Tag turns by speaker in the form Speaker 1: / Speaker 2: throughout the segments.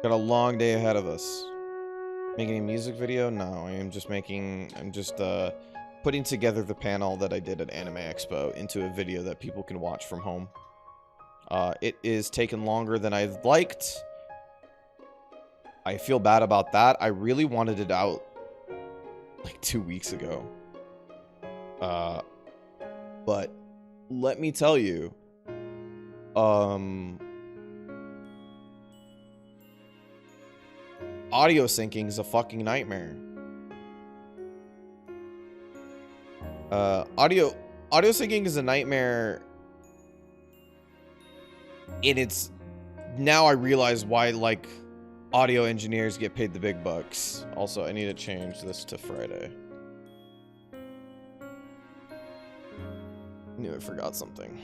Speaker 1: Got a long day ahead of us. Making a music video? No, I'm just putting together the panel that I did at Anime Expo into a video that people can watch from home. It is taking longer than I've liked. I feel bad about that. I really wanted it out like 2 weeks ago. But let me tell you, audio syncing is a fucking nightmare. Audio syncing is a nightmare. And it's now I realize why like audio engineers get paid the big bucks. Also, I need to change this to Friday. Knew I forgot something.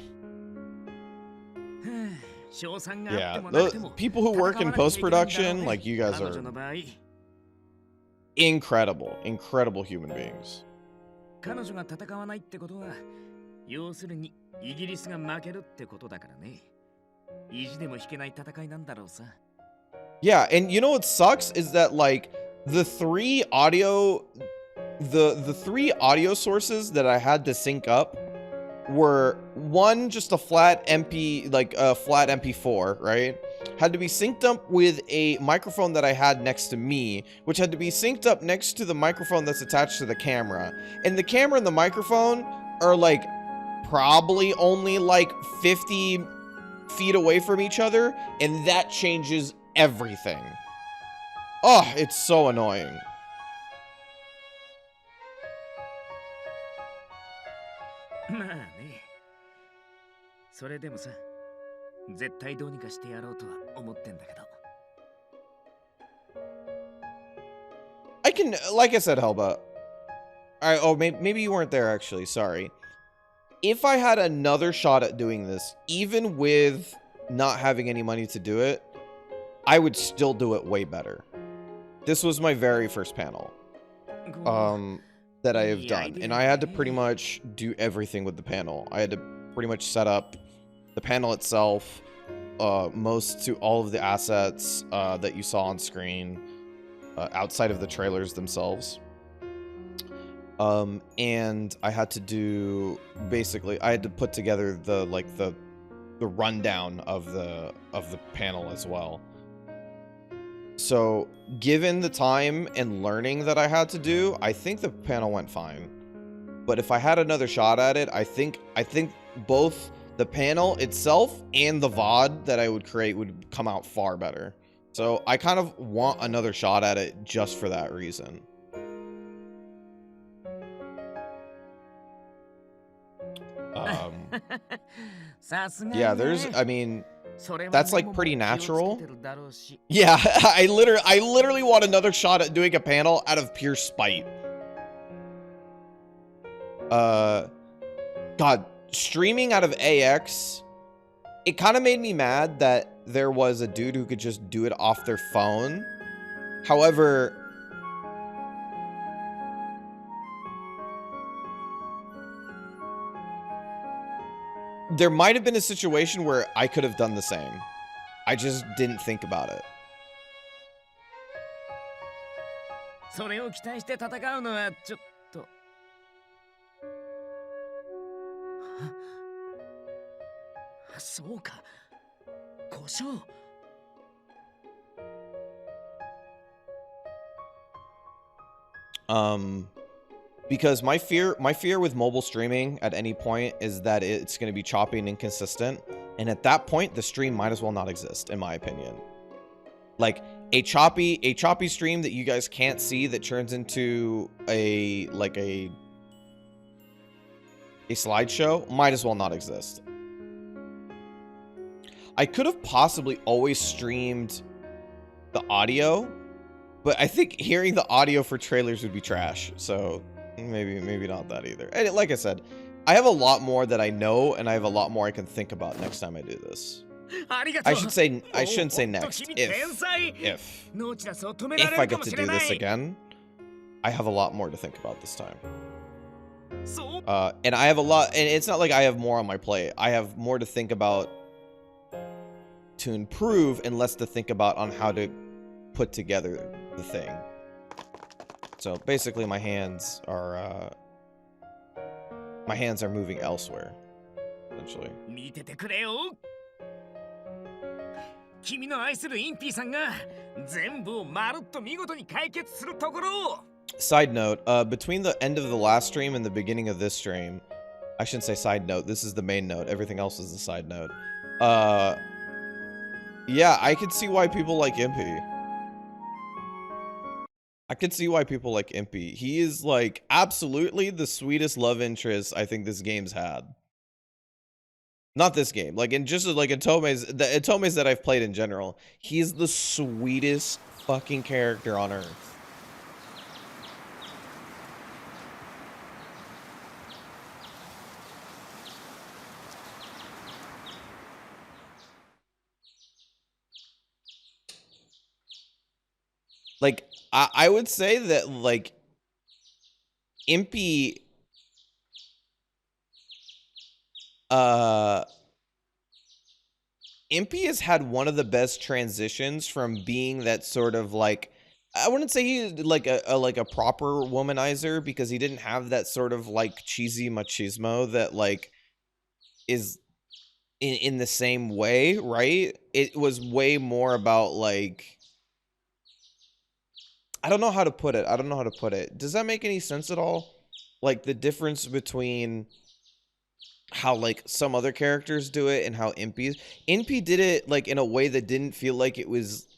Speaker 1: Yeah, the people who work in post-production, like you guys are incredible human beings. Yeah, and you know what sucks is that like the three audio sources that I had to sync up were one just a flat MP, like a flat MP4, right? Had to be synced up with a microphone that I had next to me, which had to be synced up next to the microphone that's attached to the camera. And the camera and the microphone are like probably only like 50 feet away from each other, and that changes everything. Oh, it's so annoying. I can, like I said, Helba. Alright, oh, maybe you weren't there actually, sorry. If I had another shot at doing this, even with not having any money to do it, I would still do it way better. This was my very first panel that I have done, and I had to pretty much do everything with the panel. I had to pretty much set up the panel itself, most to all of the assets that you saw on screen, outside of the trailers themselves. And I had to do basically I had to put together the rundown of the panel as well. So given the time and learning that I had to do, I think the panel went fine. But if I had another shot at it, I think both the panel itself and the VOD that I would create would come out far better. So I kind of want another shot at it just for that reason. Yeah, I mean, that's like pretty natural. Yeah, I literally want another shot at doing a panel out of pure spite. God, streaming out of AX, it kind of made me mad that there was a dude who could just do it off their phone. However, there might have been a situation where I could have done the same. I just didn't think about it. Because my fear with mobile streaming at any point is that it's going to be choppy and inconsistent, and at that point the stream might as well not exist, in my opinion. Like a choppy stream that you guys can't see that turns into a slideshow might as well not exist. I could have possibly always streamed the audio, but I think hearing the audio for trailers would be trash, so maybe not that either. And like I said, I have a lot more that I know, and I have a lot more I can think about next time I do this. I shouldn't say next. If I get to do this again, I have a lot more to think about this time. And I have a lot, and it's not like I have more on my plate. I have more to think about to improve and less to think about on how to put together the thing. So basically my hands are moving elsewhere, essentially.
Speaker 2: 見ててくれよ。君の愛するインピーさんが全部をまるっと見事に解決するところを。
Speaker 1: Side note, between the end of the last stream and the beginning of this stream, I shouldn't say side note, this is the main note, everything else is the side note. Yeah, I could see why people like Impey. I could see why people like Impey. He is, like, absolutely the sweetest love interest I think this game's had. Not this game. Like, in just, like, Atome's that I've played in general. He's the sweetest fucking character on Earth. Like, I would say that, like, Impey, Impey has had one of the best transitions from being that sort of, like, I wouldn't say he's like a proper womanizer, because he didn't have that sort of, like, cheesy machismo that, like, is in the same way, right? It was way more about, like, I don't know how to put it. Does that make any sense at all? Like, the difference between how, like, some other characters do it and how Impey did it, like, in a way that didn't feel like it was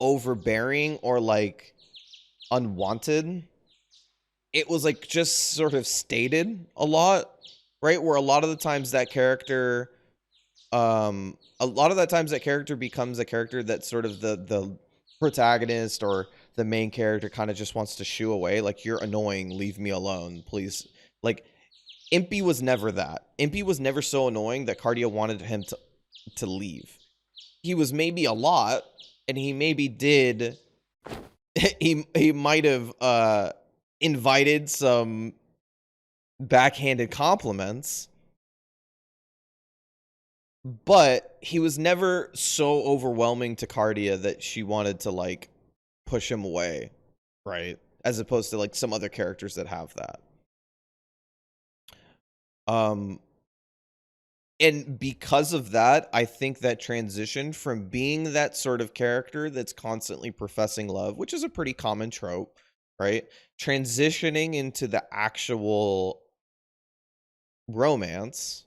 Speaker 1: overbearing or, like, unwanted. It was, like, just sort of stated a lot, right? Where a lot of the times that character becomes a character that's sort of the protagonist or the main character kind of just wants to shoo away, like, you're annoying, leave me alone, please. Like, Impey was never that. Impey was never so annoying that Cardia wanted him to leave. He was maybe a lot, and he maybe did he might have invited some backhanded compliments, but he was never so overwhelming to Cardia that she wanted to, like, push him away, right? As opposed to, like, some other characters that have that. And because of that, I think that transition from being that sort of character that's constantly professing love, which is a pretty common trope, right? Transitioning into the actual romance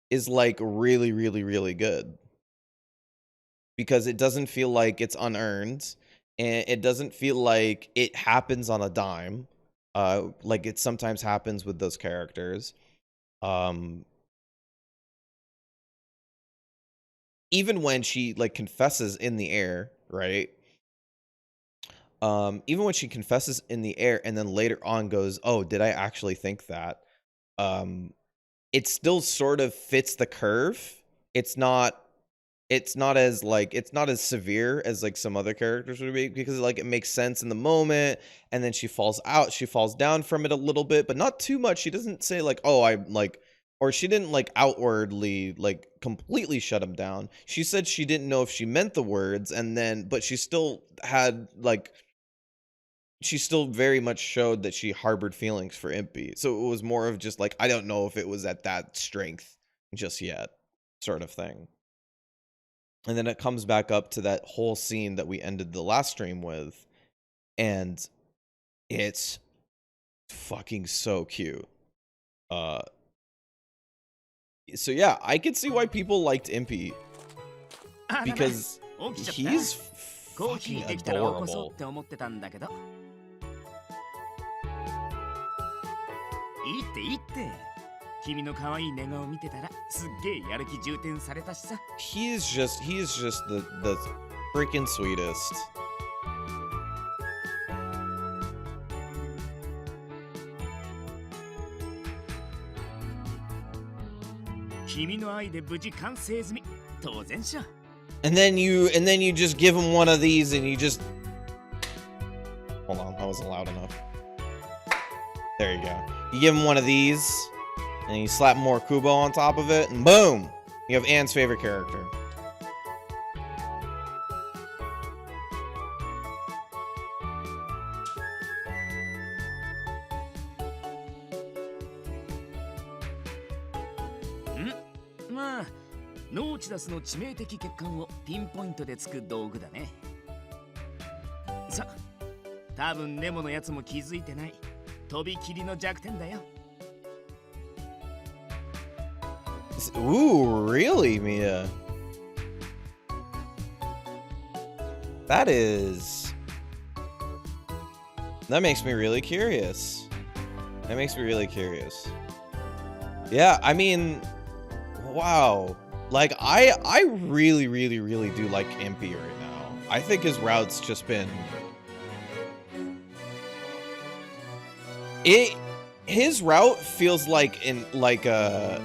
Speaker 1: is, like, really, really, really good, because it doesn't feel like it's unearned, and it doesn't feel like it happens on a dime, like it sometimes happens with those characters. Even when she, like, confesses in the air, right? Even when she confesses in the air and then later on goes, oh, did I actually think that? It still sort of fits the curve. It's not as, like, it's not as severe as, like, some other characters would be, because, like, it makes sense in the moment, and then she falls down from it a little bit, but not too much. She doesn't say, like, oh, I, like, or she didn't, like, outwardly, like, completely shut him down. She said she didn't know if she meant the words, and then, but she still had, like, she still very much showed that she harbored feelings for Impey. So it was more of just, like, I don't know if it was at that strength just yet, sort of thing. And then it comes back up to that whole scene that we ended the last stream with, and it's fucking so cute. So yeah, I could see why people liked Impey, because he's fucking adorable.
Speaker 2: いいっていいって。君の可愛い寝顔見てたらすっげえやる気充填されたしさ。
Speaker 1: He is just the freaking sweetest.
Speaker 2: 君の愛で無事完成済み。当然しょ。
Speaker 1: And then you just give him one of these and you just hold on, that wasn't loud enough. There you go. You give him one of these, and you slap more Kubo on top of it, and boom! You have Anne's favorite character.
Speaker 2: まあノーチラスの致命的欠陥をピンポイントでつく道具だね。さ、多分ネモのやつも気づいてないとびきりの弱点だよ。
Speaker 1: Ooh, really, Mia? That makes me really curious. That makes me really curious. Yeah, I mean, wow. Like, I really, really, really do like Impey right now. I think his route's just been... His route feels like a...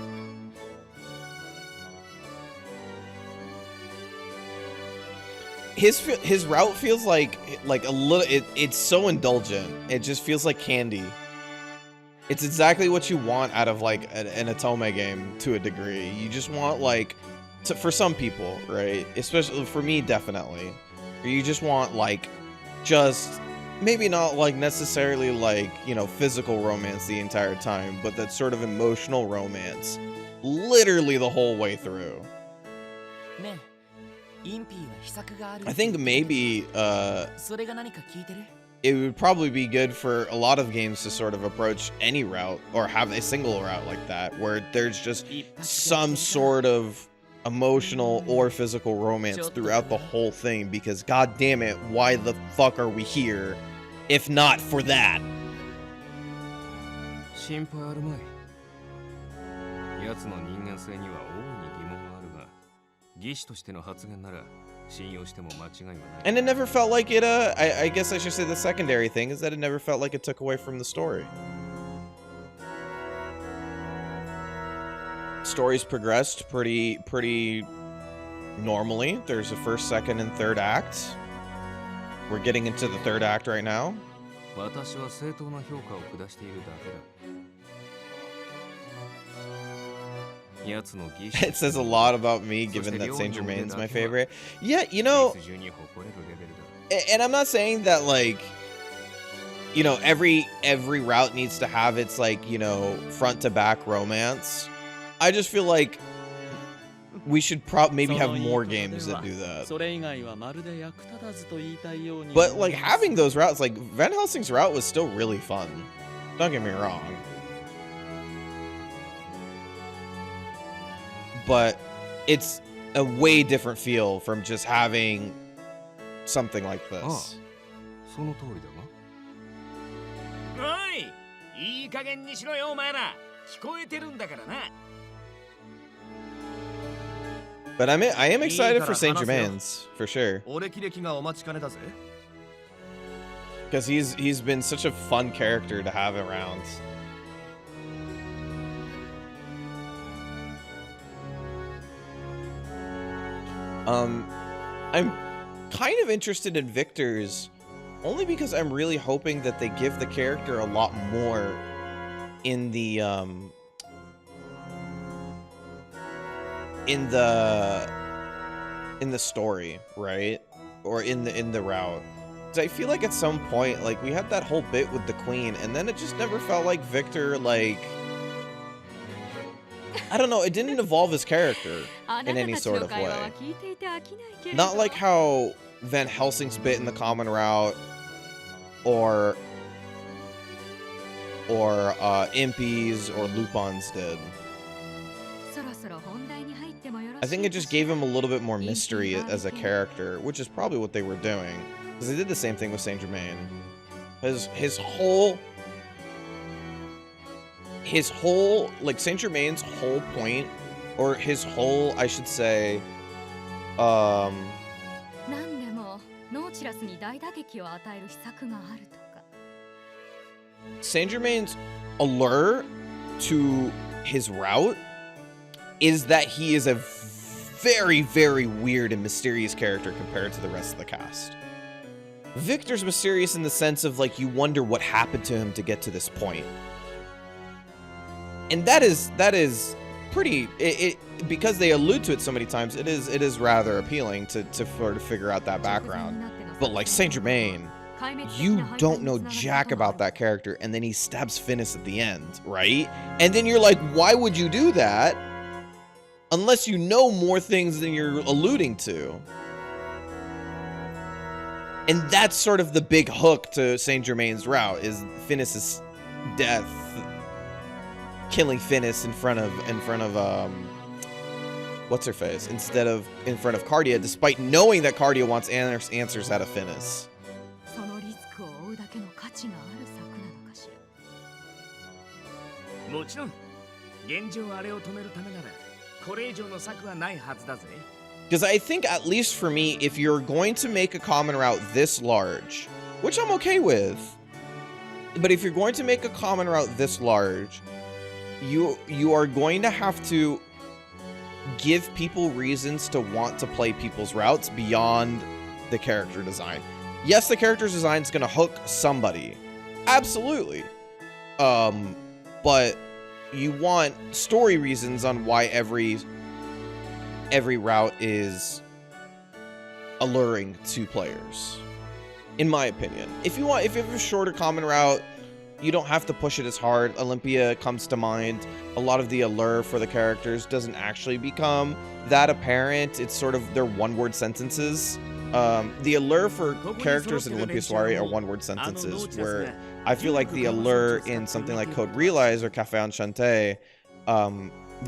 Speaker 1: His route feels like a little... It's so indulgent. It just feels like candy. It's exactly what you want out of like an Otome game to a degree. You just want like, for some people, right? Especially for me, definitely. You just want like, just maybe not like necessarily like, you know, physical romance the entire time, but that sort of emotional romance literally the whole way through. I think maybe it would probably be good for a lot of games to sort of approach any route or have a single route like that, where there's just some sort of emotional or physical romance throughout the whole thing, because god damn it, why the fuck are we here if not for that? And it never felt like it, I guess I should say the secondary thing is that it never felt like it took away from the story. Stories progressed pretty normally. There's a first, second, and third act. We're getting into the third act right now. It says a lot about me, given that Saint Germain's my favorite. Yeah, you know, and I'm not saying that like, you know, every route needs to have its like, you know, front to back romance. I just feel like we should maybe have more games that do that. But like having those routes, like Van Helsing's route was still really fun. Don't get me wrong. But it's a way different feel from just having something like this. But I am excited for Saint Germain's for sure, because he's been such a fun character to have around. I'm kind of interested in Victor's, only because I'm really hoping that they give the character a lot more in the story, right? Or in the route. Because I feel like at some point, like, we had that whole bit with the Queen, and then it just never felt like Victor, like, I don't know, it didn't evolve his character in any sort of way. Not like how Van Helsing's bit in the common route, or Impey's or Lupin's did. I think it just gave him a little bit more mystery as a character, which is probably what they were doing. Because they did the same thing with Saint Germain. His whole, like, Saint Germain's whole point, or his whole, I should say, Saint Germain's allure to his route is that he is a very, very weird and mysterious character compared to the rest of the cast. Victor's mysterious in the sense of, like, you wonder what happened to him to get to this point. And that is pretty, because they allude to it so many times, it is rather appealing to sort of figure out that background. But like Saint Germain, you don't know jack about that character, and then he stabs Finis at the end, right? And then you're like, why would you do that? unless you know more things than you're alluding to. And that's sort of the big hook to Saint Germain's route, is Finis's death, killing Finis in front of what's her face, instead of in front of Cardia, despite knowing that Cardia wants answers out of Finis.
Speaker 3: そのリスクを負うだけの価値がある策なのかしら。
Speaker 2: もちろん現状あれを止めるためならこれ以上の策はないはずだぜ。
Speaker 1: Because I think, at least for me, if you're going to make a common route this large, which I'm okay with, but if you're going to make a common route this large, you are going to have to give people reasons to want to play people's routes beyond the character design. Yes, the character design is going to hook somebody. Absolutely. But you want story reasons on why every route is alluring to players, in my opinion. If you have a shorter common route, you don't have to push it as hard. Olympia comes to mind. A lot of the allure for the characters doesn't actually become that apparent. It's sort of, they're one-word sentences. The allure for characters in Olympia Soiree are one-word sentences, where I feel like the allure in something like Code Realize or Café Enchanté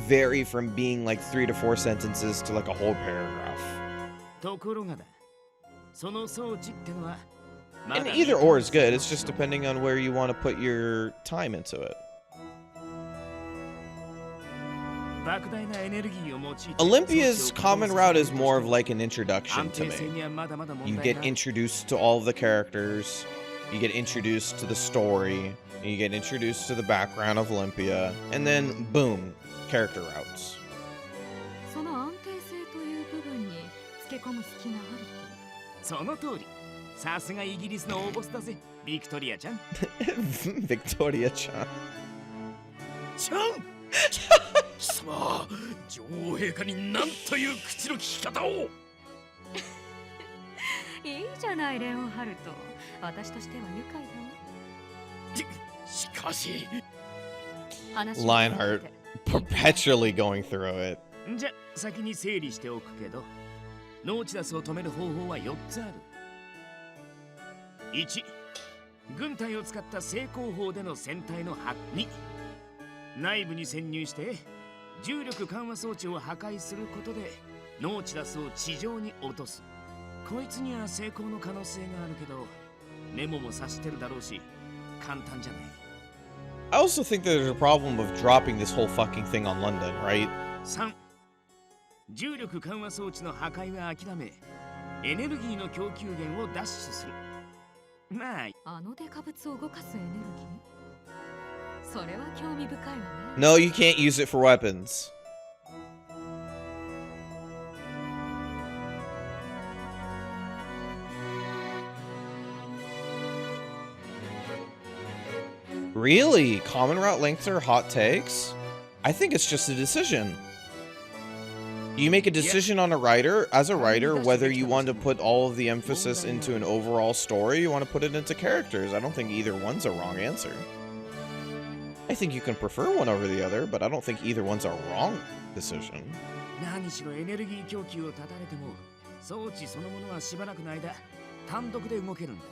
Speaker 1: vary from being like 3 to 4 sentences to like a whole paragraph. And either or is good. It's just depending on where you want to put your time into it. Olympia's common route is more of like an introduction to me. You get introduced to all of the characters, you get introduced to the story, and you get introduced to the background of Olympia, and then boom, character routes.
Speaker 3: その安定性という部分につけ込む隙があると。
Speaker 2: その通り。さすがイギリスの大ボスだぜ、ビクトリアちゃん。
Speaker 1: Victoria chan.
Speaker 2: ちゃん貴様、女王陛下に何という口の利き方を。
Speaker 3: いいじゃないレオンハルト。私としては愉快だわ。
Speaker 2: しかし。
Speaker 1: Lionheart perpetually going through it.
Speaker 2: じゃ、先に整理しておくけど、ノーチダスを止める方法は4つある。1、軍隊を使った正攻法での戦隊の発。2、内部に潜入して重力緩和装置を破壊することでノーチダスを地上に落とす。こいつには成功の可能性があるけど、メモも察してるだろうし、簡単じゃない。
Speaker 1: I also think that there's a problem of dropping this whole fucking thing on London, right?
Speaker 2: 3、重力緩和装置の破壊は諦め、エネルギーの供給源を奪取する。まあ、
Speaker 3: あのデカ物を動かすエネルギー、それは興味深いわね。
Speaker 1: No, you can't use it for weapons. Really? Common route lengths are hot takes? I think it's just a decision. You make a decision on a writer, as a writer, whether you want to put all of the emphasis into an overall story, you want to put it into characters. I don't think either one's a wrong answer. I think you can prefer one over the other, but I don't think either one's a wrong decision.
Speaker 2: 何しろエネルギー供給を断たれても、装置そのものはしばらくの間、単独で動けるんだ。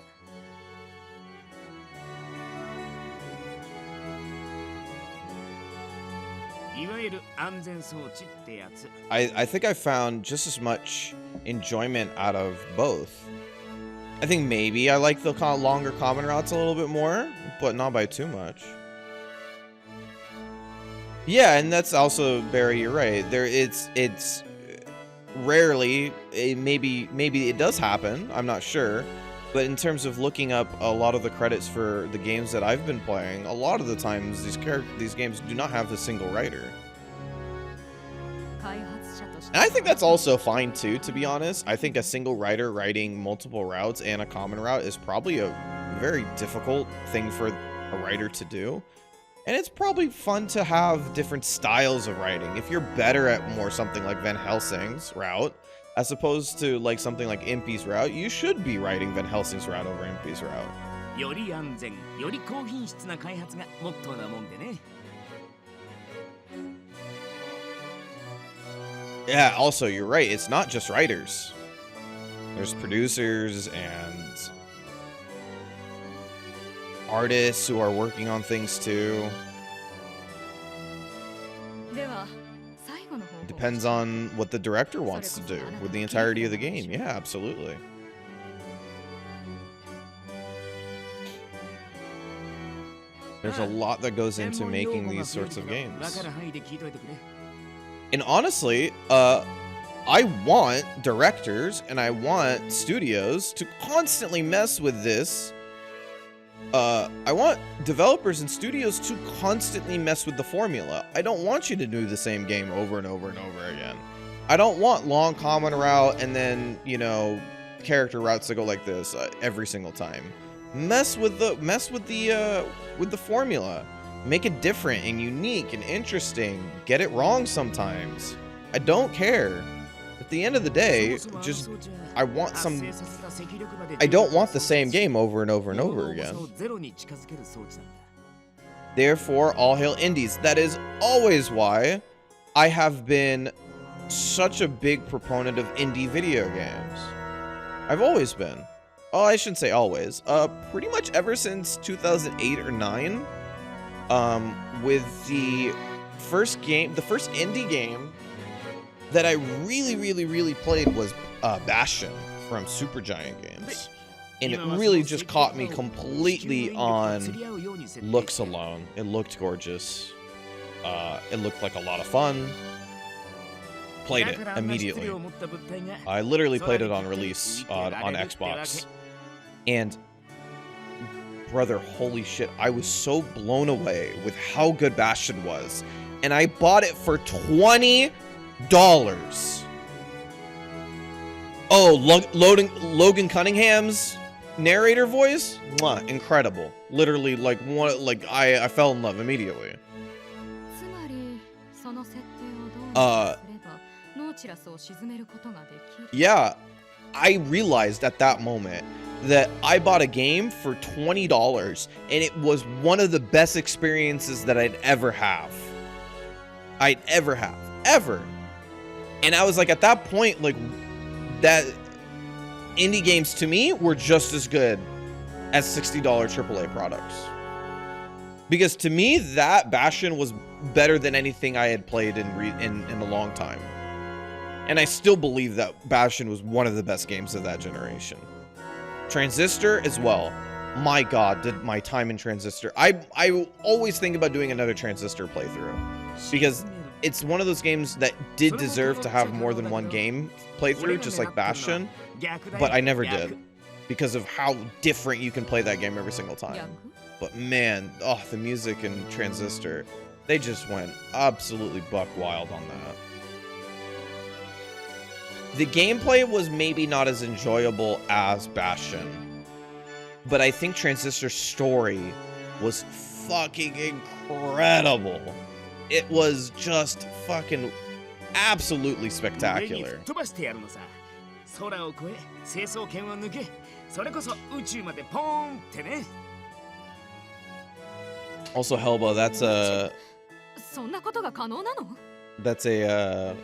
Speaker 1: I think I found just as much enjoyment out of both. I think maybe I like the longer common routes a little bit more, but not by too much. Yeah, and that's also, Barry, you're right. It's rarely, maybe it does happen, I'm not sure. But in terms of looking up a lot of the credits for the games that I've been playing, a lot of the times these games do not have a single writer. And I think that's also fine too, to be honest. I think a single writer writing multiple routes and a common route is probably a very difficult thing for a writer to do. And it's probably fun to have different styles of writing. If you're better at more something like Van Helsing's route, as opposed to like something like Impey's route, you should be writing Van Helsing's route over Impey's route.
Speaker 2: より安全、より高品質な開発がモットーなもんでね。
Speaker 1: Yeah, also, you're right. It's not just writers. There's producers and artists who are working on things too.
Speaker 3: では最後の方法
Speaker 1: Depends on what the director wants to do with the entirety of the game. Yeah, absolutely. There's a lot that goes into making these sorts of games. And honestly, I want directors and I want studios to constantly mess with this. I want developers and studios to constantly mess with the formula. I don't want you to do the same game over and over and over again. I don't want long common route and then, you know, character routes that go like this every single time. Mess with the formula. Make it different and unique and interesting. Get it wrong sometimes. I don't care. At the end of the day, just I want some. I don't want the same game over and over and over again. Therefore, all hail indies. That is always why I have been such a big proponent of indie video games. I've always been. Oh, I shouldn't say always. Pretty much ever since 2008 or 9. With the first indie game that I really played was Bastion from Supergiant Games. And it really just caught me completely on looks alone. It looked gorgeous. It looked like a lot of fun. Played it immediately. I literally played it on release on Xbox. And brother, holy shit, I was so blown away with how good Bastion was. And I bought it for $20. Oh, Logan Cunningham's narrator voice? Mwah, incredible. Literally, I fell in love immediately. Yeah, I realized at that moment that I bought a game for $20 and it was one of the best experiences that I'd ever have. Ever. And I was like, at that point, like, that indie games to me were just as good as $60 AAA products. Because to me, that Bastion was better than anything I had played in a long time. And I still believe that Bastion was one of the best games of that generation. Transistor as well. My god, did my time in Transistor. I always think about doing another Transistor playthrough. Because it's one of those games that did deserve to have more than one game playthrough, just like Bastion. But I never did. Because of how different you can play that game every single time. But man, oh, the music in Transistor. They just went absolutely buck wild on that. The gameplay was maybe not as enjoyable as Bastion, but I think Transistor's story was fucking incredible. It was just fucking absolutely spectacular. Also, Helba, that's a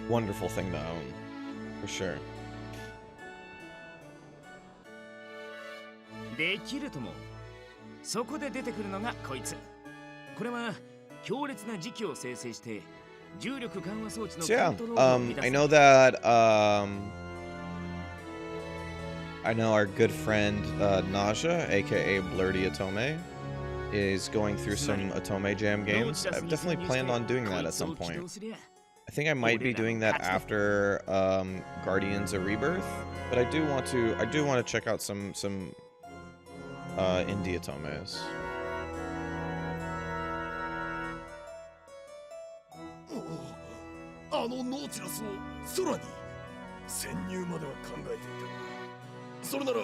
Speaker 1: wonderful thing to own. For sure.
Speaker 2: できるとも。そこで出てくるのがこいつ。これは強烈な磁気を生成して重力緩和装置の
Speaker 1: So yeah,
Speaker 2: コントロールを満たす。
Speaker 1: I know that I know our good friend Naja, aka Blurdy Atome, is going through some Atome Jam games. I've definitely planned on doing that at some point. I think I might be doing that after Guardians of Rebirth, but I do want to check out some indie Atomes.
Speaker 4: あのノーチラスを空に潜入までは考えていた。それなら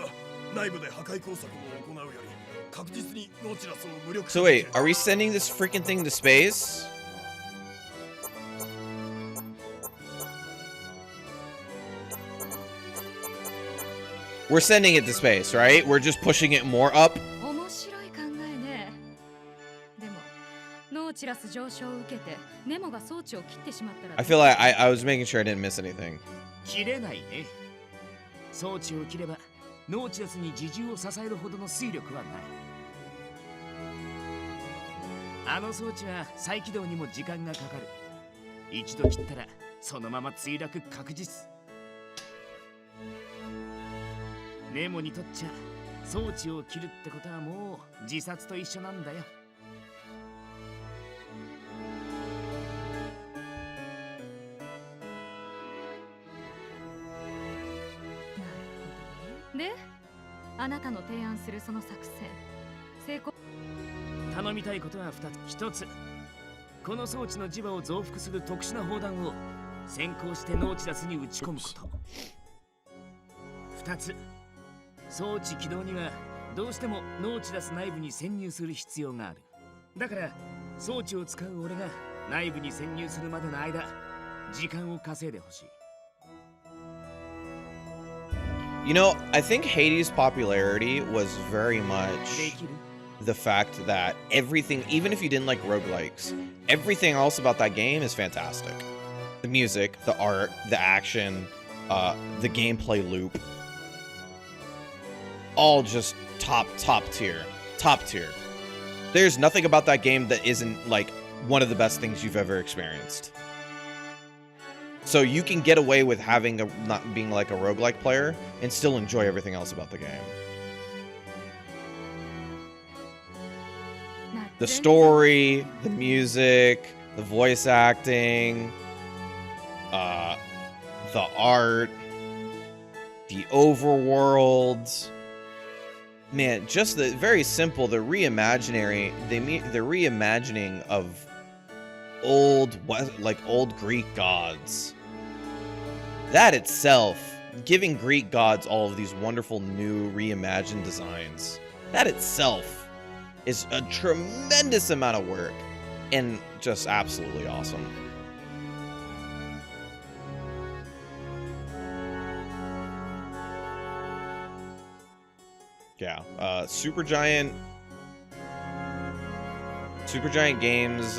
Speaker 4: 内部で破壊工作を行うより確実にノーチラスを無力。
Speaker 1: So wait, are we sending this freaking thing to space? We're sending it to space, right? We're just pushing it more up.
Speaker 3: 面白い考えね。でもノーチラス上昇を受けてネモが装置を切ってしまったら
Speaker 1: I feel like I was making sure I didn't miss anything.
Speaker 2: 切れないね。装置を切ればノーチラスに自重を支えるほどの推力はない。あの装置は再起動にも時間がかかる。一度切ったらそのまま墜落確実。ネモにとっちゃ装置を切るってことはもう自殺と一緒なんだよ。
Speaker 3: で、あなたの提案するその作戦成功。
Speaker 2: 頼みたいことは2つ。1つ、この装置の磁場を増幅する特殊な砲弾を先行してノーチラスに撃ち込むこと。2つ、装置起動にはどうしてもノーチラス内部に潜入する必要がある。だから装置を使う俺が内部に潜入するまでの間、時間を稼いでほしい。
Speaker 1: You know, I think Hades' popularity was very much the fact that everything, even if you didn't like roguelikes, everything else about that game is fantastic. The music, the art, the action, the gameplay loop, all just top tier. There's nothing about that game that isn't like one of the best things you've ever experienced. So you can get away with not being like a roguelike player and still enjoy everything else about the game. The story, the music, the voice acting, the art, the overworld. Man, just the very simple, the reimagining of old Greek gods. That itself, giving Greek gods all of these wonderful new reimagined designs, that itself is a tremendous amount of work and just absolutely awesome. Yeah, Supergiant Games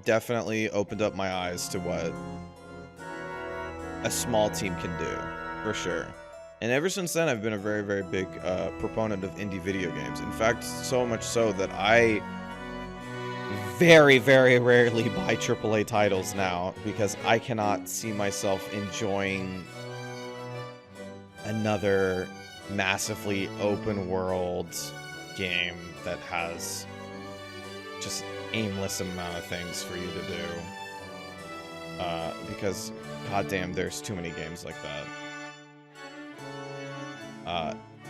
Speaker 1: definitely opened up my eyes to what a small team can do, for sure. And ever since then, I've been a very, very big proponent of indie video games. In fact, so much so that I very, very rarely buy AAA titles now because I cannot see myself enjoying another massively open world game that has just aimless amount of things for you to do. Because goddamn, there's too many games like that.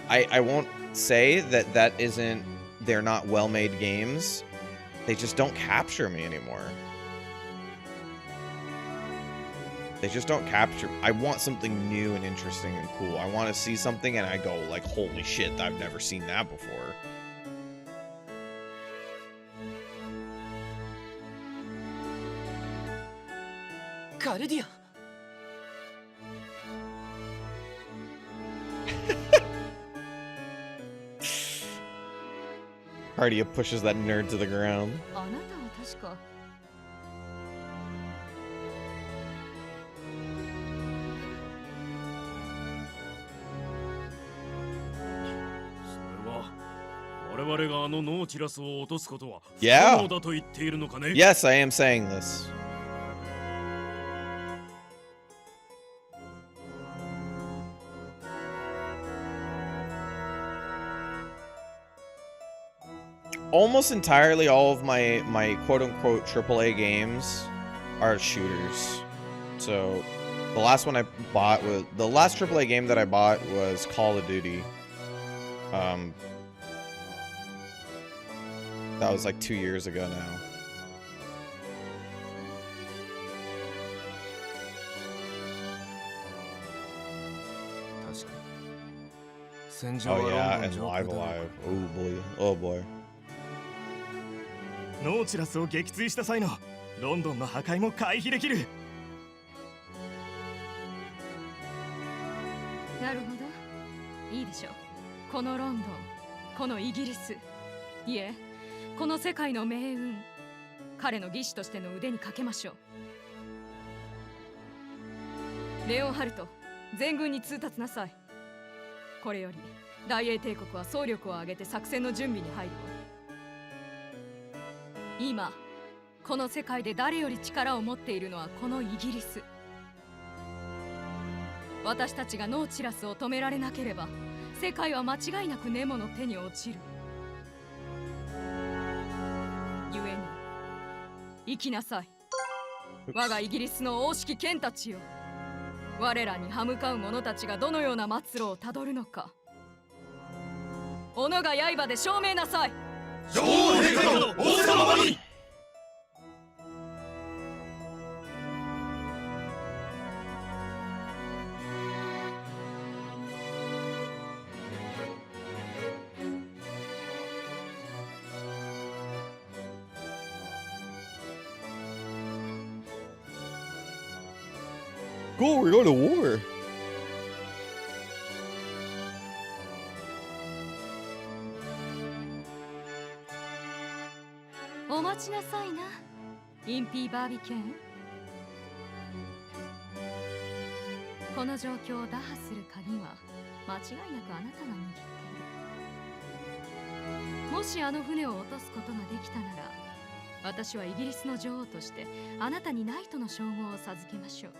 Speaker 1: I won't say that they're not well-made games. They just don't capture me anymore. They just don't capture. I want something new and interesting and cool. I want to see something and I go like, holy shit, I've never seen that before.
Speaker 2: Cardia.
Speaker 1: Cardia pushes that nerd to the ground.
Speaker 3: あなたは確か
Speaker 4: 我々があのノーチラスを落とすことは不
Speaker 1: Yeah.
Speaker 4: 可能だと言っているのかね。
Speaker 1: Yes, I am saying this. Almost entirely all of my quote-unquote AAA games are shooters. So the last one I bought was the last AAA game that I bought was Call of Duty. That was like 2 years ago now. Oh yeah, and Live Alive. Oh boy. Oh boy.
Speaker 4: ノーチラスを撃墜した際のロンドンの破壊も回避できる。
Speaker 3: なるほど。いいでしょう。このロンドン、このイギリス、いえ、この世界の命運、彼の技師としての腕にかけましょう。レオンハルト、全軍に通達なさい。これより大英帝国は総力を挙げて作戦の準備に入るわ。今この世界で誰より力を持っているのはこのイギリス。私たちがノーチラスを止められなければ世界は間違いなくネモの手に落ちる。故に生きなさい、我がイギリスの王式剣たちよ。我らに歯向かう者たちがどのような末路をたどるのか、斧が刃で証明なさい。
Speaker 4: 女王陛下の王様に。
Speaker 1: Cool, we're going to war.
Speaker 3: お待ちなさいな、インピーバービケン。この状況を打破する鍵は間違いなくあなたが握っている。もしあの船を落とすことができたなら、私はイギリスの女王としてあなたにナイトの称号を授けましょう。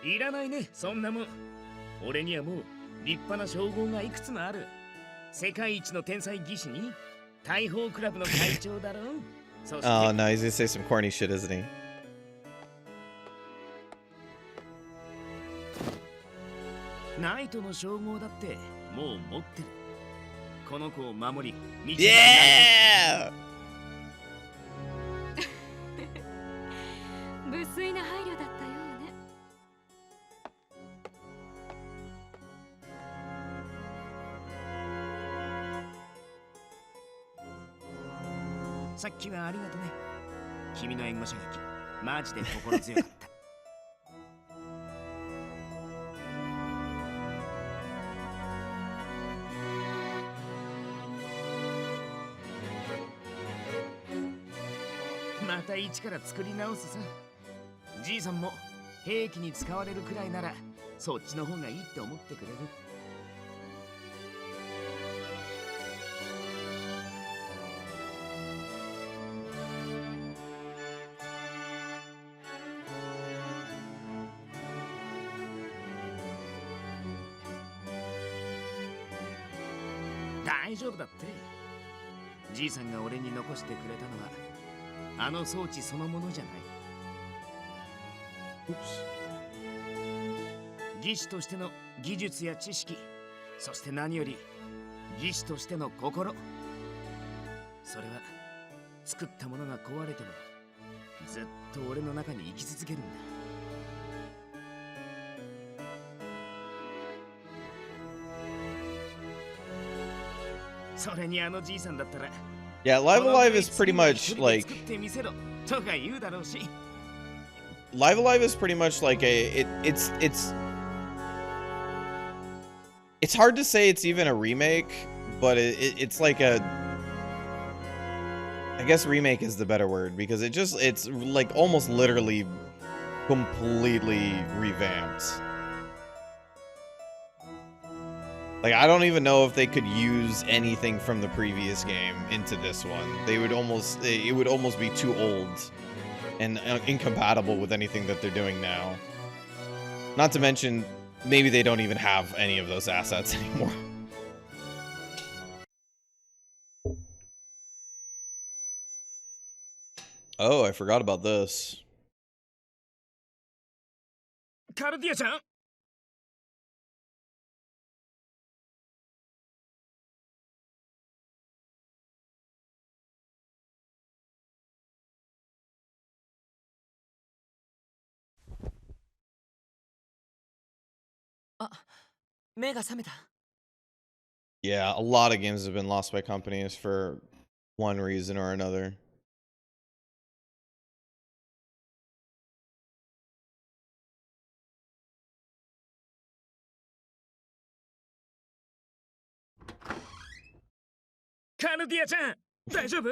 Speaker 2: いらないね、そんなもん。俺にはもう立派な称号がいくつもある。世界一の天才技師に大砲クラブの会長だろう。そして
Speaker 1: Oh, no, he's gonna say some corny shit, isn't he?
Speaker 2: ナイトの称号だってもう持ってる。この子を守り、
Speaker 1: Yeah!
Speaker 3: 無粋な配慮だったようね。
Speaker 2: さっきはありがとね。君の援護射撃、マジで心強かった。また一から作り直すさ。じいさんも兵器に使われるくらいならそっちの方がいいって思ってくれる。大丈夫だって。じいさんが俺に残してくれたのはあの装置そのものじゃない。技師としての技術や知識、そして何より技師としての心。それは作ったものが壊れてもずっと俺の中に生き続けるんだ。それにあのじいさんだったら
Speaker 1: Yeah, Live Alive is pretty much like
Speaker 2: 作ってみせろとか言うだろうし。
Speaker 1: Live Alive is pretty much like it's hard to say it's even a remake, but it's like a, I guess remake is the better word, because it's like almost literally completely revamped. Like, I don't even know if they could use anything from the previous game into this one. It would almost be too old and incompatible with anything that they're doing now. Not to mention, maybe they don't even have any of those assets anymore. Oh, I forgot about this.
Speaker 2: カルディアちゃん。あ、目が覚めた。
Speaker 1: Yeah, a lot of games have been lost by companies for one reason or another.
Speaker 2: Kaludia-chan, 大丈夫？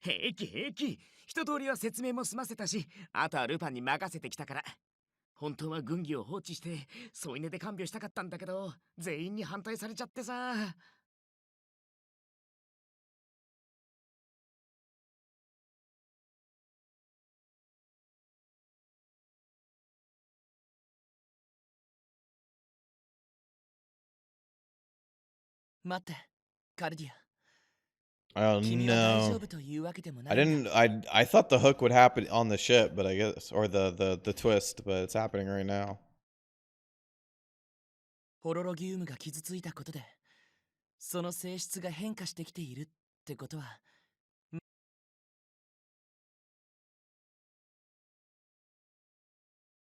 Speaker 2: 平気平気。一通りは説明も済ませたし、あとはルパンに任せてきたから。本当は軍議を放置して添い寝で看病したかったんだけど、全員に反対されちゃってさ。
Speaker 5: 待って、カルディア。
Speaker 1: Oh
Speaker 5: 君は大丈
Speaker 1: no.
Speaker 5: 夫というわけでもな
Speaker 1: I
Speaker 5: いんだ。
Speaker 1: didn't I thought the hook would happen on the ship, but I guess or the twist, but it's happening right now.
Speaker 5: ホロロギウムが傷ついたことで、その性質が変化してきているってことは、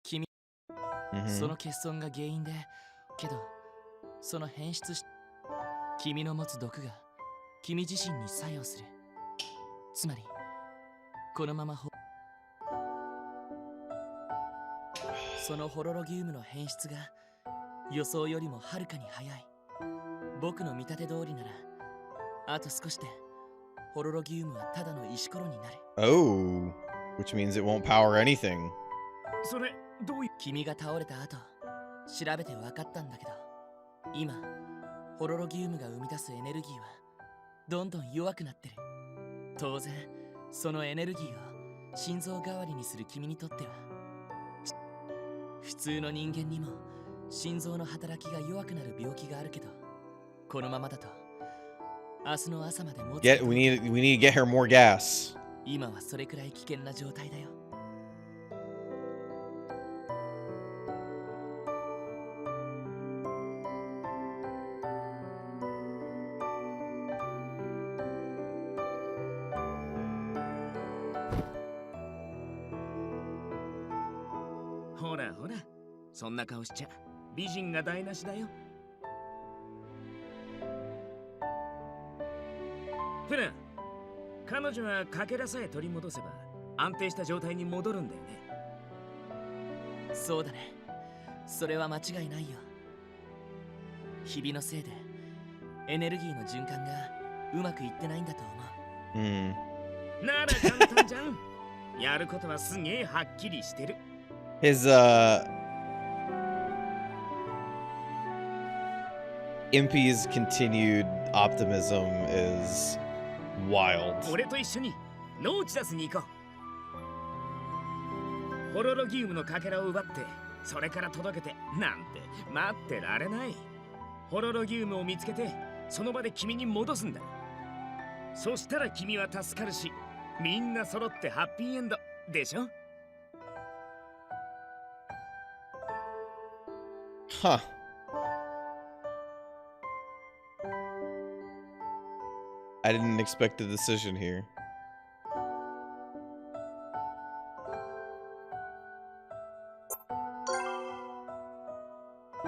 Speaker 5: 君、 そ
Speaker 1: Mhm.
Speaker 5: の欠損が原因で、けど、その変質し、君の持つ毒が君自身に作用する。つまり、このままそのホロロギウムの変質が予想よりもはるかに早い。僕の見立て通りなら、あと少しでホロロギウムはただの石ころになる。
Speaker 1: Oh, which means it won't power anything.
Speaker 2: それ、どういう。
Speaker 5: 君が倒れた後、調べて分かったんだけど、今、ホロロギウムが生み出すエネルギーはどんどん弱くなってる。当然、そのエネルギーを心臓代わりにする君にとっては、普通の人間にも心臓の働きが弱くなる病気があるけど、このままだと明日の朝まで持つ。
Speaker 1: We need to get her more gas.
Speaker 5: 今はそれくらい危険な状態だよ。
Speaker 2: ほらほら、そんな顔しちゃ美人が台無しだよ。フラン、彼女はかけらさえ取り戻せば安定した状態に戻るんだよね。
Speaker 5: そうだね。それは間違いないよ。日々のせいでエネルギーの循環がうまくいってないんだと思う。
Speaker 1: Hmm.
Speaker 2: なら簡単じゃん。やることはすげえはっきりしてる。
Speaker 1: His Impey's continued optimism is wild.
Speaker 2: 俺と一緒にノーチダスに行こう。ホロロギウムのかけらを奪って、それから届けてなんて待ってられない。ホロロギウムを見つけて、その場で君に戻すんだ。そしたら君は助かるし、みんな揃ってハッピーエンドでしょ。
Speaker 1: Huh. I didn't expect a decision here.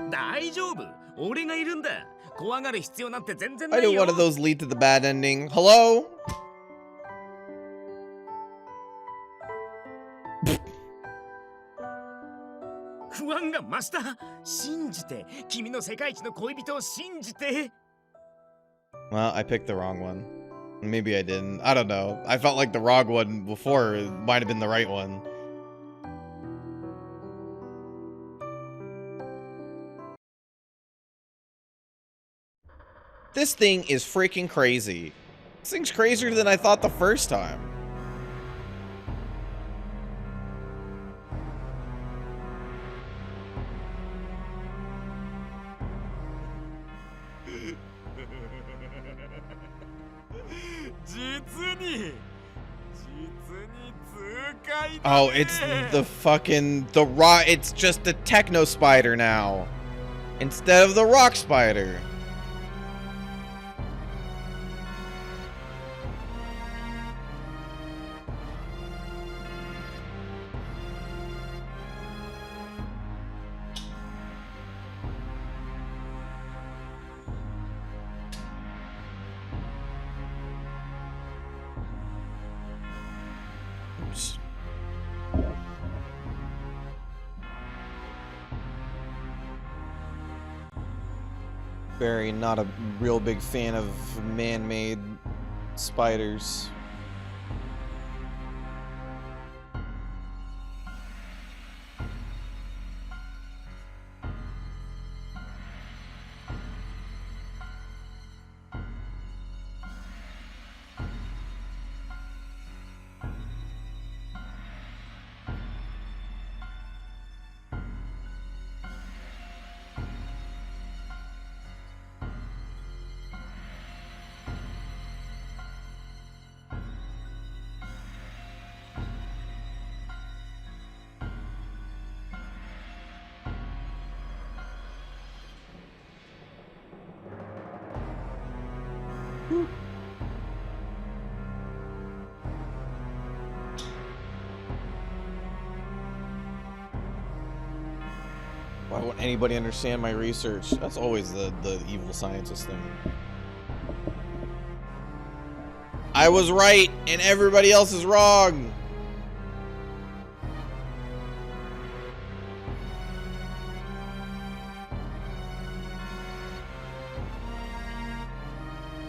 Speaker 2: 大丈夫、俺がいるんだ。怖がる必要なんて全然な
Speaker 1: I
Speaker 2: い
Speaker 1: knew
Speaker 2: よ。
Speaker 1: one of those lead to the bad ending. Hello?
Speaker 2: 不安が増した。信じて、君の世界一の恋人を信じて。
Speaker 1: Well, I picked the wrong one. Maybe I didn't. I don't know. I felt like the wrong one before. It might have been the right one. This thing is freaking crazy. This thing's crazier than I thought the first time. Oh, it's the fucking rock. It's just the techno spider now, instead of the rock spider. Oops. Barry, not a real big fan of man-made spiders. Why won't anybody understand my research? That's always the evil scientist thing. I was right, and everybody else is wrong.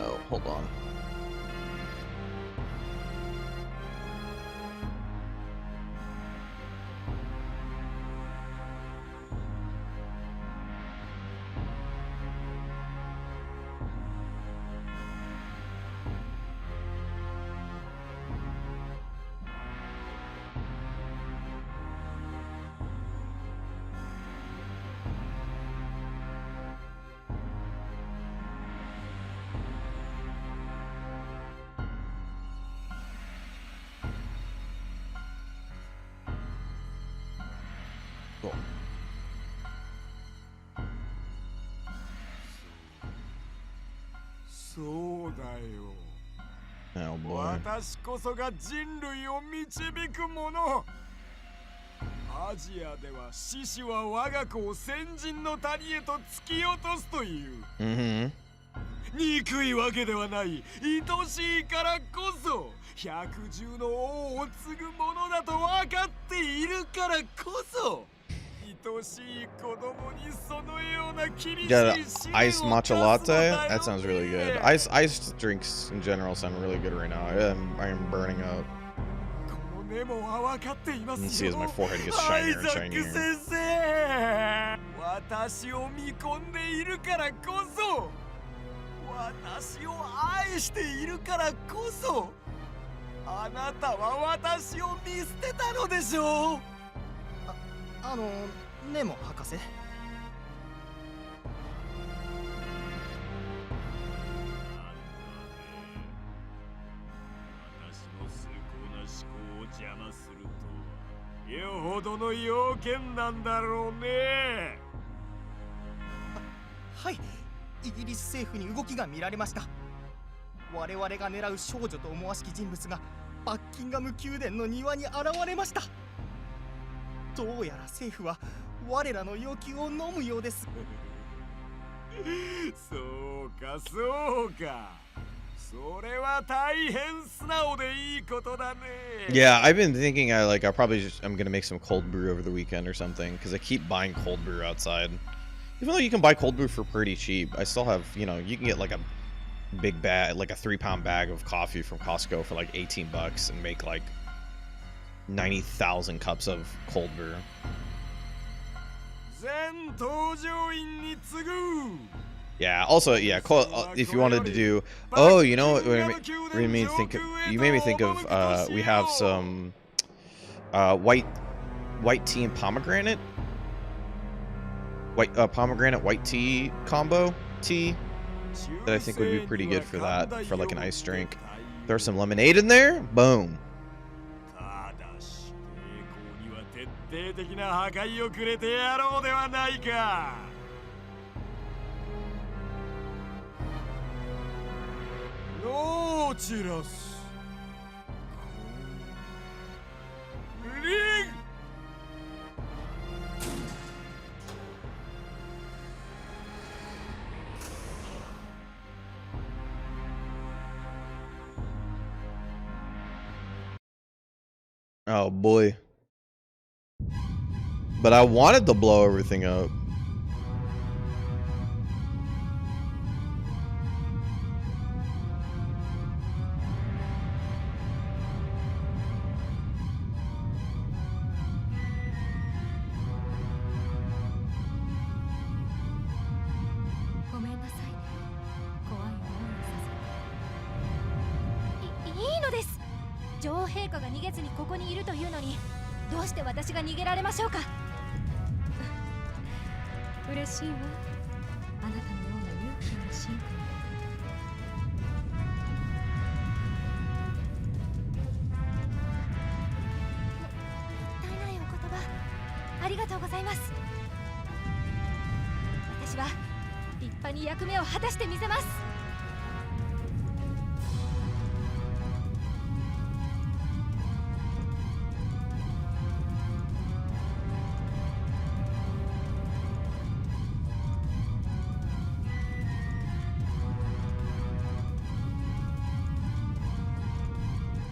Speaker 1: Oh, hold on. Cool.
Speaker 4: そうだよ。
Speaker 1: Oh boy.
Speaker 4: 私こそが人類を導く者。アジアでは獅子は我が子を先人の谷へと突き落とすという。
Speaker 1: Mm-hmm.
Speaker 4: 憎いわけではない。愛しいからこそ百獣の王を継ぐものだと分かっているからこそ。
Speaker 1: Got an iced matcha latte? That sounds really good. Iced drinks in general sound really good right now. I am burning up. You can see as my forehead gets shinier and shinier.
Speaker 4: 私を見込んでいるからこそ、私を愛しているからこそ、あなたは私を見捨てたのでしょう。
Speaker 6: ネモ博士。
Speaker 4: よほどの要件なんだろうね。
Speaker 6: はい、イギリス政府に動きが見られました。我々が狙う少女と思わしき人物がバッキンガム宮殿の庭に現れました。どうやら政府は我らの要求を飲むようです。
Speaker 4: そうかそうか。それは大変素直でいいことだね。
Speaker 1: Yeah, I've been thinking I'm gonna make some cold brew over the weekend or something because I keep buying cold brew outside. Even though you can buy cold brew for pretty cheap, I still have, you can get like a big bag, like a 3-pound bag of coffee from Costco for like $18 and make like 90,000 cups of cold brew. Yeah, also, yeah, if you wanted to do, oh, you know what, you made me think of, we have some white tea and pomegranate, pomegranate white tea combo tea that I think would be pretty good for that, for like an ice drink. Throw some lemonade in there, boom.
Speaker 4: 徹底的な破壊をくれてやろうではないか。ノーチラス。リン。
Speaker 1: Oh boy. But I wanted to blow everything up.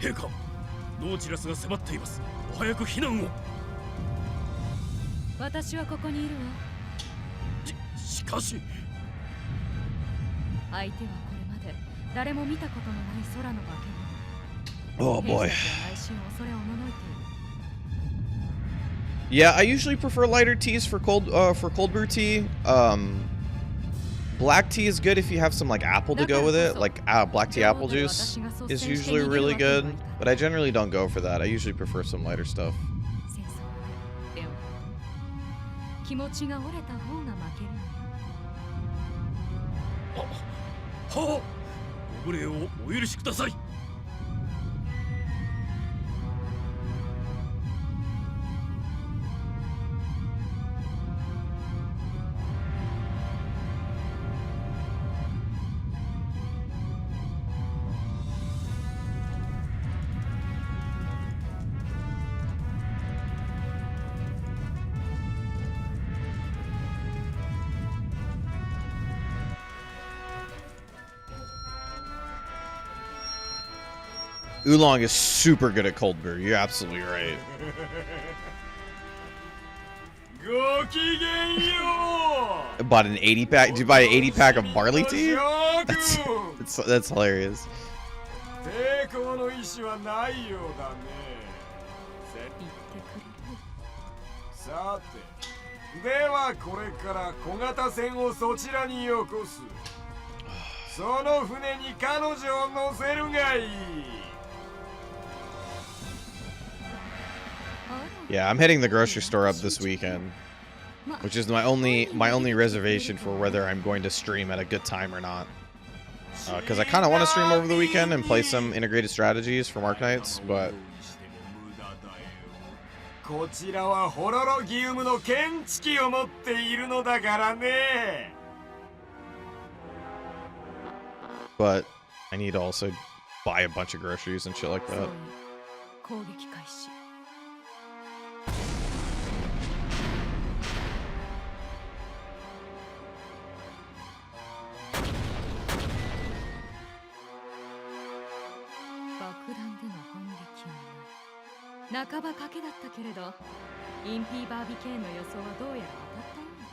Speaker 2: 陛下、ノーチラスが迫っています。お早く避難を。
Speaker 3: 私はここにいるわ。
Speaker 2: しかし
Speaker 3: 相手はこれまで誰も見たことのない空の化け物。
Speaker 1: Oh boy.
Speaker 3: 兵士たちは来週恐れおののいている。
Speaker 1: Yeah, I usually prefer lighter teas for cold brew tea. Black tea is good if you have some like apple to go with it. Like black tea apple juice is usually really good, but I generally don't go for that. I usually prefer some lighter stuff.
Speaker 3: 戦争はレオナ気持ちが折れた方が負けるのよ。
Speaker 2: はあ、ご無礼をお許しください。
Speaker 1: Oolong is super good at cold brew. You're absolutely right.
Speaker 4: ごきげんよう。
Speaker 1: I bought an 80 pack. Did you buy an 80 pack of barley tea?
Speaker 4: 将軍
Speaker 1: That's hilarious.
Speaker 4: 抵抗の意志はないようだね。
Speaker 3: 言ってくれる。
Speaker 4: さて、ではこれから小型船をそちらによこす。その船に彼女を乗せるがいい。
Speaker 1: Yeah, I'm hitting the grocery store up this weekend, which is my only reservation for whether I'm going to stream at a good time or not. Because I kind of want to stream over the weekend and play some integrated strategies from Arknights, but
Speaker 4: こちらはホロロギウムの検知器を持っているのだからね。
Speaker 1: but I need to also buy a bunch of groceries and shit like
Speaker 3: そう
Speaker 1: that.
Speaker 3: よ攻撃開始。 爆弾での反撃はない。半ば賭けだったけれど、インピーバービケーンの予想はどうやら当たったようね。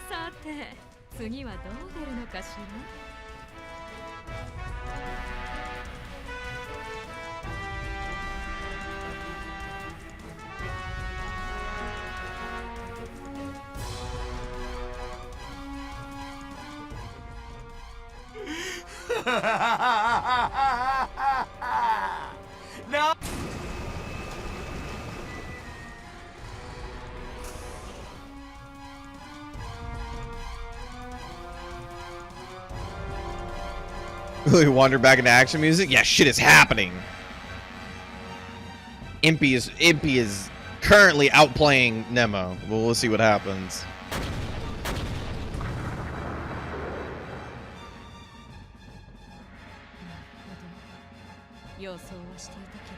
Speaker 3: さて、次はどう出るのかしら。
Speaker 4: な
Speaker 1: Really wander back into action music? Yeah, shit is happening. Impey is currently outplaying Nemo. Well, we'll see what happens.
Speaker 3: 予想はしていたけれ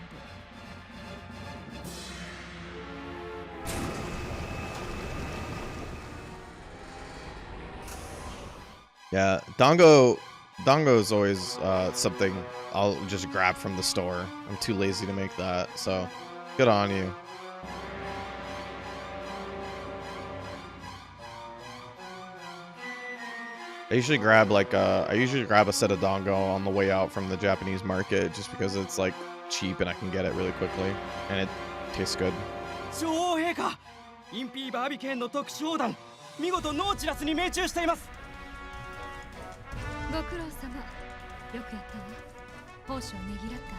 Speaker 3: ど。
Speaker 1: Yeah, Dongo is always something I'll just grab from the store. I'm too lazy to make that, so good on you. I usually grab a set of Dongo on the way out from the Japanese market just because it's like cheap and I can get it really quickly and it tastes good.
Speaker 6: 女王陛下、インピーバービケーンの特殊砲弾、見事ノーチラスに命中しています。
Speaker 3: ご苦労様。よくやったわ。報酬をねぎらってあ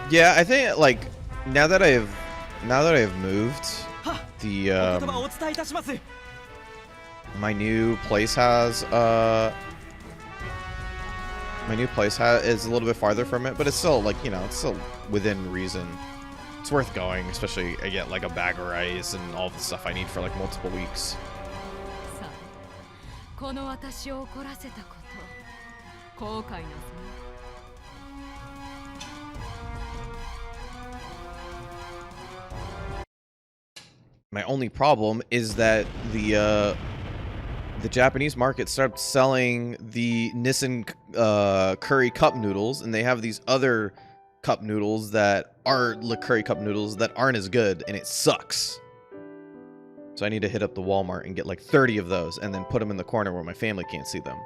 Speaker 3: げて。
Speaker 1: Yeah, I think like now that I've moved, the
Speaker 6: お言葉をお伝えいたします。
Speaker 1: my new place is a little bit farther from it, but it's still like, you know, it's still within reason. It's worth going, especially I get like a bag of rice and all the stuff I need for like multiple weeks.
Speaker 3: さあ、この私を怒らせたこと、後悔なさい。
Speaker 1: My only problem is that the Japanese market started selling the Nissan curry cup noodles, and they have these other cup noodles that are curry cup noodles that aren't as good, and it sucks. So I need to hit up the Walmart and get like 30 of those and then put them in the corner where my family can't see them.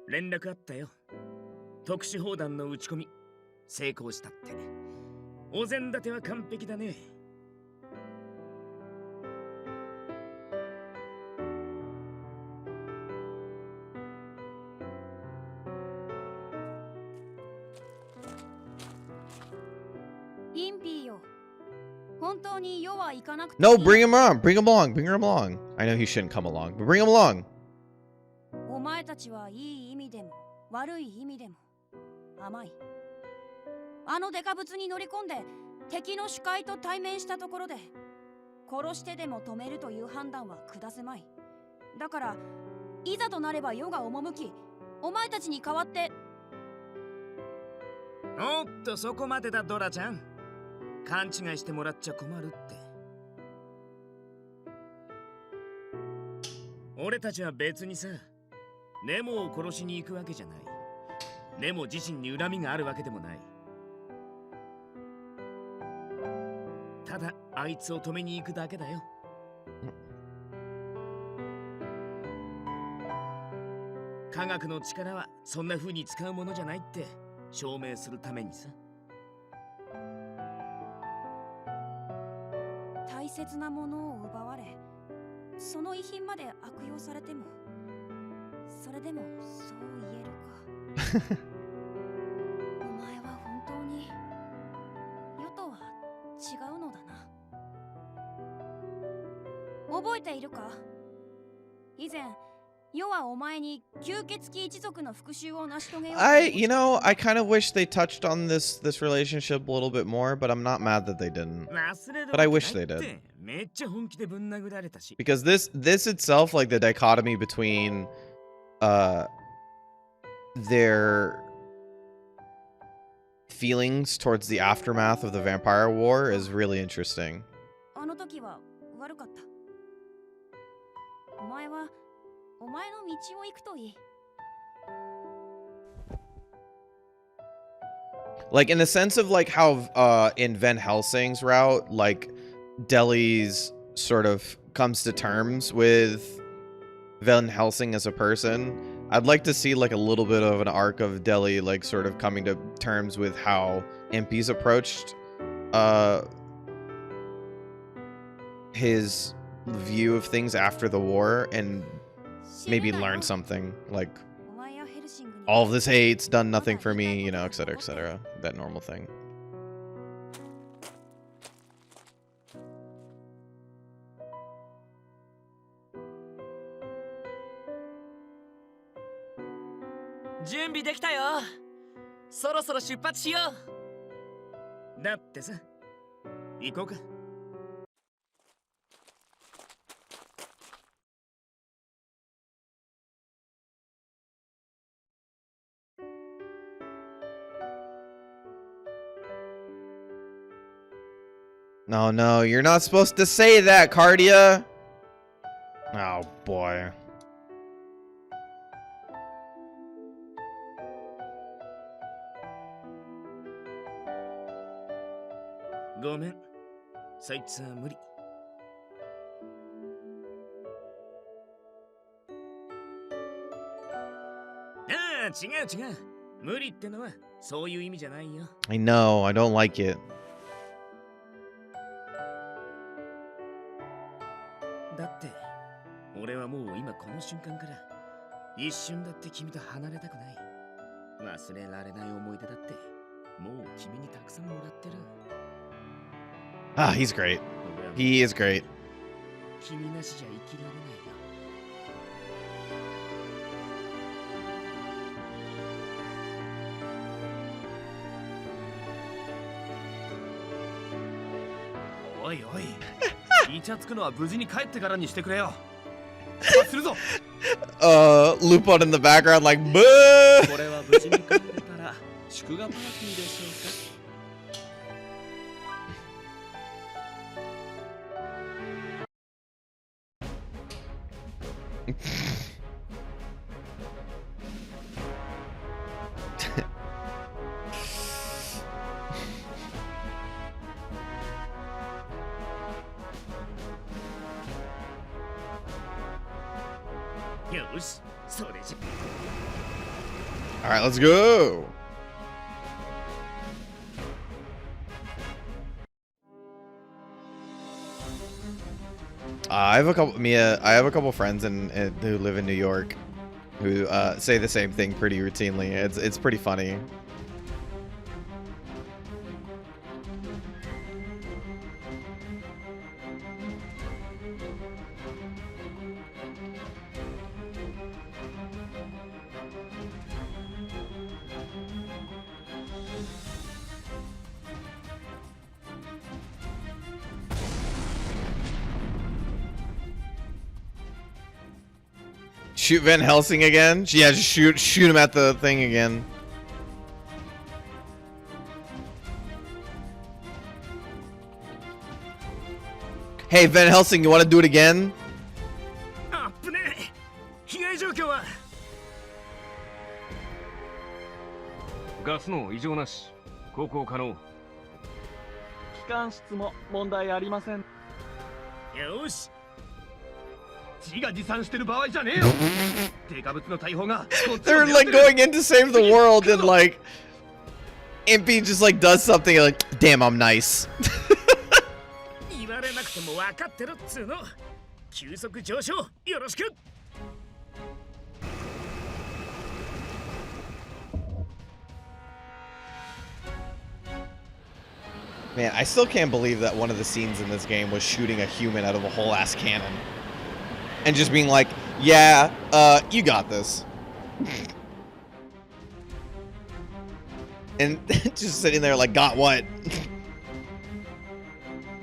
Speaker 2: Rendaku あったよ。特殊砲弾の撃ち込み成功したって。お膳立ては完璧だね。
Speaker 3: インピーよ。本当に世は行かなくて。
Speaker 1: No, bring him on. Bring him along. Bring him along. I know he shouldn't come along, but bring him along.
Speaker 3: お前たちはいい意味でも悪い意味でも甘い。あのデカブツに乗り込んで敵の視界と対面したところで殺してでも止めるという判断は下せまい。だからいざとなれば世が赴き、お前たちに代わって。
Speaker 2: おっと、そこまでだドラちゃん。勘違いしてもらっちゃ困るって。俺たちは別にさ、ネモを殺しに行くわけじゃない。ネモ自身に恨みがあるわけでもない。ただあいつを止めに行くだけだよ。科学の力はそんな風に使うものじゃないって証明するためにさ。
Speaker 3: 大切なものを奪われ、その遺品まで悪用されても、それでもそう言えるか。お前は本当に世とは違うのだな。覚えているか？以前世はお前に吸血鬼一族の復讐を成し遂げよう。
Speaker 1: I kind of wish they touched on this relationship a little bit more, but I'm not mad that they didn't. But I wish they did. Because this itself, like the dichotomy between their feelings towards the aftermath of the vampire war is really interesting.
Speaker 3: あの時は悪かった。お前はお前の道を行くといい。
Speaker 1: Like in the sense of like how in Van Helsing's route, like Deli's sort of comes to terms with Van Helsing as a person. I'd like to see like a little bit of an arc of Deli like sort of coming to terms with how Impey's approached his view of things after the war, and maybe learn something like all of this hate's done nothing for me, you know, etc., etc. That normal thing.
Speaker 5: 準備できたよ。そろそろ出発しよう。
Speaker 2: だってさ、行こうか。
Speaker 1: No, no, you're not supposed to say that, Cardia. Oh, boy.
Speaker 2: Go man. そいつは無理。ああ、違う違う。無理ってのはそういう意味じゃないよ。
Speaker 1: I know, I don't like it.
Speaker 2: だって俺はもう今この瞬間から一瞬だって君と離れたくない。忘れられない思い出だってもう君にたくさんもらってる。
Speaker 1: Ah, he's great. He is great.
Speaker 2: 君なしじゃ生きられないよ。
Speaker 4: おいおい、イチャつくのは無事に帰ってからにしてくれよ。出発するぞ。
Speaker 1: Lupon in the background like, boo!
Speaker 7: これは無事に帰れたら祝賀パーティーでしょうか。
Speaker 2: よし、それじゃ。
Speaker 1: Alright, let's go! I have a couple friends who live in New York who say the same thing pretty routinely. It's pretty funny. Shoot Van Helsing again? Yeah, just shoot him at the thing again. Hey, Van Helsing, you want to do it again?
Speaker 2: あっぶねえ。被害状況は。ガスの異常なし。航行可能。
Speaker 7: 機関室も問題ありません。
Speaker 2: よし。
Speaker 4: 自画自賛してる場合じゃねえよ。デカブツの大砲が
Speaker 1: They're like going in to save the world and like Impey just like does something like, damn, I'm nice.
Speaker 2: 言われなくても分かってるっつうの。急速上昇よろしく。
Speaker 1: Man, I still can't believe that one of the scenes in this game was shooting a human out of a whole ass cannon. And just being like, yeah, you got this. And just sitting there like, got what?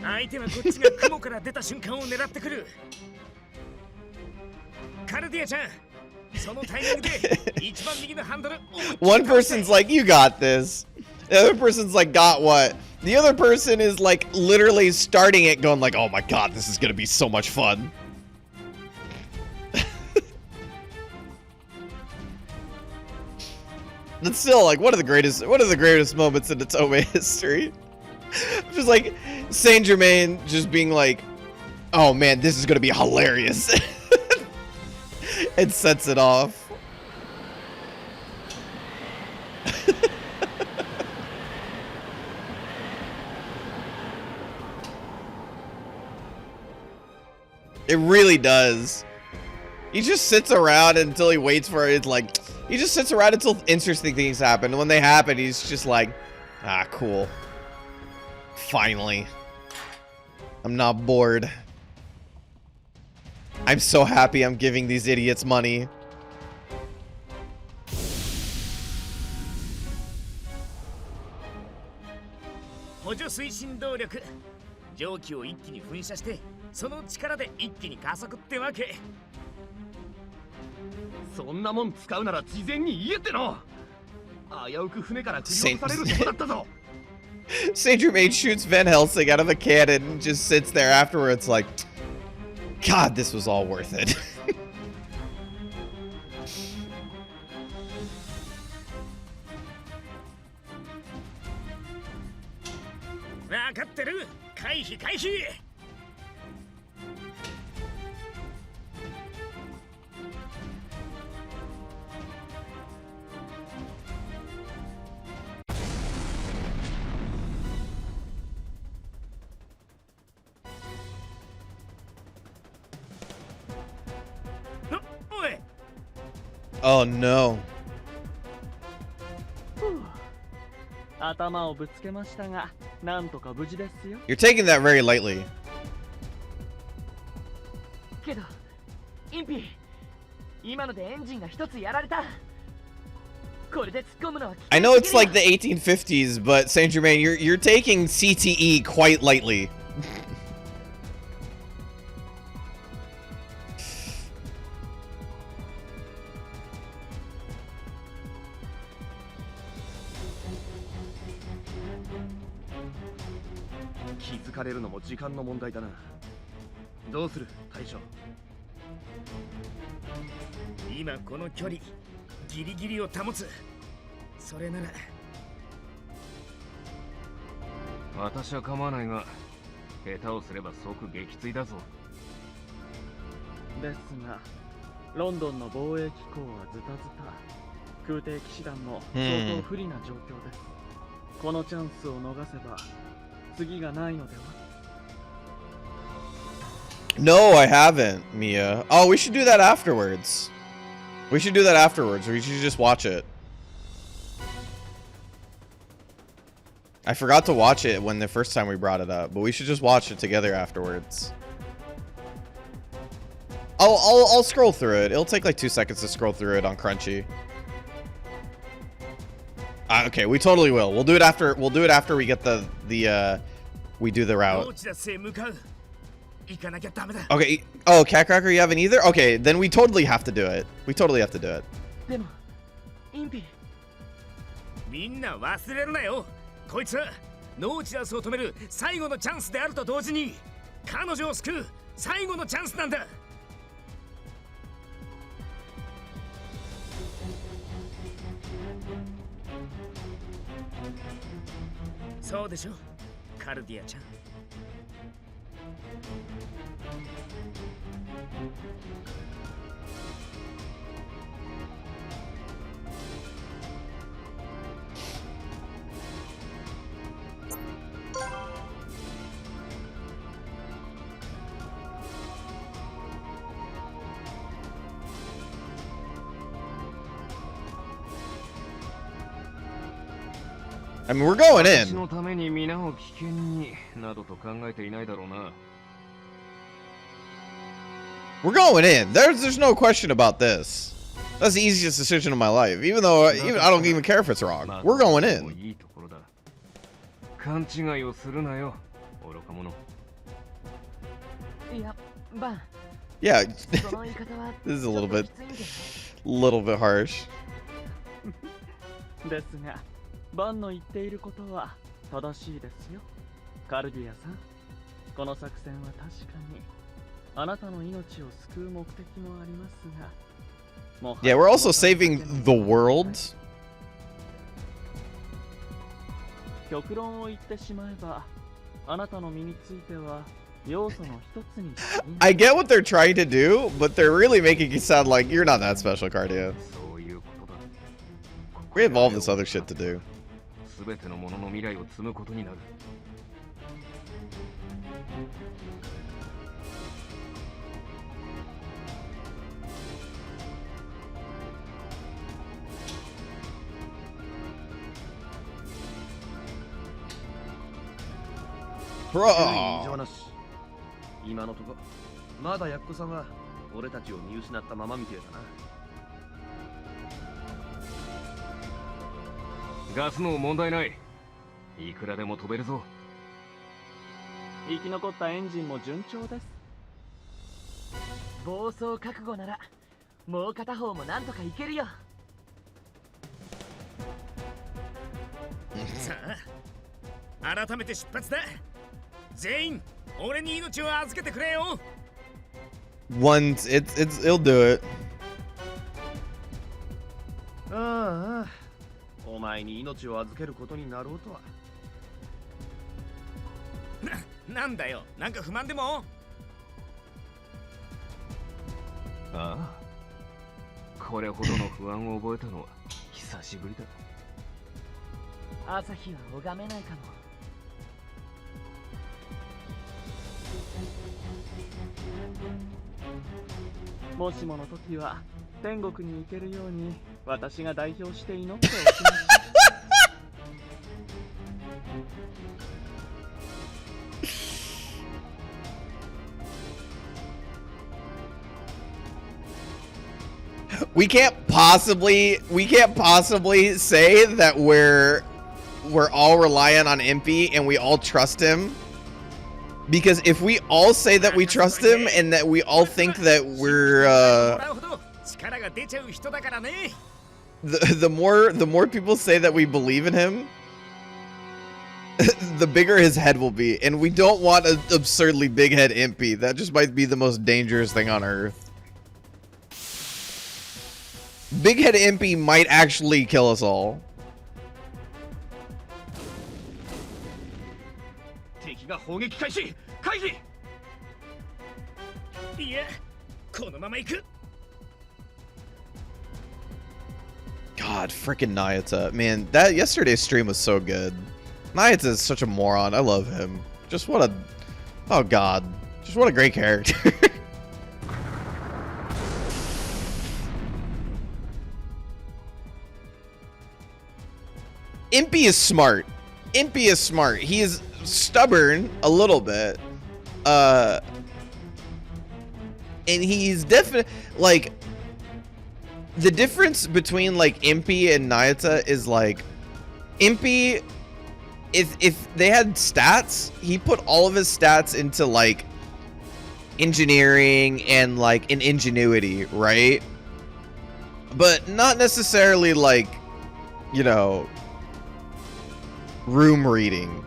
Speaker 2: 相手はこっちが雲から出た瞬間を狙ってくる。カルディアちゃん、そのタイミングで一番右のハンドル。
Speaker 1: One person's like, you got this. The other person's like, got what? The other person is like literally starting it going like, oh my god, this is gonna be so much fun. That's still like one of the greatest moments in Otome history. Just like Saint Germain just being like, oh man, this is gonna be hilarious. And sets it off. It really does. He just sits around until he waits for it. Like, he just sits around until interesting things happen. And when they happen, he's just like, ah, cool. Finally. I'm not bored. I'm so happy I'm giving these idiots money.
Speaker 2: Impey 蒸気を一気に噴射してその力で一気に加速ってわけ。
Speaker 4: そんなもん使うなら事前に言えての。危うく船から振り落とされるとこだったぞ。
Speaker 1: Saint Germain shoots Van Helsing out of a cannon and just sits there afterwards like, God, this was all worth it. Oh no.
Speaker 7: 頭をぶつけましたが、なんとか無事ですよ。
Speaker 1: You're taking that very lightly.
Speaker 5: けど、インピー、今のでエンジンが一つやられた。これで突っ込むのは。
Speaker 1: I know it's like the 1850s, but Saint Germain, you're taking CTE quite lightly.
Speaker 4: 気づかれるのも時間の問題だな。どうする大将。
Speaker 2: 今この距離ギリギリを保つ。それなら
Speaker 8: 私は構わないが、下手をすれば即撃墜だぞ。
Speaker 9: ですが、ロンドンの防衛機構はズタズタ。空挺騎士団も相当不利な状況です。このチャンスを逃せば次がないのでは。
Speaker 1: No, I haven't, Mia. Oh, we should do that afterwards. We should do that afterwards, or you should just watch it. I forgot to watch it when the first time we brought it up, but we should just watch it together afterwards. I'll scroll through it. It'll take like 2 seconds to scroll through it on Crunchy. Okay, we totally will. We'll do it after. We'll do it after we get we do the route. Okay. Oh, Cat Cracker, you haven't either? Okay, then we totally have to do it. We totally have to do it.
Speaker 5: でも、インピー。
Speaker 2: みんな忘れるなよ。こいつはノーチラスを止める最後のチャンスであると同時に、彼女を救う最後のチャンスなんだ。そうでしょ、カルディアちゃん。
Speaker 1: I mean, we're going
Speaker 8: 私
Speaker 1: in.
Speaker 8: のために皆を危険になどと考えていないだろうな。
Speaker 1: We're going in. There's no question about this. That's the easiest decision of my life. Even though I don't even care if it's wrong. We're going in.
Speaker 8: いいところだ。勘違いをするなよ、愚か者。
Speaker 5: いや、バン。
Speaker 1: Yeah,
Speaker 5: その言い方は
Speaker 1: this is a
Speaker 5: ちょ
Speaker 1: little
Speaker 5: っと
Speaker 1: bit,
Speaker 5: きついんで。
Speaker 1: little bit harsh.
Speaker 9: ですが、バンの言っていることは正しいですよ。カルディアさん、この作戦は確かにあなたの命を救う目的もありますが、もは
Speaker 1: Yeah,
Speaker 9: や
Speaker 1: we're also saving the world.
Speaker 9: 極論を言ってしまえば、あなたの身については要素の一つに過ぎない。
Speaker 1: I get what they're trying to do, but they're really making it sound like you're not that special, Cardia.
Speaker 8: そういうことだ。
Speaker 1: We have all this other shit to do.
Speaker 8: すべてのものの未来を積むことになる。
Speaker 4: 異
Speaker 1: Bro.
Speaker 4: 常なし。今のとこまだヤッコさんは俺たちを見失ったままみてえだな。
Speaker 8: ガスの問題ない。いくらでも飛べるぞ。
Speaker 9: 生き残ったエンジンも順調です。
Speaker 5: 暴走覚悟なら、もう片方もなんとかいけるよ。
Speaker 2: さあ、改めて出発だ。全員、俺に命を預けてくれよ。
Speaker 1: Once it'll do it.
Speaker 4: ああ、お前に命を預けることになろうとは。
Speaker 2: なんだよ、なんか不満でも？
Speaker 8: ああ、これほどの不安を覚えたのは久しぶりだ。
Speaker 5: 朝日は拝めないかも。
Speaker 9: もしもの時は天国に行けるように私が代表して祈っておきましょう。
Speaker 1: We can't possibly say that we're all reliant on Impey and we all trust him. Because if we all say that we trust him and that we all think that we're the more people say that we believe in him, the bigger his head will be. And we don't want an absurdly big head Impey. That just might be the most dangerous thing on Earth. Big head Impey might actually kill us all.
Speaker 2: 敵が砲撃開始回避いやこのまま行く
Speaker 1: God, freaking Nayata. Man, that yesterday's stream was so good. Nayata is such a moron. I love him. Just what a... Oh, God. Just what a great character. Impey is smart. Impey is smart. He is stubborn a little bit. And he's definitely... Like... The difference between like Impey and Nayata is like Impey, if they had stats, he put all of his stats into like engineering and like an ingenuity, right? But not necessarily like, you know, room reading.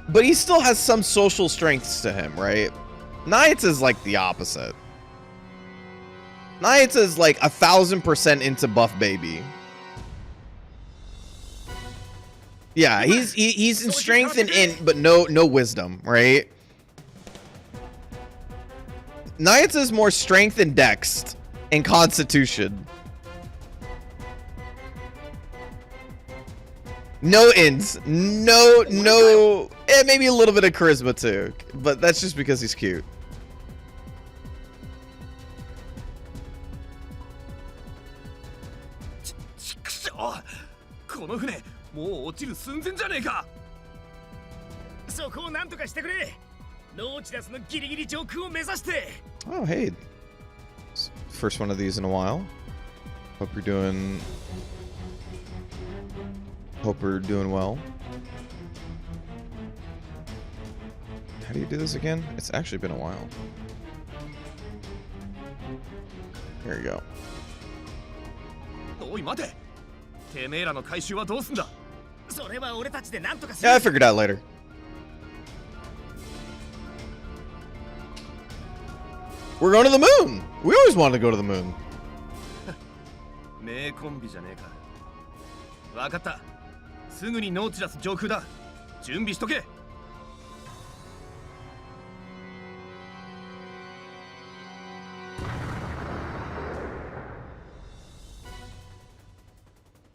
Speaker 1: But he still has some social strengths to him, right? Nayata's like the opposite. Nayata's like 1000% into buff baby. Yeah, he's in strength and but no wisdom, right? Nayata's more strength and dex and constitution. No ins, no, maybe a little bit of charisma too, but that's just because he's cute.
Speaker 2: この船もう落ちる寸前じゃねえかそこをなんとかしてくれノーチラスのギリギリ上空を目指して
Speaker 1: Oh, hey. First one of these in a while. Hope you're doing well. How do you do this again? It's actually been a while. Here you go.
Speaker 2: おい待ててめえらの回収はどうすんだそれは俺たちでなんとかする
Speaker 1: Yeah, I figured out later. We're going to the moon! We always wanted to go to the moon.
Speaker 2: 名コンビじゃねえかわかったすぐにノーチラス上空だ準備しとけ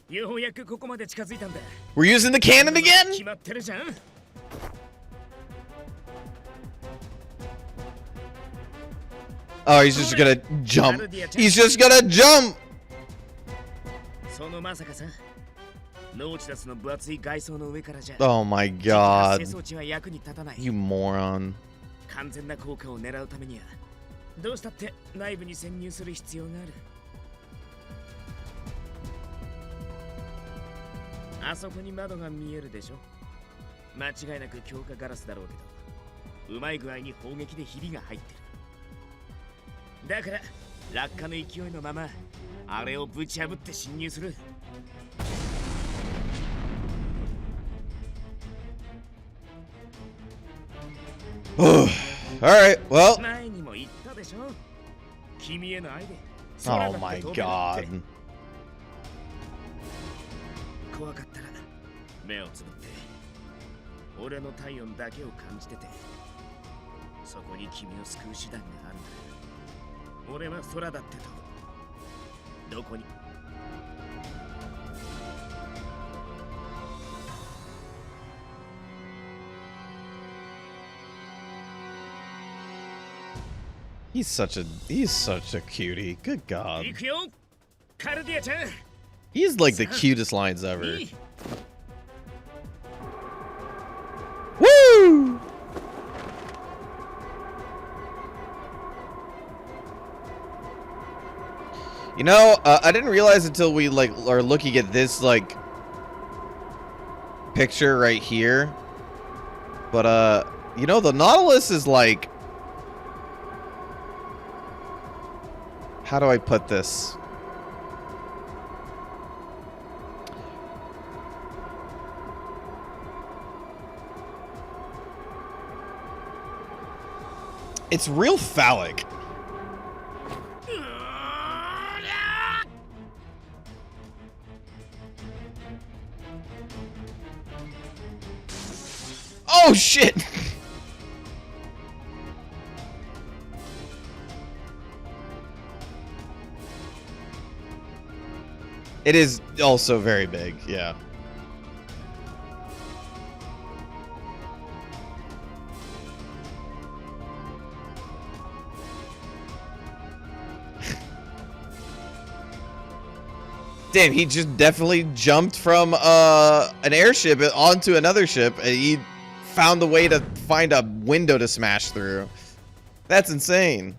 Speaker 2: ようやくここまで近づいたんだ
Speaker 1: We're using the cannon again?
Speaker 2: 決まってるじゃん
Speaker 1: Oh, he's just gonna jump. He's just gonna jump!
Speaker 2: そのまさかさノーチラスの分厚い外装の上からじゃ
Speaker 1: Oh my god.
Speaker 2: 発生装置は役に立たない
Speaker 1: You moron.
Speaker 2: 完全な効果を狙うためにはどうしたって内部に潜入する必要があるあそこに窓が見えるでしょ間違いなく強化ガラスだろうけどうまい具合に砲撃でひびが入ってるだから落下の勢いのままあれをぶち破って侵入する
Speaker 1: Alright, well.
Speaker 2: 前にも言ったでしょ君への愛で
Speaker 1: Oh my god.
Speaker 2: 怖かったら目をつぶって俺の体温だけを感じててそこに君を救う手段があるんだ俺は空だってとどこに
Speaker 1: He's such a cutie. Good god.
Speaker 2: 行くよカルディアちゃん
Speaker 1: He's like the cutest lines ever. Woo! You know, I didn't realize until we like are looking at this like picture right here. But you know, the Nautilus is like, how do I put this? It's real phallic. Oh shit! It is also very big, yeah. Damn, he just definitely jumped from an airship onto another ship, and he found the way to find a window to smash through. That's insane.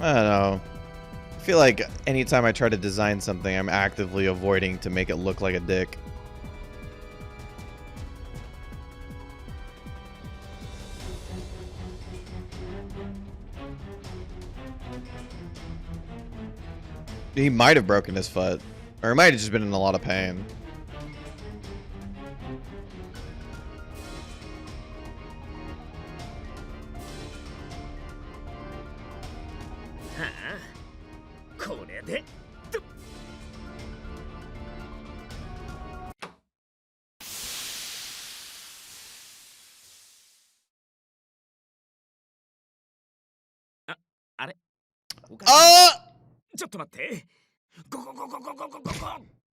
Speaker 1: I don't know. I feel like anytime I try to design something, I'm actively avoiding to make it look like a dick. He might have broken his foot, or he might have just been in a lot of pain. Oh!
Speaker 2: ちょっと待って。ゴゴゴゴゴゴゴゴゴ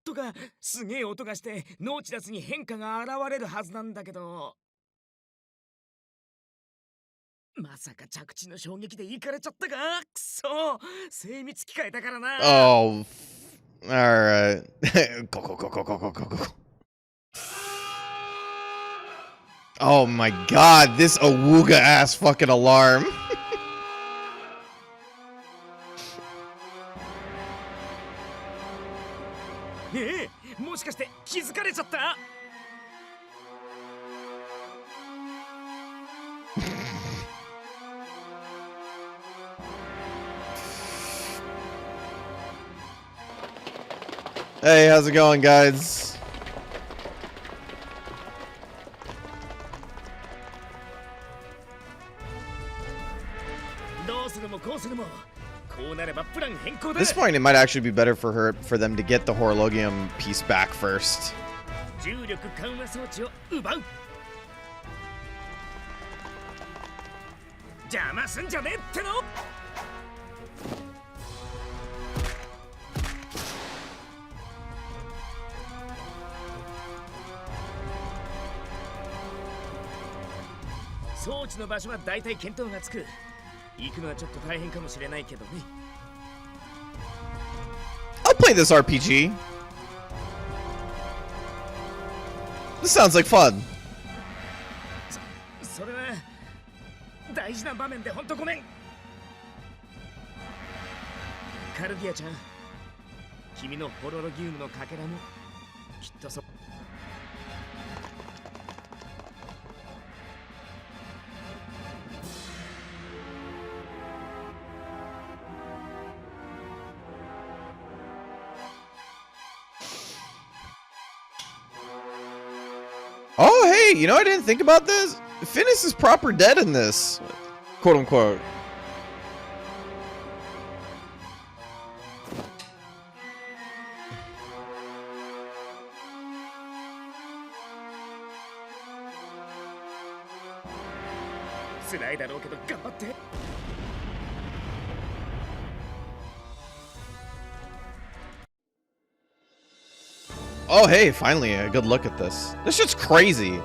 Speaker 2: とかすげえ音がしてノーチラスに変化が現れるはずなんだけど。まさか着地の衝撃でいかれちゃったか。くそ。精密機械だからな。
Speaker 1: Oh, all right. Go go go go go go go go. Oh my god, this awooga ass fucking alarm. Hey, how's it going, guys? At this point, it might actually be better for them to get the horologium piece back first. I'll play this RPG. This sounds like fun.
Speaker 2: それは大事な場面で本当ごめん。カルディアちゃん、君のホロロギウムのかけらもきっとそ。
Speaker 1: Oh, hey, you know, I didn't think about this. Finis is proper dead in this, quote unquote. Oh, hey, finally a good look at this. This shit's crazy.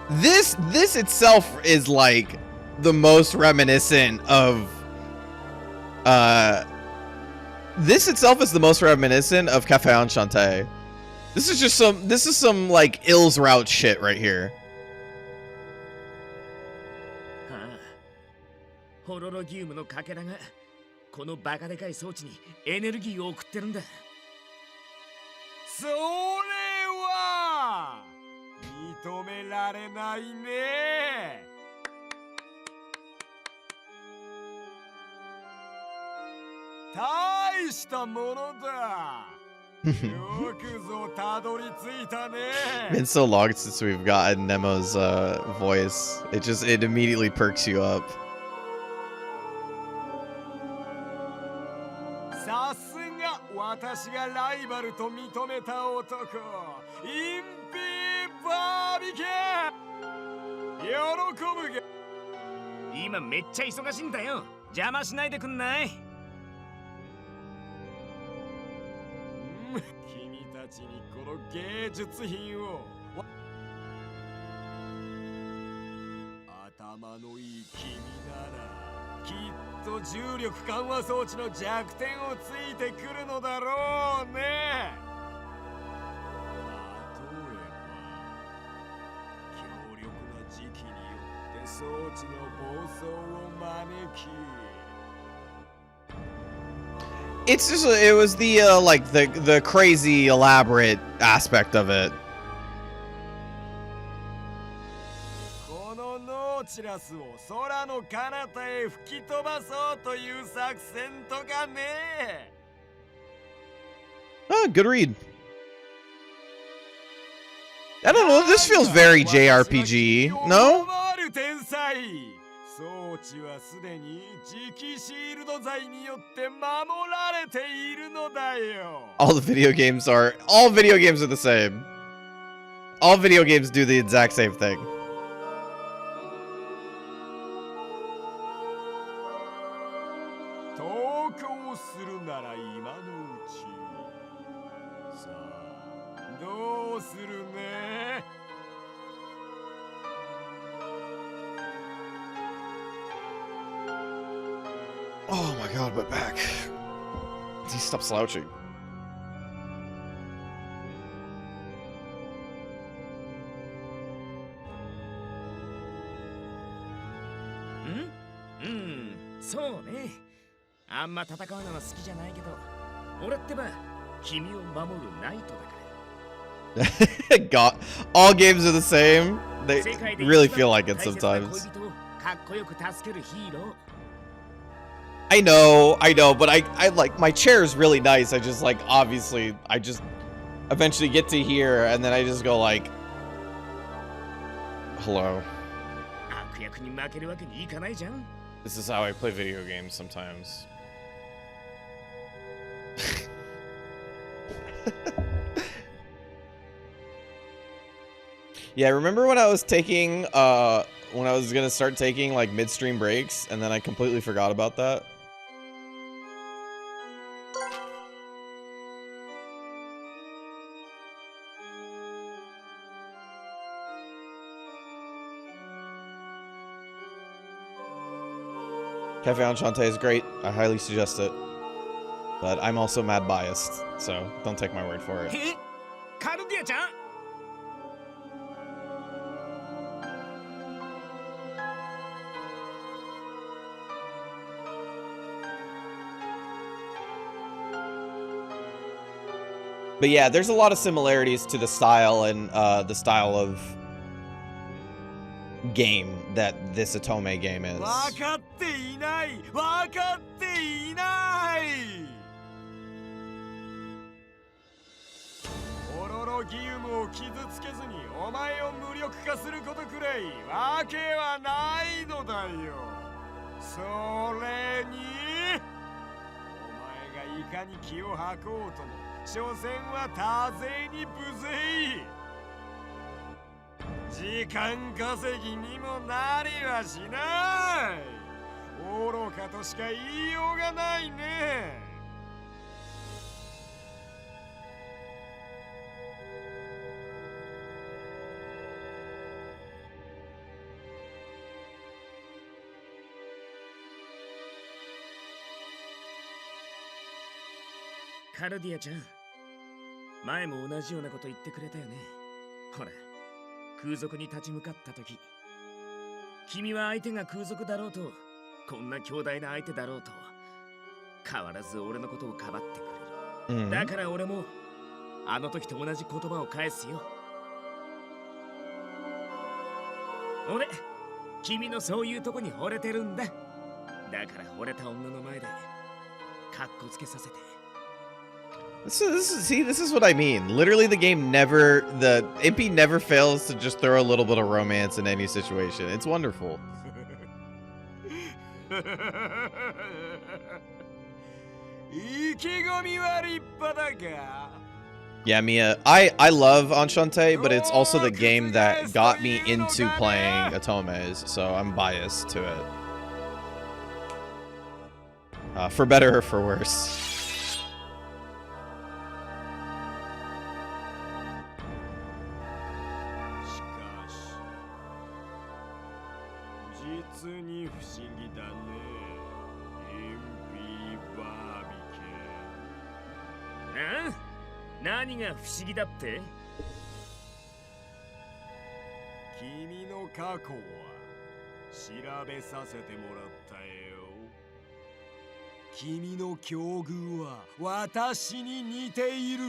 Speaker 1: This itself is like the most reminiscent of This itself is the most reminiscent of Cafe Enchanté. This is some like Ills route shit right here.
Speaker 2: ホロロギウムのかけらがこのバカでかい装置にエネルギーを送ってるんだ。
Speaker 4: それは認められないね。大したものだ。よくぞたどり着いたね。
Speaker 1: Been so long since we've gotten Nemo's voice. It immediately perks you up.
Speaker 4: さすが私がライバルと認めた男、インピーバービキュー。喜ぶが
Speaker 2: 今めっちゃ忙しいんだよ。邪魔しないでくんない？
Speaker 4: 君たちにこの芸術品を。頭のいい君ならきっと重力緩和装置の弱点をついてくるのだろうね。例えば強力な時期によって装置の暴走を招き。
Speaker 1: It's just it was the like the crazy elaborate aspect of it.
Speaker 4: このノーチラスを空の彼方へ吹き飛ばそうという作戦とかね。
Speaker 1: Oh, good read. I don't know. This feels very JRPG. No?
Speaker 4: 天才。装置はすでに磁気シールド材によって守られているのだよ。
Speaker 1: All video games are the same. All video games do the exact same thing.
Speaker 4: 投稿するなら今のうち。さあ、どうするね。
Speaker 1: Oh my god, my back. He stopped slouching.
Speaker 2: そうね。あんま戦うのは好きじゃないけど、俺ってば君を守るナイトだから。
Speaker 1: God, all games are the same. They really feel like it sometimes. I know, but I like my chair is really nice. I just like obviously I just eventually get to here and then I just go like, hello. This is how I play video games sometimes. Yeah, remember when I was taking when I was gonna start taking like midstream breaks and then I completely forgot about that? Cafe Enchanté is great. I highly suggest it. But I'm also mad biased, so don't take my word for it. But yeah, there's a lot of similarities to the style and the style of game that this Otome game is.
Speaker 4: 分かっていない、分かっていない。オロロギウムを傷つけずにお前を無力化することくらいわけはないのだよ。それにお前がいかに気を吐こうとも所詮は多勢に無勢。時間稼ぎにもなりはしない。愚かとしか言いようがないね。
Speaker 2: カルディアちゃん、前も同じようなこと言ってくれたよね。ほら、空賊に立ち向かった時、君は相手が空賊だろうと、こんな強大な相手だろうと、変わらず俺のことをかばってくれる。だから俺もあの時と同じ言葉を返すよ。俺、君のそういうとこに惚れてるんだ。だから惚れた女の前でカッコつけさせて。
Speaker 1: This is what I mean. Literally, the Impey never fails to just throw a little bit of romance in any situation. It's wonderful.
Speaker 4: 意気込みは立派だが。
Speaker 1: Yeah, Mia, I love Enchante, but it's also the game that got me into playing Atomes, so I'm biased to it. For better or for worse.
Speaker 4: 実に不思議だね。インピーバービ
Speaker 2: ああ、何が不思議だって？
Speaker 4: 君の過去は調べさせてもらったよ。君の境遇は私に似ている。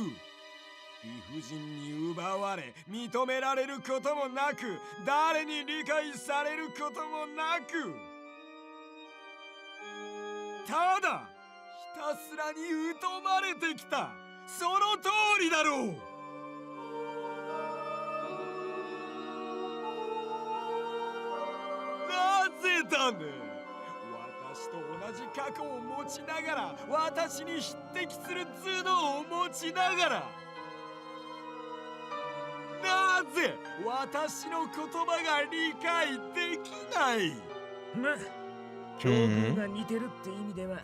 Speaker 4: 理不尽に奪われ認められることもなく、誰に理解されることもなく、ただひたすらに疎まれてきた。その通りだろう。なぜだね。私と同じ過去を持ちながら、私に匹敵する頭脳を持ちながら、なぜ私の言葉が理解できない。
Speaker 2: まあ、境遇が似てるって意味では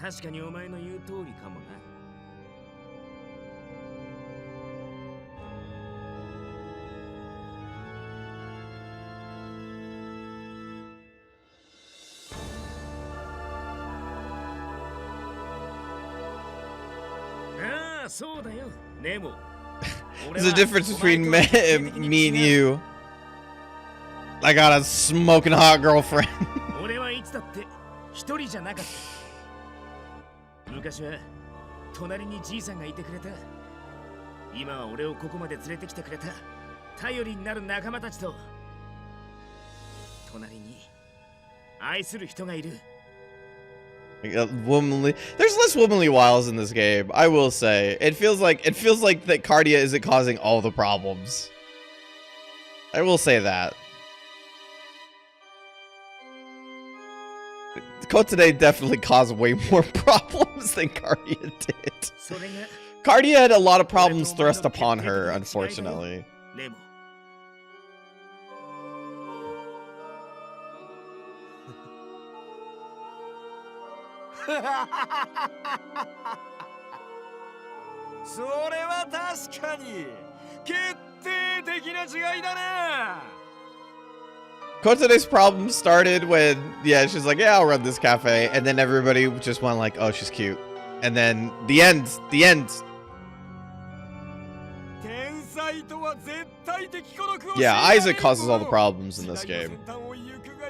Speaker 2: 確かにお前の言う通りかもな。ああ、そうだよ、ネモ。
Speaker 1: There's a difference between me and you. I got a smoking hot girlfriend.
Speaker 2: 俺はいつだって一人じゃなかった。昔は隣にじいさんがいてくれた。今は俺をここまで連れてきてくれた頼りになる仲間たちと、隣に愛する人がいる。
Speaker 1: Womanly. There's less womanly wiles in this game, I will say. It feels like that Cardia isn't causing all the problems. I will say that. Kotsude definitely caused way more problems than Cardia did. Cardia had a lot of problems thrust upon her, unfortunately. .
Speaker 4: それは確かに決定的な違いだね。
Speaker 1: Kotsude's problem started when, yeah, she's like, yeah, I'll run this cafe, and then everybody just went like, oh, she's cute, and then the end. Yeah, Isaac causes all the problems in this game.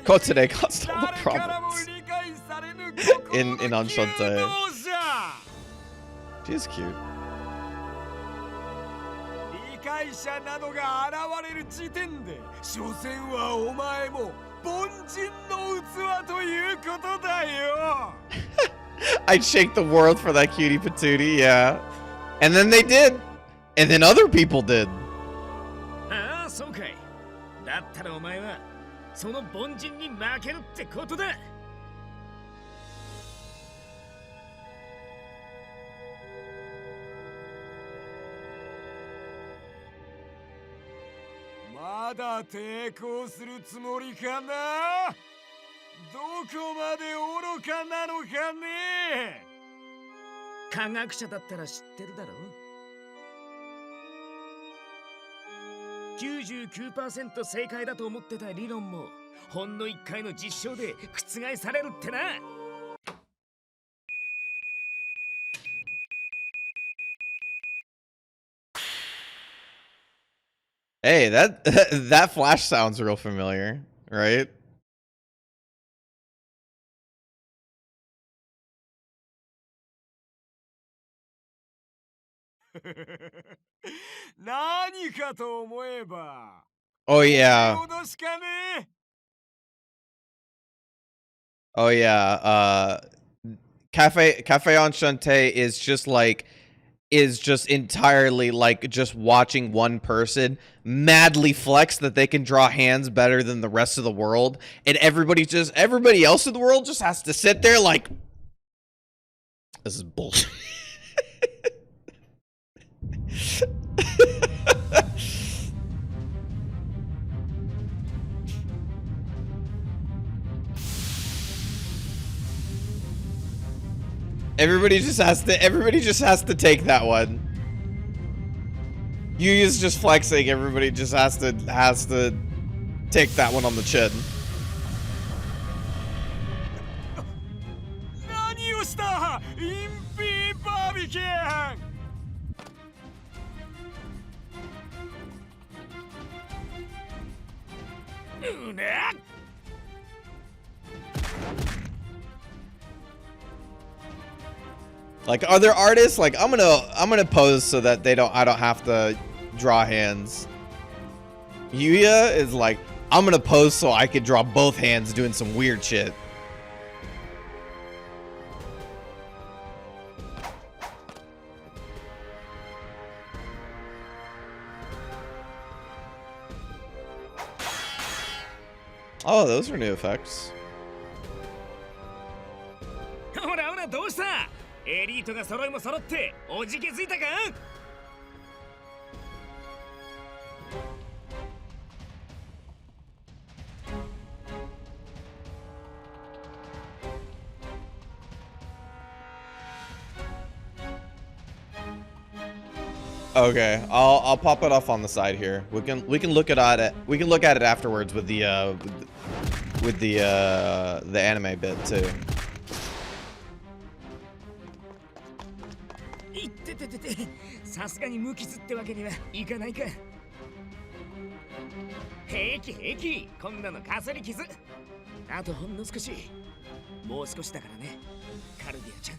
Speaker 1: Kotsude caused all the problems in Enchante. She's cute.
Speaker 4: 理解者などが現れる時点で、所詮はお前も凡人の器ということだよ。
Speaker 1: I'd shake the world for that cutie patootie, yeah. And then they did. And then other people did.
Speaker 2: ああ、そうかい。だったらお前はその凡人に負けるってことだ。
Speaker 4: まだ抵抗するつもりかな。どこまで愚かなのかね。
Speaker 2: 科学者だったら知ってるだろう。99% 正解だと思ってた理論もほんの1回の実証で覆されるってな。
Speaker 1: Hey, that that flash sounds real familiar, right? Oh yeah. Oh yeah. Cafe Enchanté is just entirely like just watching one person madly flex that they can draw hands better than the rest of the world, and everybody else in the world just has to sit there like, this is bullshit. Everybody just has to take that one. Yuya's just flexing, everybody just has to take that one on the chin. Like other artists, like I'm gonna pose so that I don't have to draw hands. Yuya is like, I'm gonna pose so I could draw both hands doing some weird shit. Oh, those are new effects.
Speaker 2: ほらほらどうした？エリートが揃いも揃っておじけづいたか？
Speaker 1: Okay, I'll pop it off on the side here. We can look at it. We can look at it afterwards with the anime bit too.
Speaker 2: いってててて、さすがに無傷ってわけにはいかないか。平気平気、こんなのかすり傷。あとほんの少し、もう少しだからね、カルディアちゃん。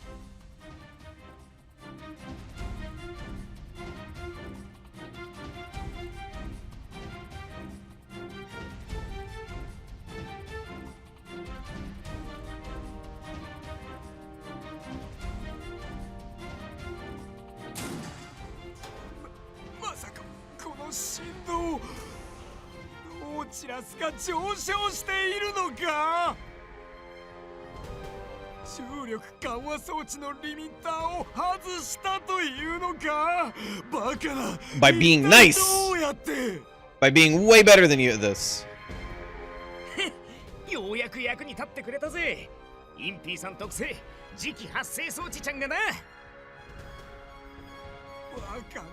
Speaker 4: 振動、ノーチラスが上昇しているのか。重力緩和装置のリミッターを外したというのか。バカな。
Speaker 1: By being nice.
Speaker 4: どうやって。
Speaker 1: By being way better than you at this.
Speaker 2: ようやく役に立ってくれたぜ。インピーさん特製磁気発生装置ちゃんがな。
Speaker 4: バカな。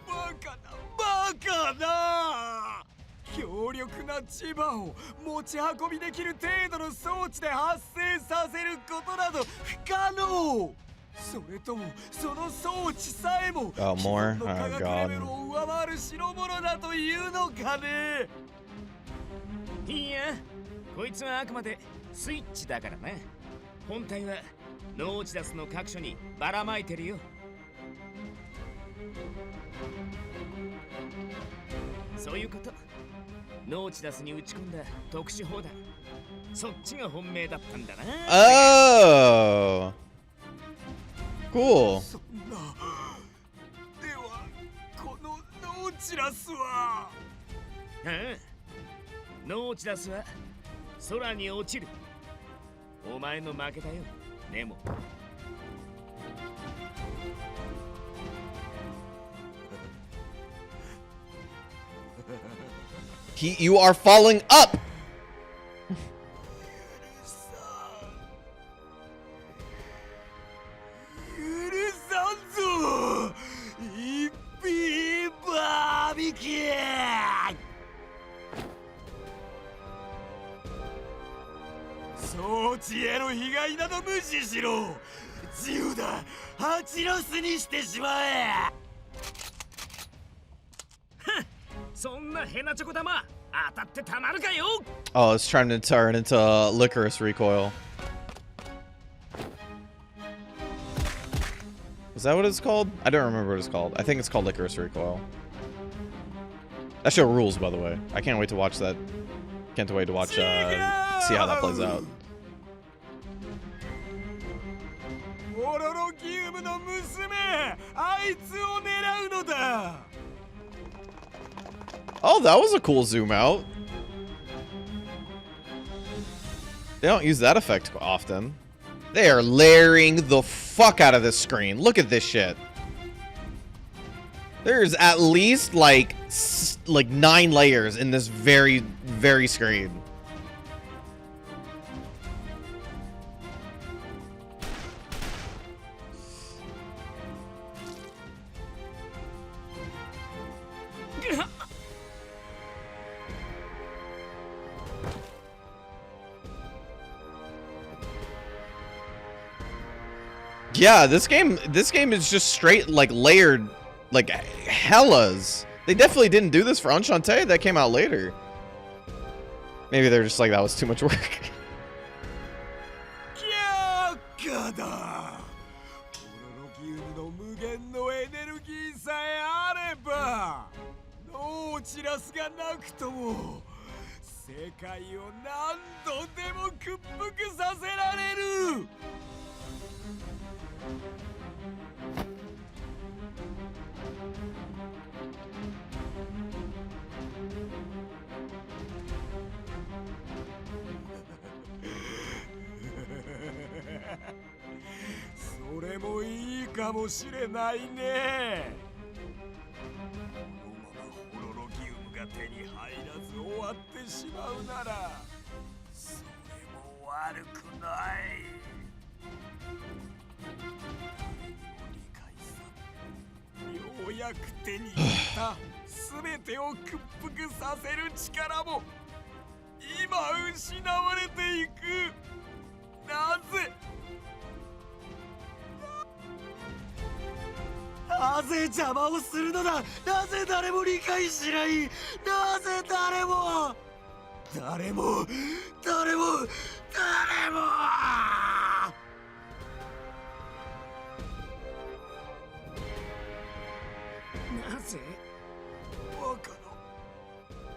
Speaker 4: バカなバカな強力な磁場を持ち運びできる程度の装置で発生させることなど不可能。それともその装置さえも既存の科学レベルを上回る代物だというのかね。
Speaker 2: いや、こいつはあくまでスイッチだからな。本体はノーチダスの各所にばらまいてるよ。 そういうこと。ノーチダスに打ち込んだ特殊砲弾。そっちが本命だったんだな。
Speaker 1: Oh. Cool.
Speaker 4: そんな。ではこのノーチラスは。
Speaker 2: ああ。ノーチダスは空に落ちる。お前の負けだよ、ネモ。
Speaker 1: You are falling up.
Speaker 4: 許さんぞ。イッピーバーベキュー。装置への被害など無視しろ。自由だ。蜂の巣にしてしまえ。
Speaker 2: そんな変なチョコ玉当たってたまるかよ。
Speaker 1: Oh, it's trying to turn into licorice recoil. Is that what it's called? I don't remember what it's called. I think it's called licorice recoil. That show rules, by the way. I can't wait to watch that. Can't wait to watch, see how that plays out.
Speaker 4: オロロギウムの娘、あいつを狙うのだ。
Speaker 1: Oh, that was a cool zoom out. They don't use that effect often. They are layering the fuck out of this screen. Look at this shit. There's at least like 9 layers in this very screen. Yeah, this game is just straight like layered like hellas. They definitely didn't do this for Enchanté. That came out later. Maybe they're just like, that was too much work.
Speaker 4: オロロギウムの無限のエネルギーさえあれば、ノーチラスがなくとも世界を何度でも屈服させられる。 それもいいかもしれないね。このままホロロギウムが手に入らず終わってしまうなら、それも悪くない。ようやく手に入れた全てを屈服させる力も今失われていく。なぜ邪魔をするのだ。なぜ誰も理解しない。なぜ誰もなぜバカの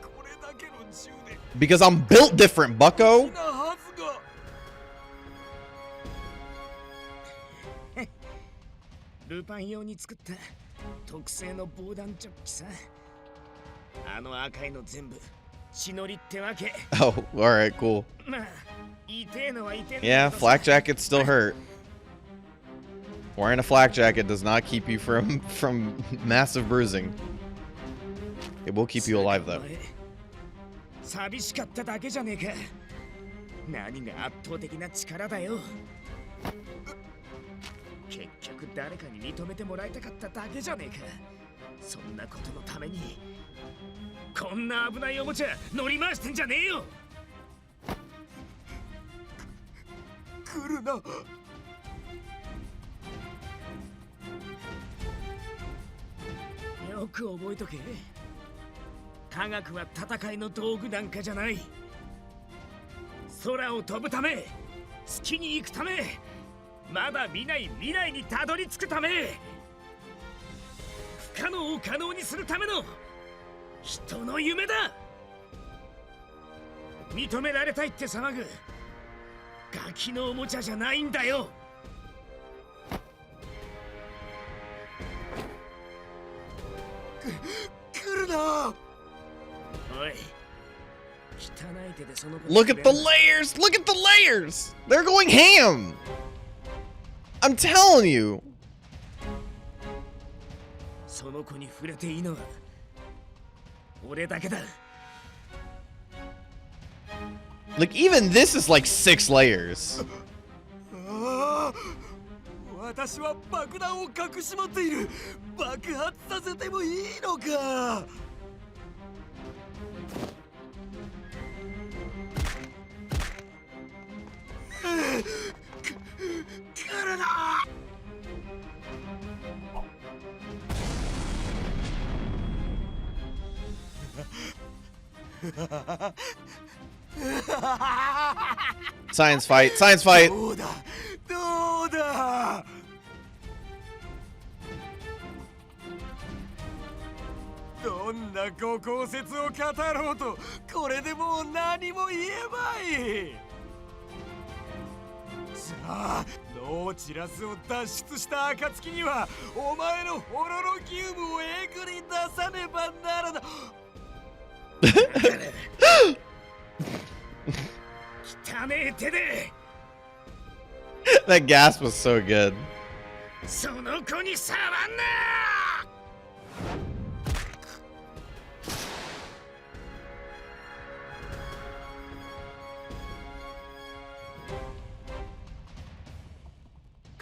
Speaker 4: これだけの銃で
Speaker 1: Because I'm built different, bucko.
Speaker 4: なはずが。
Speaker 2: ルパン用に作った特製の防弾チョッキさ。あの赤いの全部血のりってわけ。
Speaker 1: Oh, alright, cool.
Speaker 2: まあ、痛えのは痛えの
Speaker 1: Yeah, flak jackets still hurt. Wearing a flak jacket does not keep you from massive bruising. It will keep you alive though.
Speaker 2: 寂しかっただけじゃねえか。何が圧倒的な力だよ。結局誰かに認めてもらいたかっただけじゃねえか。そんなことのためにこんな危ないおもちゃ乗り回してんじゃねえよ。
Speaker 4: 来るな。
Speaker 2: よく覚えとけ。科学は戦いの道具なんかじゃない。空を飛ぶため、月に行くため、まだ見ない未来にたどり着くため、不可能を可能にするための人の夢だ。認められたいって騒ぐガキのおもちゃじゃないんだよ。
Speaker 4: 来るな。
Speaker 2: おい、汚い手でその
Speaker 1: Look at the layers! Look at the layers! They're going ham! I'm telling you!
Speaker 2: その子に触れていいのは俺だけだ。
Speaker 1: Like, even this is like 6 layers.
Speaker 4: ああ、私は爆弾を隠し持っている。爆発させてもいいのか。来るな。
Speaker 1: Science fight. Science fight.
Speaker 4: どうだどうだ。どんなご公説を語ろうとこれでもう何も言えまい。さあノーチラスを脱出した暁にはお前のホロロギウムをえぐり出さねばならない。汚ねえ手で
Speaker 1: That gasp was so good.
Speaker 4: その子に触んな。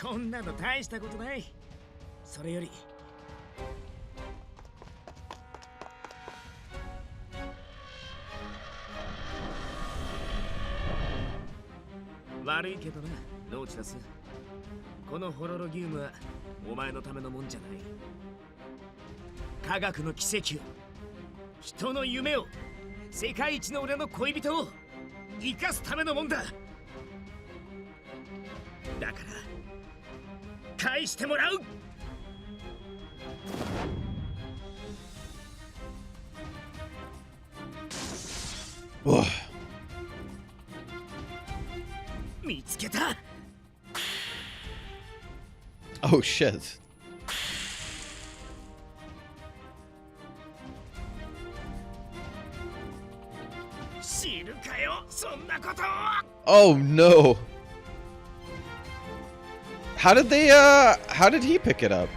Speaker 4: こんなの大したことない。それより悪いけどな、ノーチラス。このホロロギウムはお前のためのもんじゃない。科学の奇跡を、人の夢を、世界一の俺の恋人を生かすためのもんだ。だから返してもらう。
Speaker 1: Ugh.
Speaker 4: 見つけた。
Speaker 1: Oh shit.
Speaker 4: 知るかよ、そんなことを。
Speaker 1: Oh no. How did he pick it up?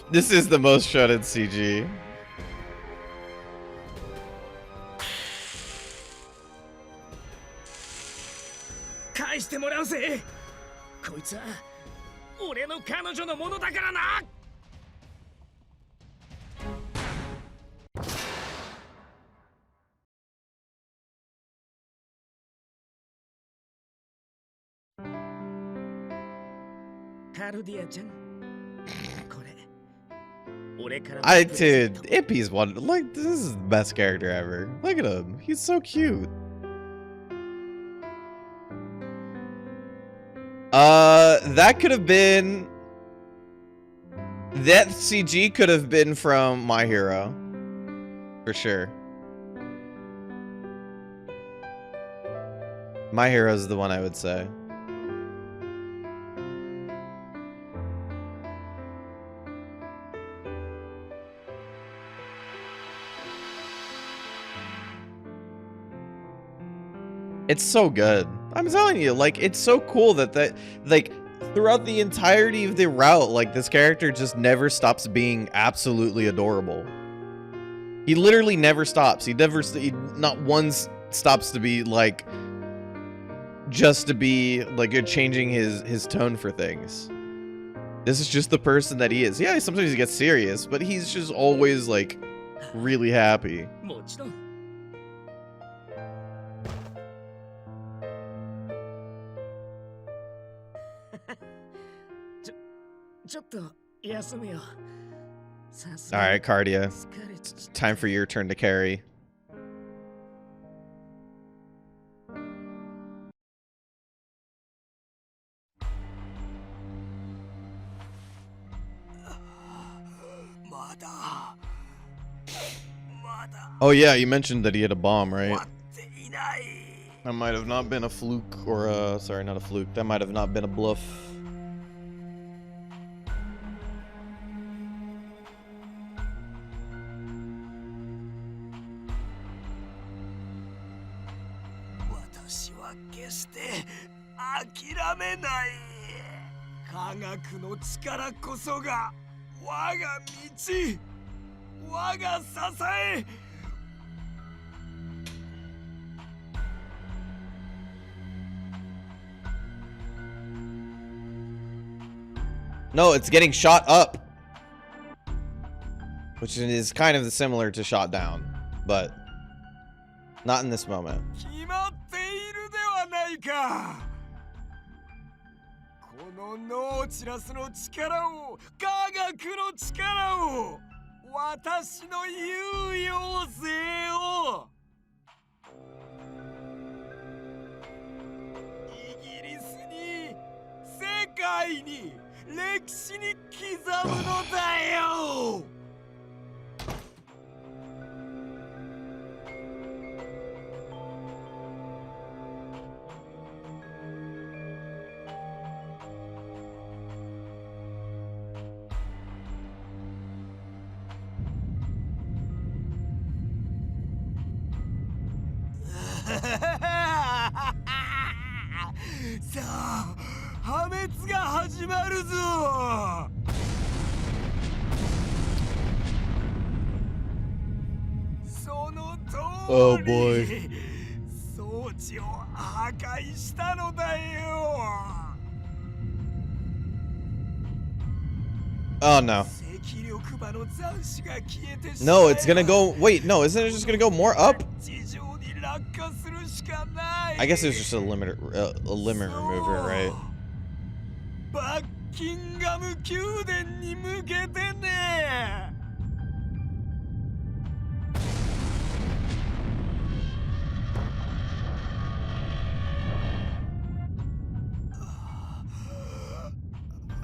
Speaker 1: This is the most shredded CG.
Speaker 4: 返してもらうぜ。こいつは俺の彼女のものだからな。カルディアちゃん、これ俺から。
Speaker 1: Dude, Impey's one. Like, this is the best character ever. Look at him. He's so cute. That could have been. That CG could have been from My Hero. For sure. My Hero's the one I would say. It's so good. I'm telling you, like, it's so cool that like, throughout the entirety of the route, like, this character just never stops being absolutely adorable. He literally never stops. He not once stops to be, like, just to be, like, changing his tone for things. This is just the person that he is. Yeah, sometimes he gets serious, but he's just always, like, really happy.
Speaker 4: もちろん。 ちょっと休むよ。
Speaker 1: Alright, Cardia. It's time for your turn to carry. Oh yeah, you mentioned that he had a bomb, right? That might have not been a fluke, or sorry, not a fluke. That might have not been a bluff. No, it's getting shot up. Which is kind of similar to shot down, but not in this moment.
Speaker 4: のノーチラスの力を、科学の力を、私の有用性を。イギリスに、世界に、歴史に刻むのだよ。さあ、破滅が始まるぞ。その通り、
Speaker 1: Oh boy.
Speaker 4: 装置を破壊したのだよ。
Speaker 1: Oh no.
Speaker 4: 赤力場の残滓が消えてしま
Speaker 1: No,
Speaker 4: え
Speaker 1: it's gonna
Speaker 4: ば
Speaker 1: go. Wait, no, isn't it just gonna go more up?
Speaker 4: 地上に落下するしかない。
Speaker 1: I guess it was just a limit remover, right?
Speaker 4: バッキンガム宮殿に向けてね。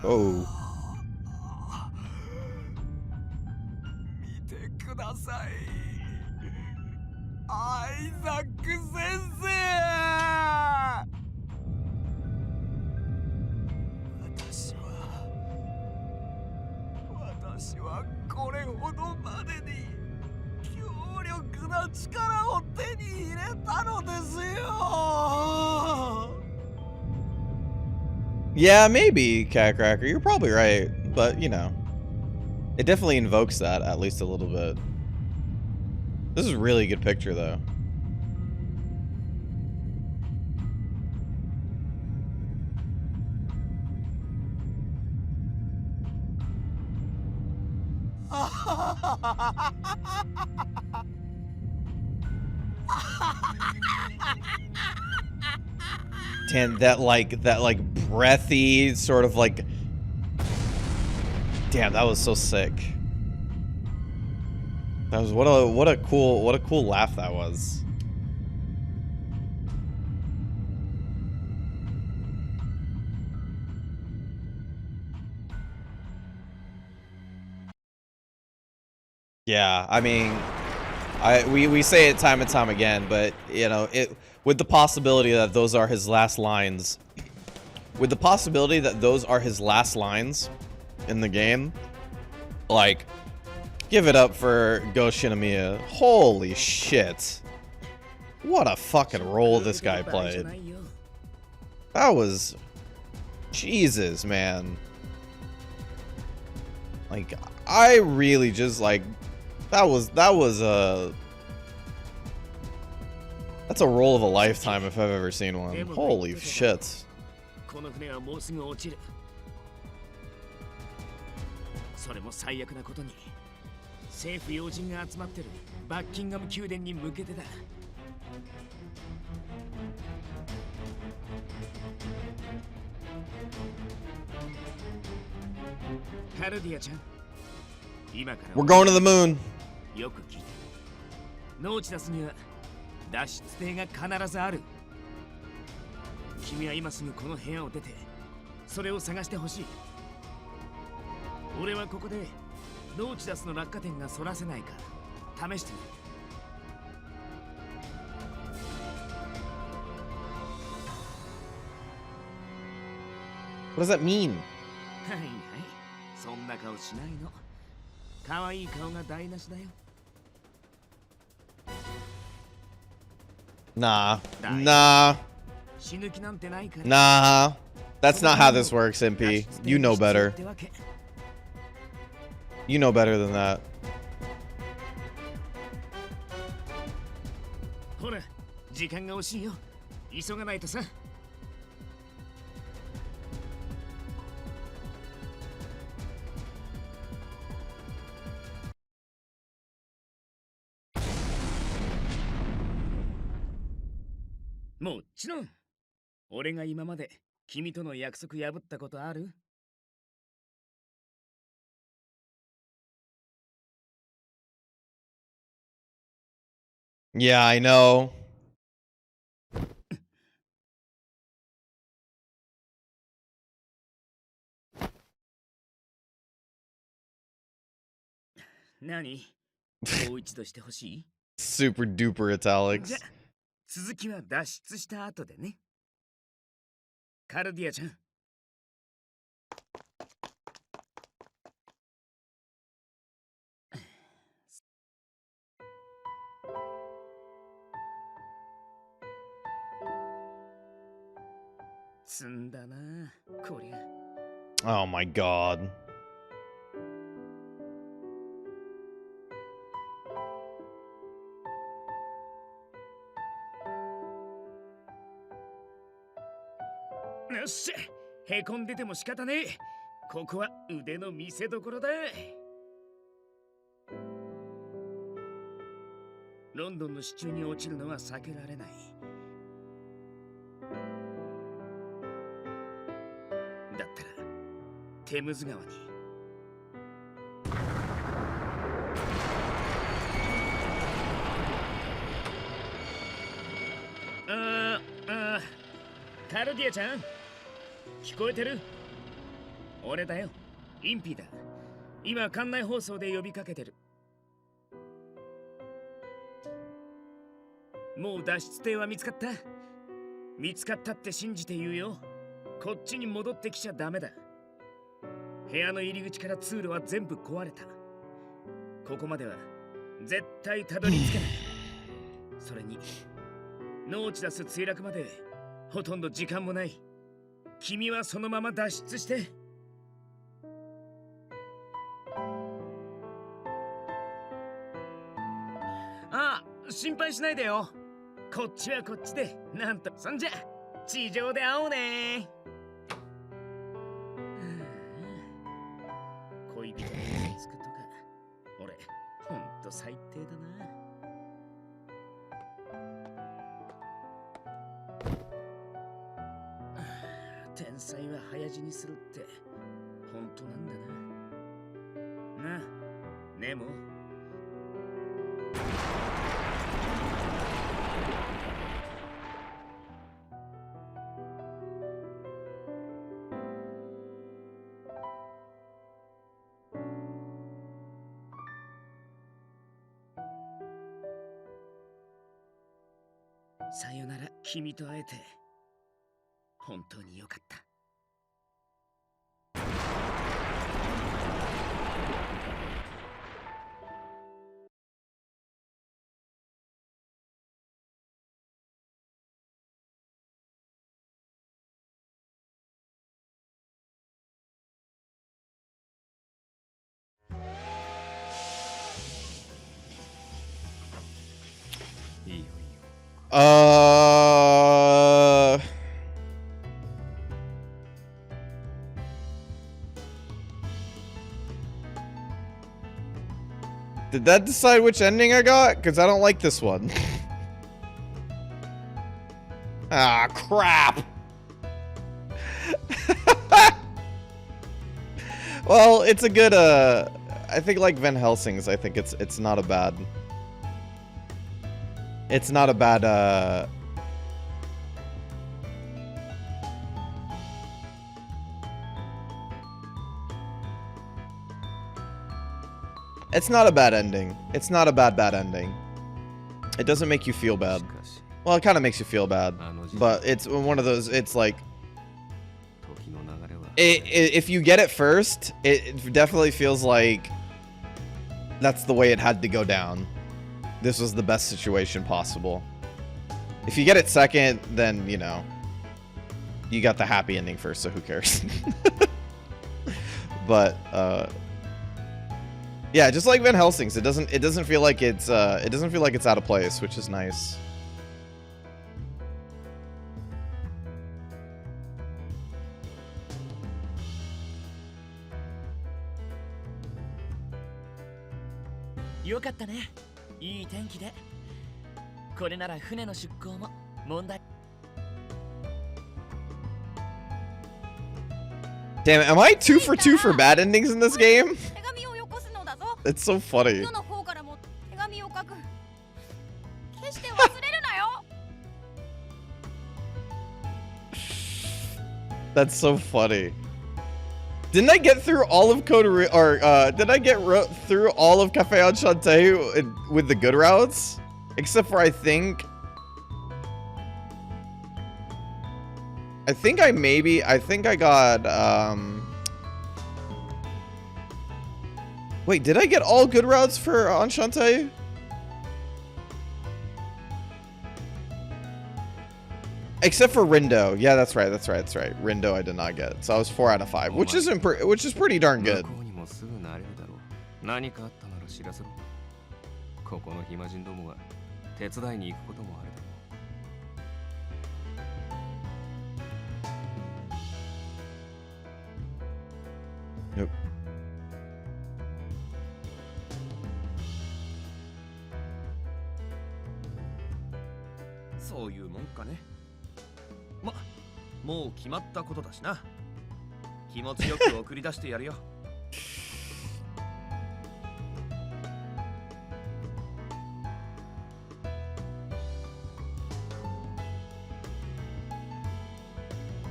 Speaker 1: Oh.
Speaker 4: 見てください。アイザック先生。私はこれほどまでに強力な力を手に入れたのですよ。
Speaker 1: Yeah, maybe, Catcracker. You're probably right. But, you know, it definitely invokes that at least a little bit. This is a really good picture, though. Damn, that breathy sort of like. Damn, that was so sick. That was what a cool laugh that was. Yeah, I mean, we say it time and time again, but you know, with the possibility that those are his last lines, in the game, like, give it up for Go Shinomiya. Holy shit. What a fucking role this guy played. That was... Jesus, man. Like, I really just, like... That's a role of a lifetime if I've ever seen one. Holy shit.
Speaker 2: それも最悪なことに政府要人が集まってるバッキンガム宮殿に向けてだ。カルディアちゃん、今から
Speaker 1: We're going to the moon.
Speaker 2: よく聞いて。ノーチダスには脱出艇が必ずある。君は今すぐこの部屋を出てそれを探してほしい。俺はここでノーチダスの落下点がそらせないか試してみる。
Speaker 1: What does that mean?
Speaker 2: はいはい、そんな顔しないの。可愛い顔が台無しだよ。
Speaker 1: Nah. Nah.
Speaker 2: 死ぬ気なんてないから。
Speaker 1: Nah. That's not how this works, Impey. You know better. You know better than that.
Speaker 2: ほら、時間が惜しいよ。急がないとさ。もちろん、俺が今まで君との約束破ったことある？
Speaker 1: Yeah, I know.
Speaker 2: 何？もう一度してほしい？
Speaker 1: Super duper
Speaker 2: じゃ
Speaker 1: italics.
Speaker 2: 続きは脱出した後でね。カルディアちゃん。積んだな、こりゃ。
Speaker 1: Oh my god.
Speaker 2: よっしゃ、へこんでても仕方ねえ。ここは腕の見せ所だ。ロンドンの支柱に落ちるのは避けられない。だったらテムズ川に。カルディアちゃん、聞こえてる？俺だよ、インピーだ。今館内放送で呼びかけてる。もう脱出艇は見つかった？見つかったって信じて言うよ。こっちに戻ってきちゃダメだ。部屋の入り口から通路は全部壊れた。ここまでは絶対たどり着けない。それにノーチダス墜落までほとんど時間もない。君はそのまま脱出して。ああ、心配しないでよ。こっちはこっちでなんと。そんじゃ地上で会おうね。恋人につくとか俺ほんと最低だな。天才は早死にするって本当なんだな。なあ、ネモ。さよなら、君と会えて本当によかった。
Speaker 7: いいよいいよ。
Speaker 1: Did that decide which ending I got? Because I don't like this one. Ah, crap. Well, it's a good, I think like Van Helsing's, I think it's not a bad... It's not a bad, It's not a bad ending. It's not a bad ending. It doesn't make you feel bad. Well, it kind of makes you feel bad. But it's one of those, it's like... if you get it first, it definitely feels like that's the way it had to go down. This was the best situation possible. If you get it second, then, you know, you got the happy ending first, so who cares? But, yeah, just like Van Helsing's, it doesn't feel like it's out of place, which is nice.
Speaker 5: Yo katta ne. いい天気で。これなら船の出港も問題。
Speaker 1: Damn it, am I 2 for 2 for bad endings in this game?
Speaker 3: 手紙をよこすのだぞ。
Speaker 1: It's so funny.
Speaker 3: どの方からも手紙を書く。決して忘れるなよ。
Speaker 1: That's so funny. Didn't I get through all of did I get through all of Cafe Enchanté with the good routes? Except for I think I got wait, did I get all good routes for Enchanté? Except for Rindo. Yeah, that's right. Rindo I did not get. So I was 4 out of 5, which is pretty darn good.
Speaker 8: 何かあったなら知らせろ。ここの暇人どもが手伝いに行くこともあるだろう。
Speaker 1: Nope.
Speaker 4: そういうもんかね。もう決まったことだしな。気持ちよく送り出してやるよ。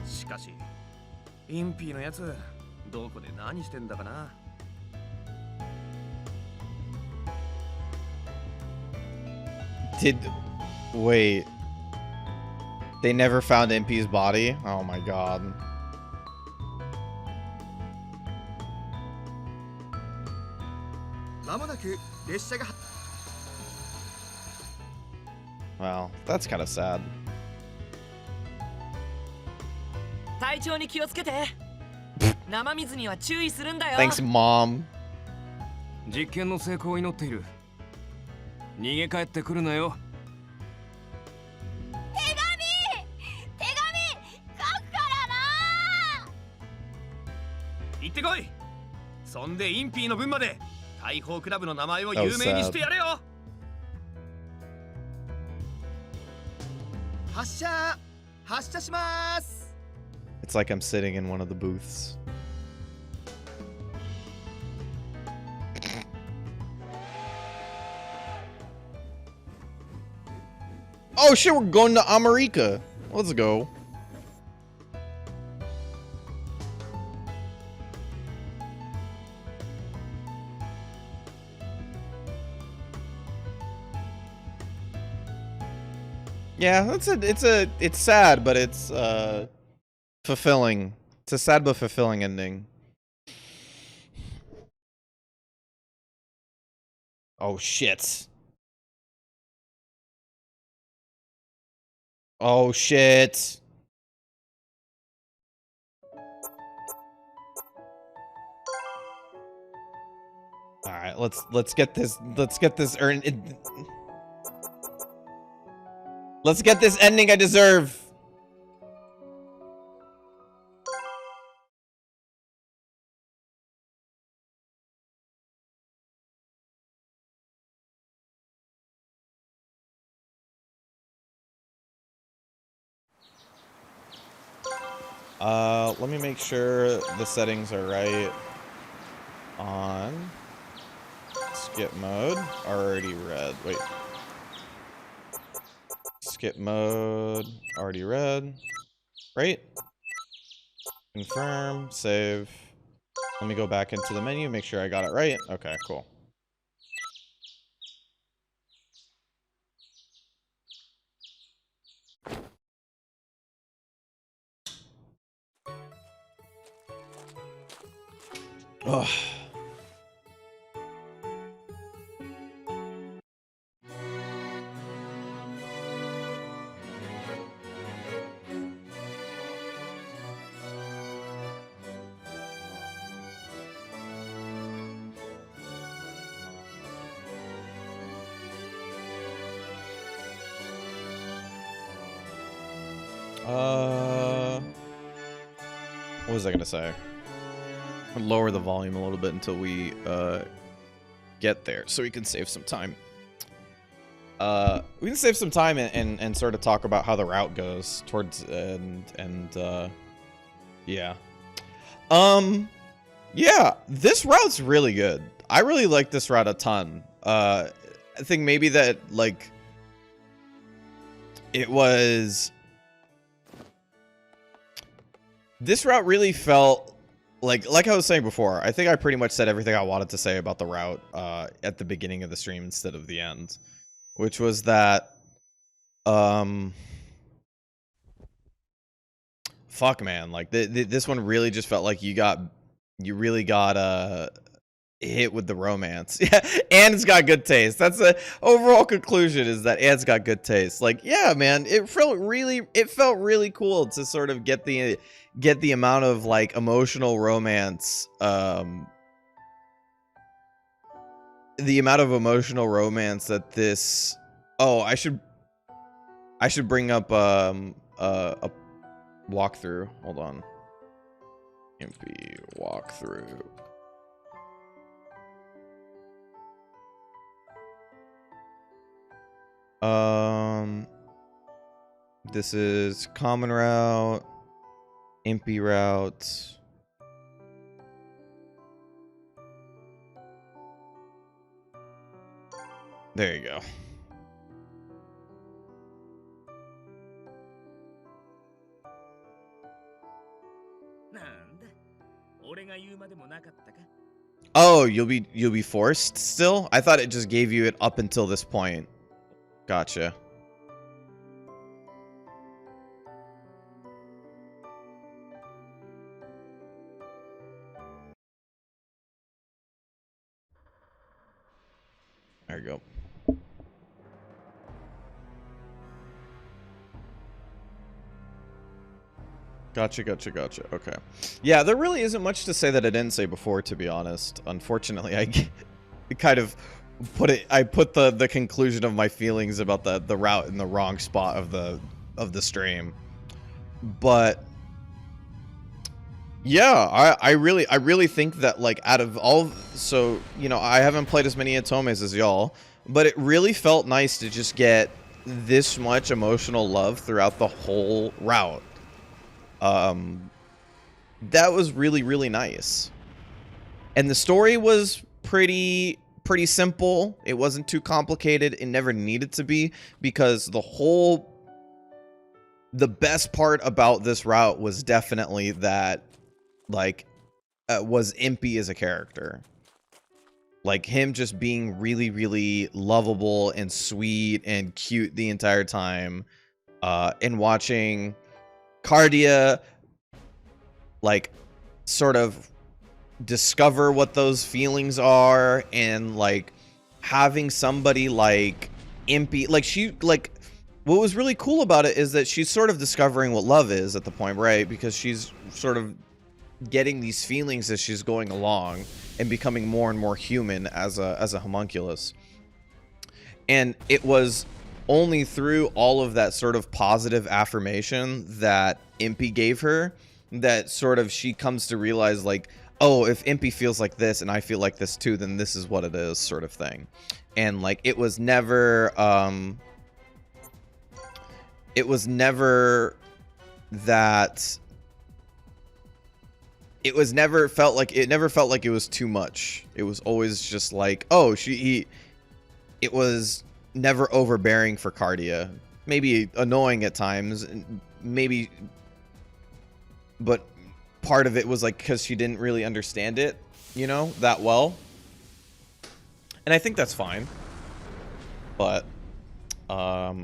Speaker 4: しかし、インピーのやつ、どこで何してんだかな。
Speaker 1: Wait. They never found Impey's body? Oh my god. Well, that's kind of sad.
Speaker 5: 体調に気をつけて。生水には注意するんだよ。
Speaker 1: Thanks, Mom.
Speaker 8: 実験の成功を祈っている。逃げ帰ってくるなよ。
Speaker 4: 行ってこい。そんでインピーの分まで大砲クラブの名前を有名にしてやれよ。発射します。
Speaker 1: It's like I'm sitting in one of the booths. Oh shit, we're going to America. Let's go. Yeah, it's sad, but it's fulfilling. It's a sad but fulfilling ending. Oh shit. Oh shit. All right, let's get this Let's get this ending I deserve. Let me make sure the settings are right on skip mode. Already read. Wait. Skip mode, already read. Right? Confirm, save. Let me go back into the menu, make sure I got it right. Okay, cool. Ugh. What was I gonna say? I'll lower the volume a little bit until we get there, so we can save some time. We can save some time and sort of talk about how the route goes towards and yeah. Yeah, this route's really good. I really like this route a ton. I think maybe that, like, it was... This route really felt like I was saying before. I think I pretty much said everything I wanted to say about the route at the beginning of the stream instead of the end, which was that fuck, man, like this one really just felt like you really got hit with the romance. Yeah, and it's got good taste. That's the overall conclusion, is that Anne's got good taste. Like, yeah, man, it felt really cool to sort of get the amount of like emotional romance, the amount of emotional romance that this... Oh, I should bring up a walkthrough. Hold on. Impey walkthrough. This is common route, Impey route. There you go. Oh, you'll be forced still? I thought it just gave you it up until this point. Gotcha. There you go. Gotcha. Okay. Yeah, there really isn't much to say that I didn't say before, to be honest. Unfortunately, I kind of put the conclusion of my feelings about the route in the wrong spot of the stream. But yeah, I really think that, like, out of all, so, you know, I haven't played as many Atomes as y'all, but it really felt nice to just get this much emotional love throughout the whole route. That was really nice. And the story was pretty simple. It wasn't too complicated. It never needed to be, because the best part about this route was definitely that, like, was Impey as a character. Like, him just being really lovable and sweet and cute the entire time. And watching Cardia, like, sort of discover what those feelings are, and, like, having somebody like Impey, like, what was really cool about it is that she's sort of discovering what love is at the point, right? Because she's sort of getting these feelings as she's going along and becoming more and more human as a homunculus. And it was only through all of that sort of positive affirmation that Impey gave her that sort of she comes to realize, like, oh, if Impey feels like this and I feel like this too, then this is what it is, sort of thing. And, like, it was never that it never felt like it was too much. It was always just like, oh, it was never overbearing for Cardia. Maybe annoying at times, maybe, but part of it was like because she didn't really understand it, you know, that well. And I think that's fine. But I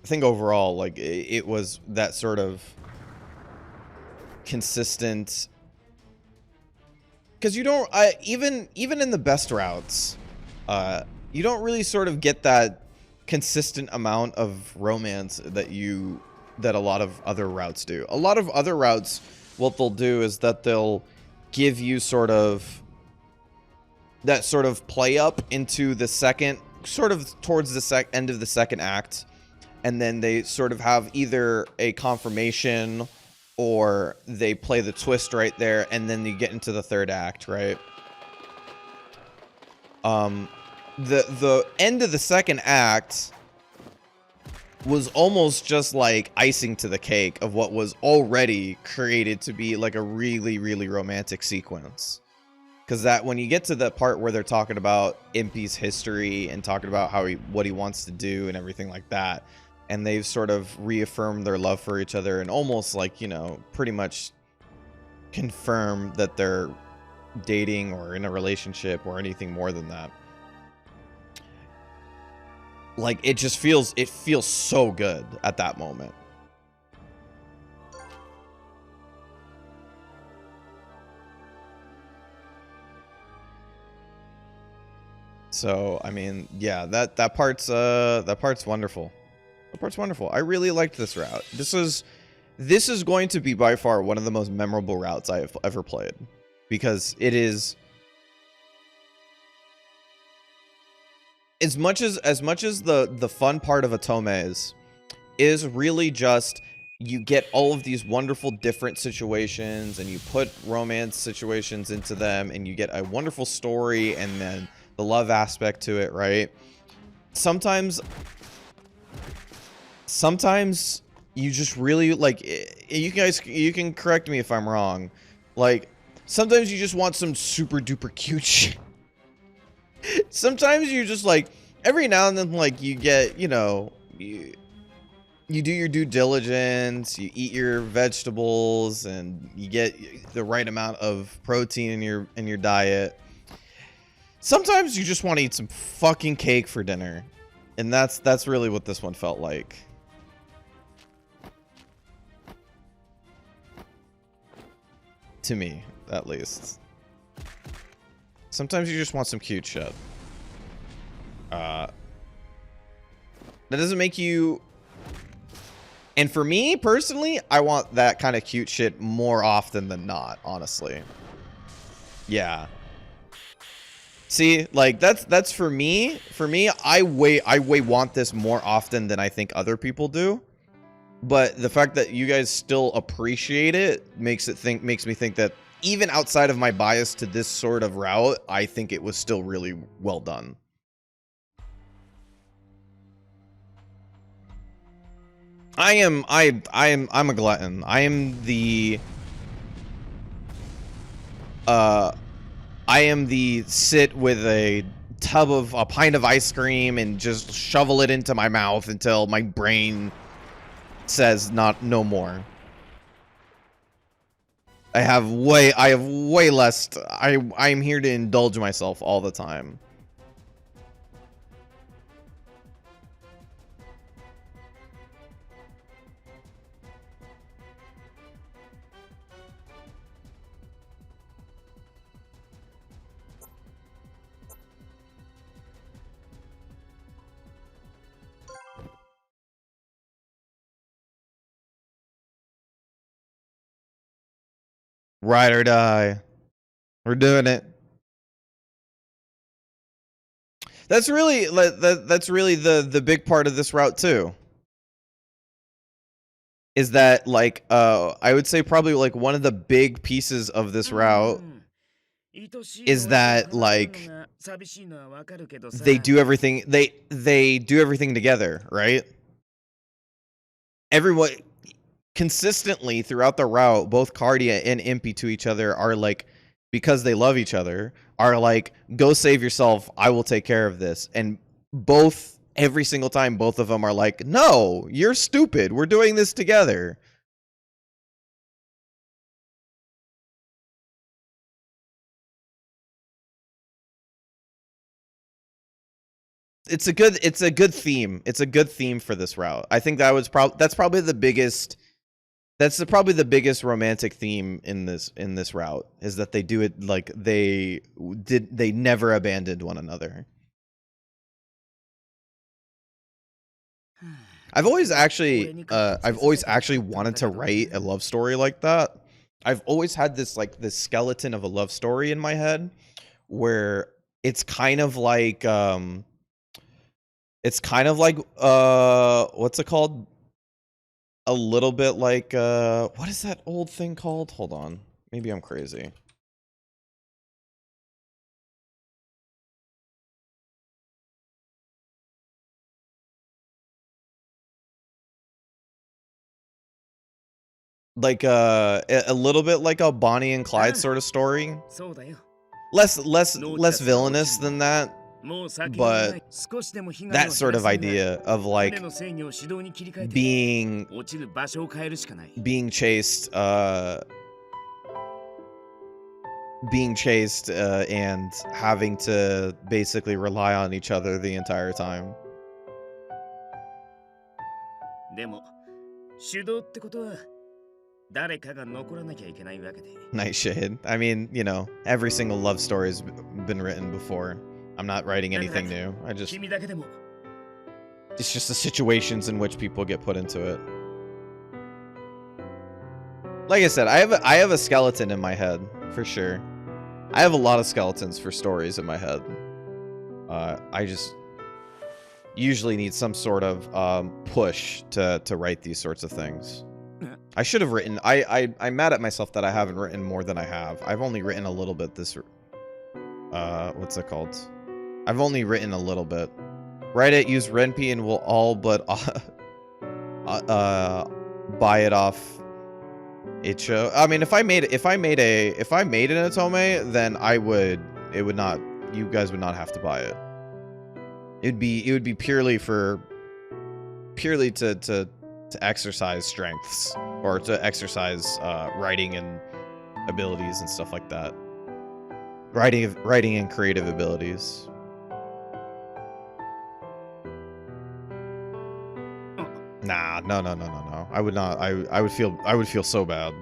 Speaker 1: think overall, like, it was that sort of consistent, because you don't, even in the best routes, you don't really sort of get that consistent amount of romance that a lot of other routes do. A lot of other routes, what they'll do is that they'll give you sort of that sort of play up into the second, sort of towards the end of the second act, and then they sort of have either a confirmation or they play the twist right there, and then you get into the third act, right? The end of the second act was almost just like icing to the cake of what was already created to be like a really, really romantic sequence. Because that when you get to the part where they're talking about Impey's history and talking about how what he wants to do and everything like that, and they've sort of reaffirmed their love for each other and almost like, you know, pretty much confirmed that they're dating or in a relationship or anything more than that. Like, it just feels so good at that moment. So, I mean, yeah, that part's wonderful. The part's wonderful. I really liked this route. This is going to be by far one of the most memorable routes I have ever played, because it is as much as the fun part of Otome is really just you get all of these wonderful different situations and you put romance situations into them and you get a wonderful story and then the love aspect to it, right? Sometimes you just really like, you can correct me if I'm wrong, like sometimes you just want some super duper cute shit. Sometimes you just like, every now and then, like, you get, you know, you do your due diligence, you eat your vegetables, and you get the right amount of protein in your diet. Sometimes you just want to eat some fucking cake for dinner, and that's really what this one felt like. To me, at least. Sometimes you just want some cute shit. That doesn't make you... And for me, personally, I want that kind of cute shit more often than not, honestly. Yeah. See, like, that's for me. For me, I way want this more often than I think other people do. But the fact that you guys still appreciate it makes me think that even outside of my bias to this sort of route, I think it was still really well done. I'm a glutton. I am the sit with a pint of ice cream and just shovel it into my mouth until my brain says no more. I have way less. I'm here to indulge myself all the time. Ride or die. We're doing it. That's really the big part of this route too. Is that like I would say probably like one of the big pieces of this route is that like they do everything they do everything together, right? Everyone consistently throughout the route, both Cardia and Impey to each other are like, because they love each other, are like, go save yourself, I will take care of this. And both, every single time, both of them are like, no, you're stupid, we're doing this together. It's a good theme. It's a good theme for this route. I think that's probably the biggest. That's probably the biggest romantic theme in this route, is that they do it like they never abandoned one another. I've always actually wanted to write a love story like that. I've always had this skeleton of a love story in my head where it's kind of like what's it called? A little bit like what is that old thing called? Hold on. Maybe I'm crazy. like a little bit like a Bonnie and Clyde sort of story.
Speaker 2: そうだよ。
Speaker 1: Less villainous than that,
Speaker 2: もう先がない。少しでも被害を減
Speaker 1: that
Speaker 2: ら
Speaker 1: sort of
Speaker 2: すには
Speaker 1: idea of like
Speaker 2: 船の制御を手動に切り替えて
Speaker 1: being
Speaker 2: 落ちる場所を変えるしかない。
Speaker 1: chased and having to basically rely on each other the entire time.
Speaker 2: でも手動ってことは誰かが残らなきゃいけないわけで。
Speaker 1: Nightshade. I mean, you know, every single love story has been written before. I'm not writing anything new.
Speaker 2: 君だけでも
Speaker 1: It's just the situations in which people get put into it. Like I said, I have a skeleton in my head, for sure. I have a lot of skeletons for stories in my head. I just usually need some sort of push to write these sorts of things. I should have written... I'm mad at myself that I haven't written more than I have. I've only written a little bit this... what's it called? I've only written a little bit. Write it, use Renpy, and we'll all but buy it off Icho. I mean, if I made an Otome, then you guys would not have to buy it. It would be purely to exercise strengths, or to exercise writing and abilities and stuff like that. Writing and creative abilities. Nah, no. I would not. I would feel so bad.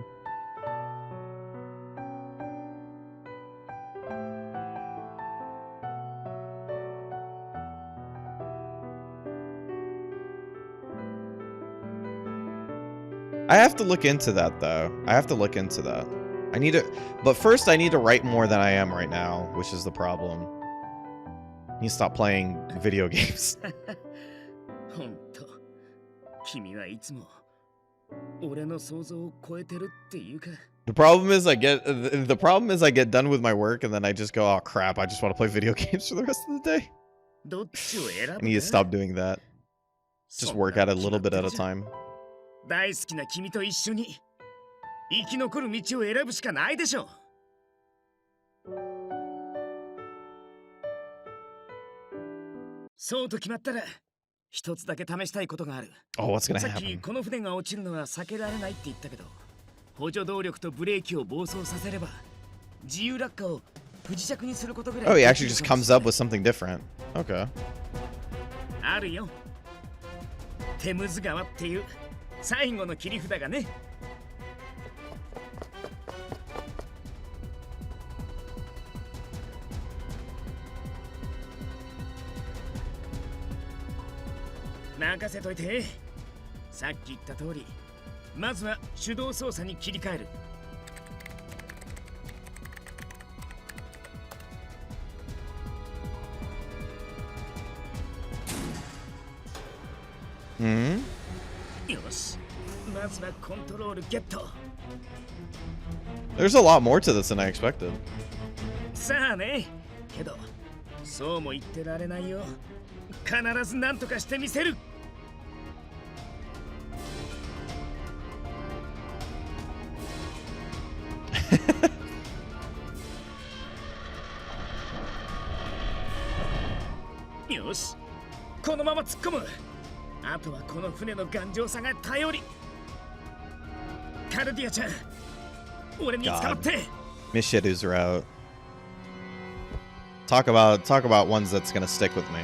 Speaker 1: I have to look into that though. I have to look into that. I need to, but first I need to write more than I am right now, which is the problem. I need to stop playing video games.
Speaker 2: 本当、君はいつも俺の想像を超えてるっていうか。
Speaker 1: The problem is I get done with my work and then I just go, oh crap, I just want to play video games for the rest of the day.
Speaker 2: どっちを選ぶか
Speaker 1: I need to stop doing that. Just work at it a little bit at a time.
Speaker 2: 大好きな君と一緒に生き残る道を選ぶしかないでしょ。そうと決まったら一つだけ試したいことがある。
Speaker 1: Oh, what's gonna
Speaker 2: さっき
Speaker 1: happen?
Speaker 2: この船が落ちるのは避けられないって言ったけど、補助動力とブレーキを暴走させれば自由落下を不時着にすることぐらい。
Speaker 1: Oh, he actually just comes up with something different. Okay.
Speaker 2: あるよ。テムズ川っていう最後の切り札がね。任せといて。さっき言った通り、まずは手動操作に切り替える。よし、まずはコントロールゲット。
Speaker 1: There's a lot more to this than I expected.
Speaker 2: さあね、けどそうも言ってられないよ。必ず何とかしてみせる。よし、このまま突っ込む。あとはこの船の頑丈さが頼り。カルディアちゃん、俺に捕まって。
Speaker 1: Mishiru's route. Talk about ones that's gonna stick with me.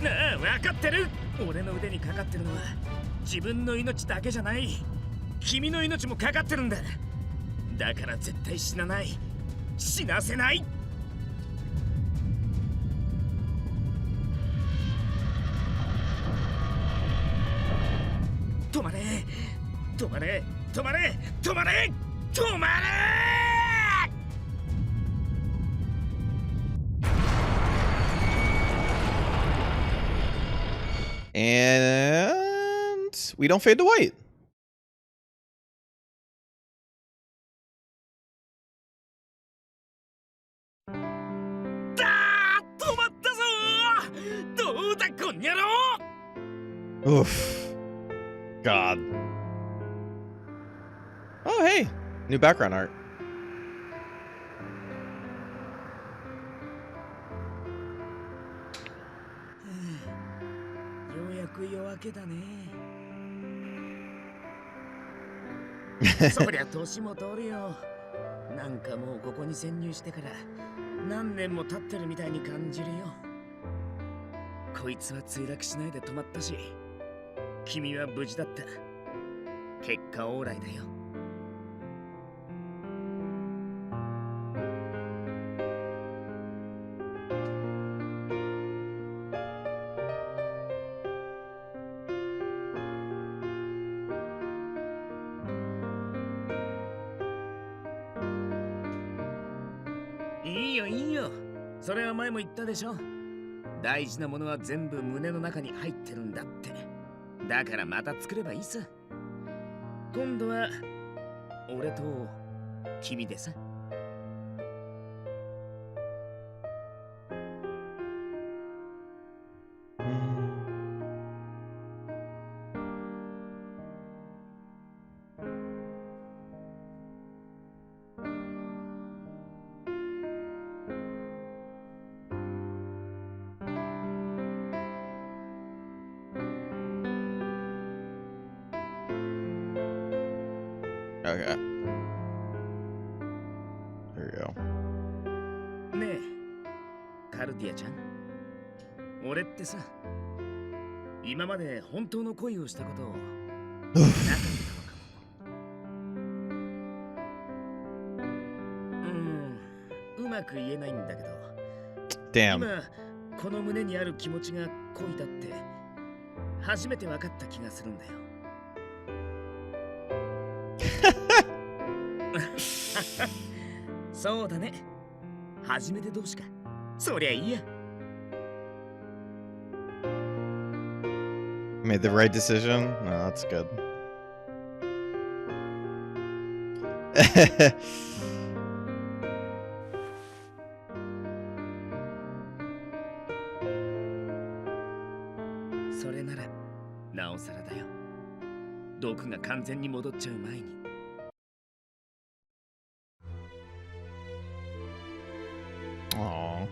Speaker 2: なあ、分かってる。俺の腕にかかってるのは自分の命だけじゃない。君の命もかかってるんだ。だから絶対死なない。死なせない。止まれ止まれ止まれ止まれ止まれ。
Speaker 1: And we don't fade to white.
Speaker 2: 止まったぞー。どうだこんにゃろう。
Speaker 1: Oof. God. Oh, hey. New background art.
Speaker 2: ようやく夜明けだね。そりゃ年も通るよ。なんかもうここに潜入してから何年も経ってるみたいに感じるよ。こいつは墜落しないで止まったし、君は無事だった。結果オーライだよ。いいよいいよ。それは前も言ったでしょ。大事なものは全部胸の中に入ってるんだって。だからまた作ればいいさ。今度は俺と君でさ。
Speaker 1: Okay. There you go.
Speaker 2: ねえ、カルディアちゃん。俺ってさ、今まで本当の恋をしたことなかったのかも。うまく言えないんだけど。
Speaker 1: Damn.
Speaker 2: 今この胸にある気持ちが恋だって初めて分かった気がするんだよ。そうだね。初めて同士か。そりゃいいや。
Speaker 1: Made the right decision? No, that's good.
Speaker 2: それならなおさらだよ。毒が完全に戻っちゃう前に。
Speaker 1: Aww.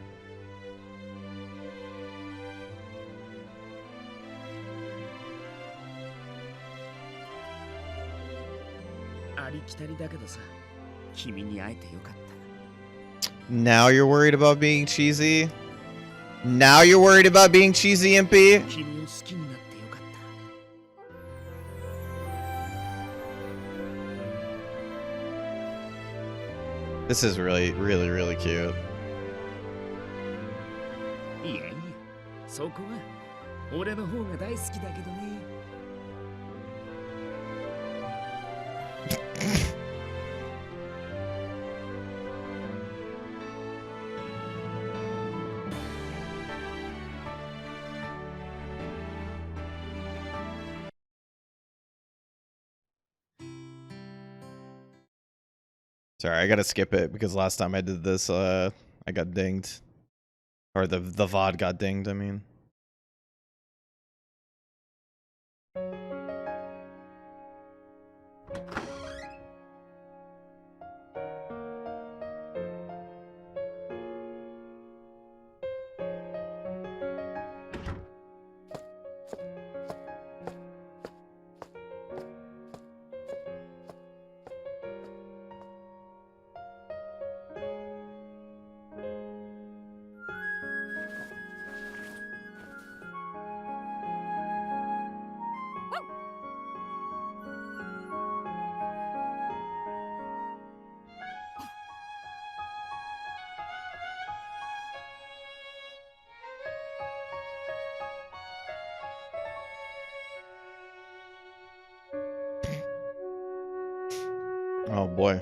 Speaker 2: ありきたりだけどさ、君に会えてよかった。
Speaker 1: Now you're worried about being cheesy? Now you're worried about being cheesy, Impey?
Speaker 2: 君を好きになってよかった。
Speaker 1: This is really, really, really cute.
Speaker 2: いやいや、そこは俺の方が大好きだけどね。
Speaker 1: Sorry, I gotta skip it because last time I did this, I got dinged. Or the VOD got dinged, I mean. Oh boy.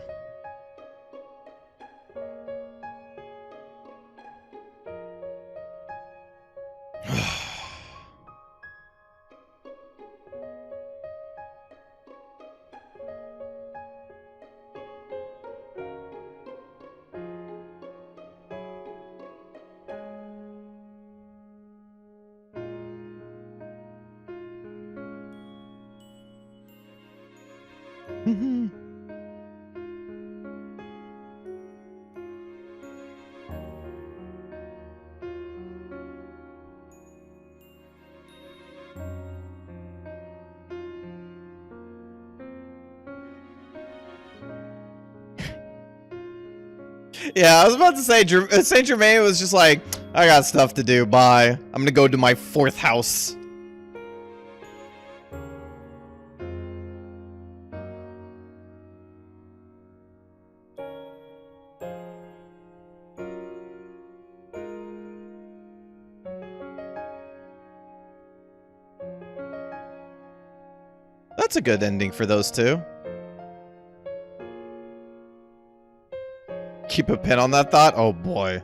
Speaker 1: Yeah, I was about to say, Saint Germain was just like, I got stuff to do, bye. I'm gonna go to my 4th house. That's a good ending for those two. Keep a pin on that thought? Oh boy.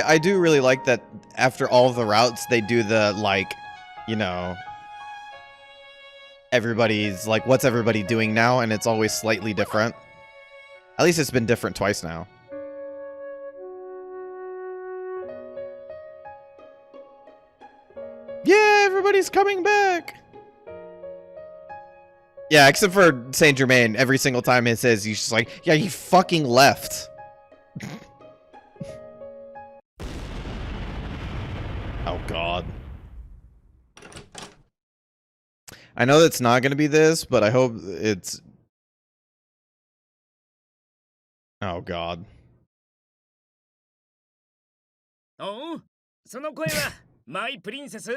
Speaker 1: I do really like that after all of the routes, they do the, like, you know, everybody's, like, what's everybody doing now? And it's always slightly different. At least it's been different twice now. Yeah, everybody's coming back. Yeah, except for Saint Germain, every single time it says, he's just like, yeah, you fucking left. Oh, God. I know it's not going to be this, but I hope it's... Oh, God.
Speaker 2: おう、その声はマイプリンセス。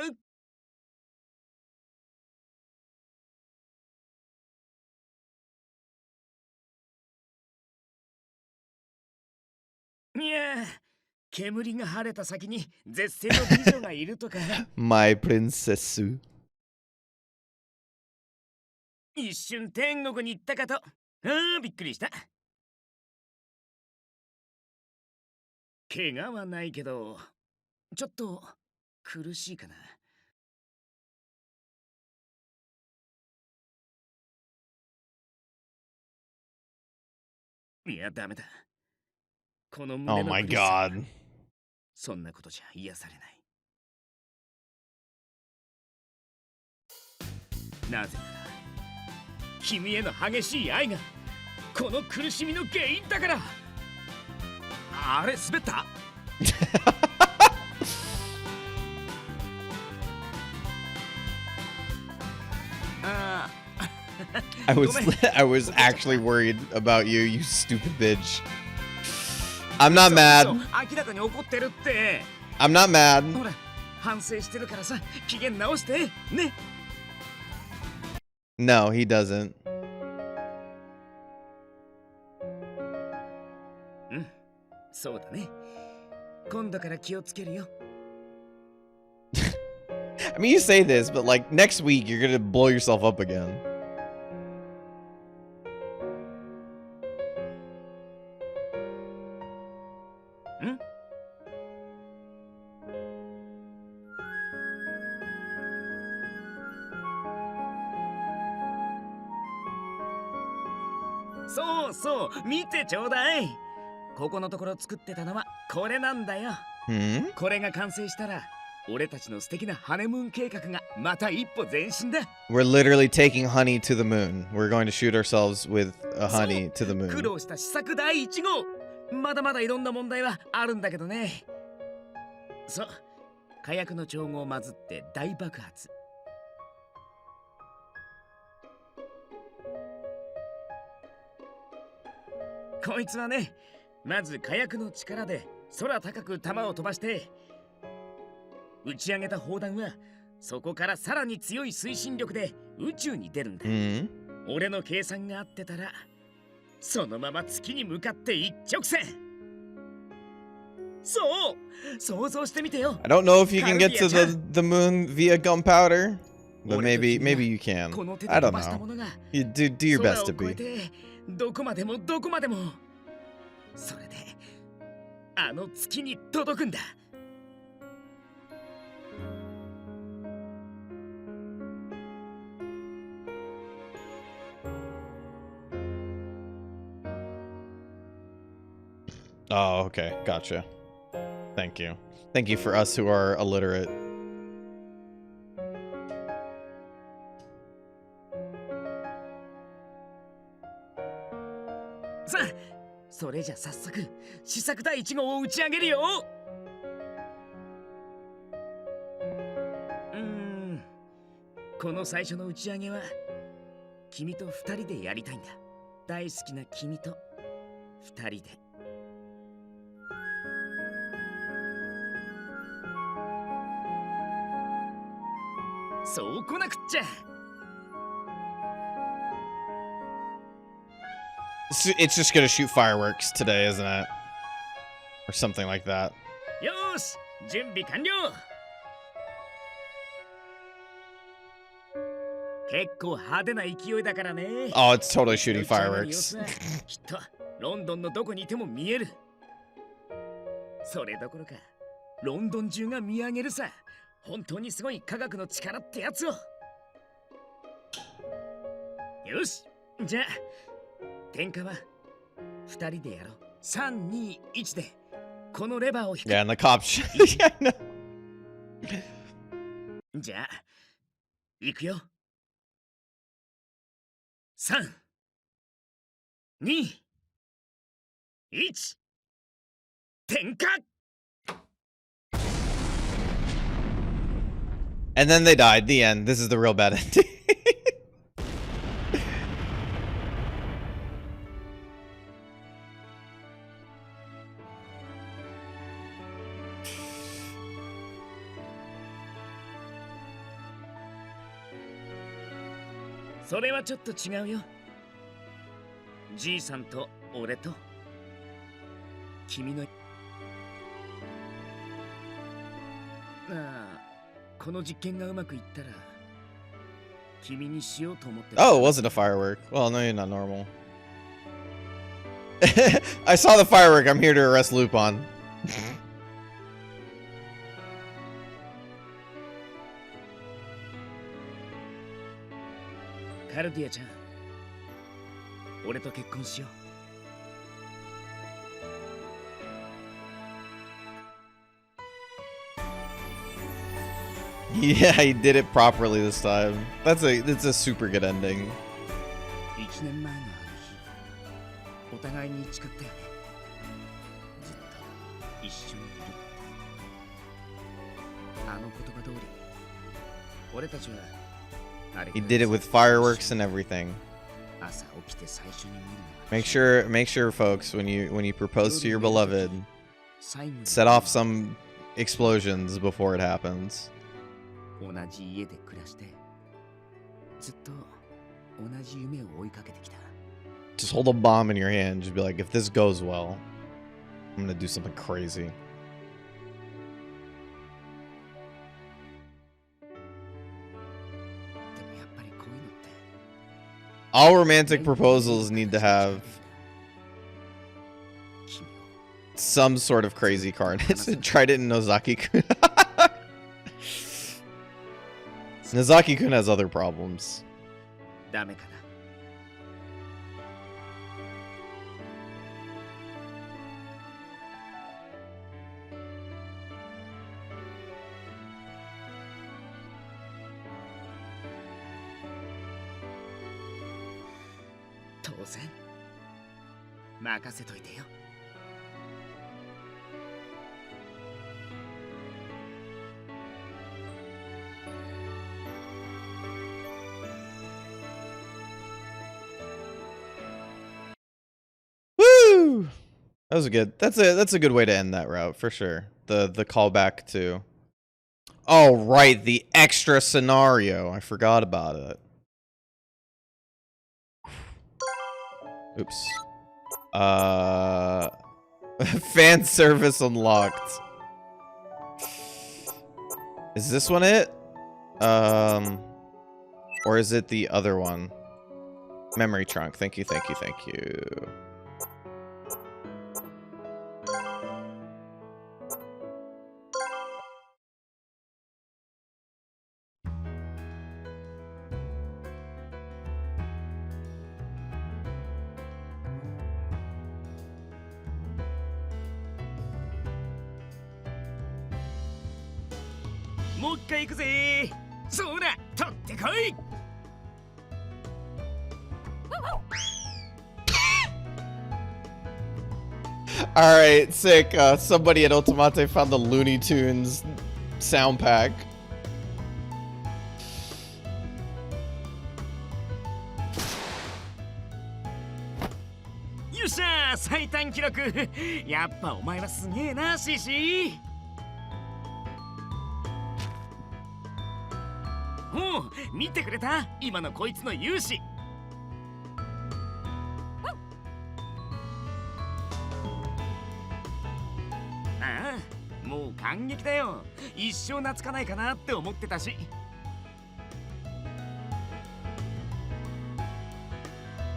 Speaker 2: いや、煙が晴れた先に絶世の美女がいるとか。
Speaker 1: My princess.
Speaker 2: 一瞬天国に行ったかと。びっくりした。怪我はないけど、ちょっと苦しいかな。いや、ダメだ。この胸
Speaker 1: Oh
Speaker 2: の
Speaker 1: my
Speaker 2: 苦しさは
Speaker 1: God.
Speaker 2: そんなことじゃ癒されない。なぜなら、君への激しい愛がこの苦しみの原因だから。あれ、滑った？I
Speaker 1: was actually worried about you, you stupid bitch. I'm not mad.
Speaker 2: 明らかに怒ってるって。
Speaker 1: I'm not mad.
Speaker 2: ほら、反省してるからさ、機嫌直してね。
Speaker 1: No, he doesn't.
Speaker 2: うん、そうだね。今度から気をつけるよ。
Speaker 1: I mean, you say this, but like next week, you're gonna blow yourself up again.
Speaker 2: Hmm? そうそう、見てちょうだい。ここのところ作ってたのはこれなんだよ。
Speaker 1: Hmm?
Speaker 2: これが完成したら、俺たちの素敵なハネムーン計画がまた一歩前進だ。
Speaker 1: We're literally taking honey to the moon. We're going to shoot ourselves with a honey to the
Speaker 2: 苦
Speaker 1: moon.
Speaker 2: 労した試作第1号。まだまだいろんな問題はあるんだけどね。そう、火薬の調合を混ずって大爆発。こいつはね、まず火薬の力で空高く弾を飛ばして、打ち上げた砲弾はそこからさらに強い推進力で宇宙に出るんだ。
Speaker 1: Hmm?
Speaker 2: 俺の計算が合ってたら、そのまま月に向かって一直線。そう、想像してみてよ。
Speaker 1: I don't know if you can get to the moon via gunpowder, but maybe you can.
Speaker 2: この手で
Speaker 1: I
Speaker 2: 飛
Speaker 1: don't
Speaker 2: ばした
Speaker 1: know.
Speaker 2: ものが
Speaker 1: You do your
Speaker 2: 空
Speaker 1: best
Speaker 2: を
Speaker 1: to
Speaker 2: 越え
Speaker 1: be.
Speaker 2: てどこまでもどこまでも、それであの月に届くんだ。
Speaker 1: Oh, okay. Gotcha. Thank you. Thank you for us who are illiterate.
Speaker 2: さあ、それじゃ早速試作第1号を打ち上げるよ。この最初の打ち上げは君と2人でやりたいんだ。大好きな君と2人で。そうこなくっちゃ。
Speaker 1: It's just gonna shoot fireworks today, isn't it? Or something like that.
Speaker 2: よーし、準備完了。結構派手な勢いだからね。
Speaker 1: Oh, it's totally shooting fireworks.
Speaker 2: きっとロンドンのどこにいても見える。それどころか、ロンドン中が見上げるさ。本当にすごい科学の力ってやつを。よし、じゃあ点火は2人でやろう。3、2、1でこのレバーを引く。
Speaker 1: Yeah, and the cops. Yeah, I know.
Speaker 2: じゃあ行くよ。3、2、1、点火。
Speaker 1: And then they died. The end. This is the real bad ending.
Speaker 2: So それはちょっと違うよ。じいさんと俺と君のこの実験がうまくいったら君にしようと思って。
Speaker 1: Oh, it wasn't a firework. Well, no, you're not normal. I saw the firework. I'm here to arrest Lupin.
Speaker 2: カルディアちゃん、俺と結婚しよう。
Speaker 1: Yeah, he did it properly this time. It's a super good ending.
Speaker 2: 1年前のあの日、お互いに誓ったよね。ずっと一緒にいるって。あの言葉通り、俺たちはあれ。
Speaker 1: He did it with fireworks and everything.
Speaker 2: 朝起きて最初に見るのは。
Speaker 1: Make sure, folks, when you propose to your beloved, set off some explosions before it happens.
Speaker 2: 同じ家で暮らしてずっと同じ夢を追いかけてきた。
Speaker 1: Just hold a bomb in your hand. Just be like, if this goes well, I'm gonna do something crazy. All romantic proposals need to have some sort of crazy card. Tried it in Nozaki-kun. Nozaki-kun has other problems.
Speaker 2: ダメかな。当然任せといてよ。
Speaker 1: Woo! That was a good. That's a good way to end that route for sure. The callback to. Oh right, the extra scenario. I forgot about it. Oops. Fan service unlocked. Is this one it? Or is it the other one? Memory trunk. Thank you, thank you, thank you.
Speaker 2: もう一回行くぜ。そうだ、取ってこい。
Speaker 1: Alright, sick. Somebody at Otomate found the Looney Tunes sound pack.
Speaker 2: よっしゃー、最短記録。やっぱお前はすげえな、シシ。おう、見てくれた？今のこいつの勇姿。ああ、もう感激だよ。一生懐かないかなって思ってたし。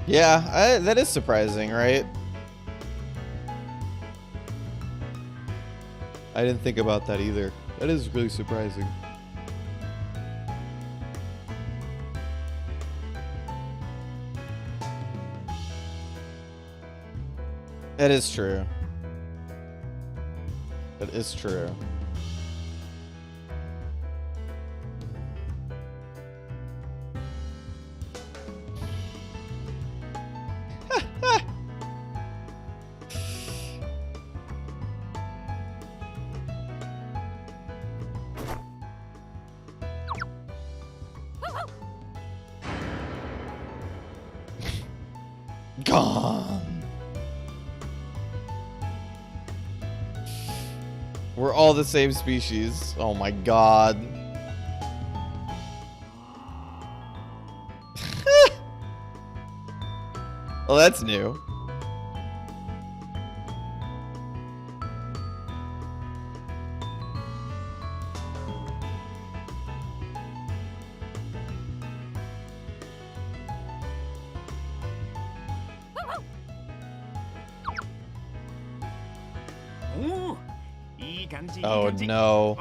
Speaker 1: Yeah, that is surprising, right? I didn't think about that either. That is really surprising. That is true. That is true. Gone. We're all the same species. Oh my god. Well, that's new. Oh no.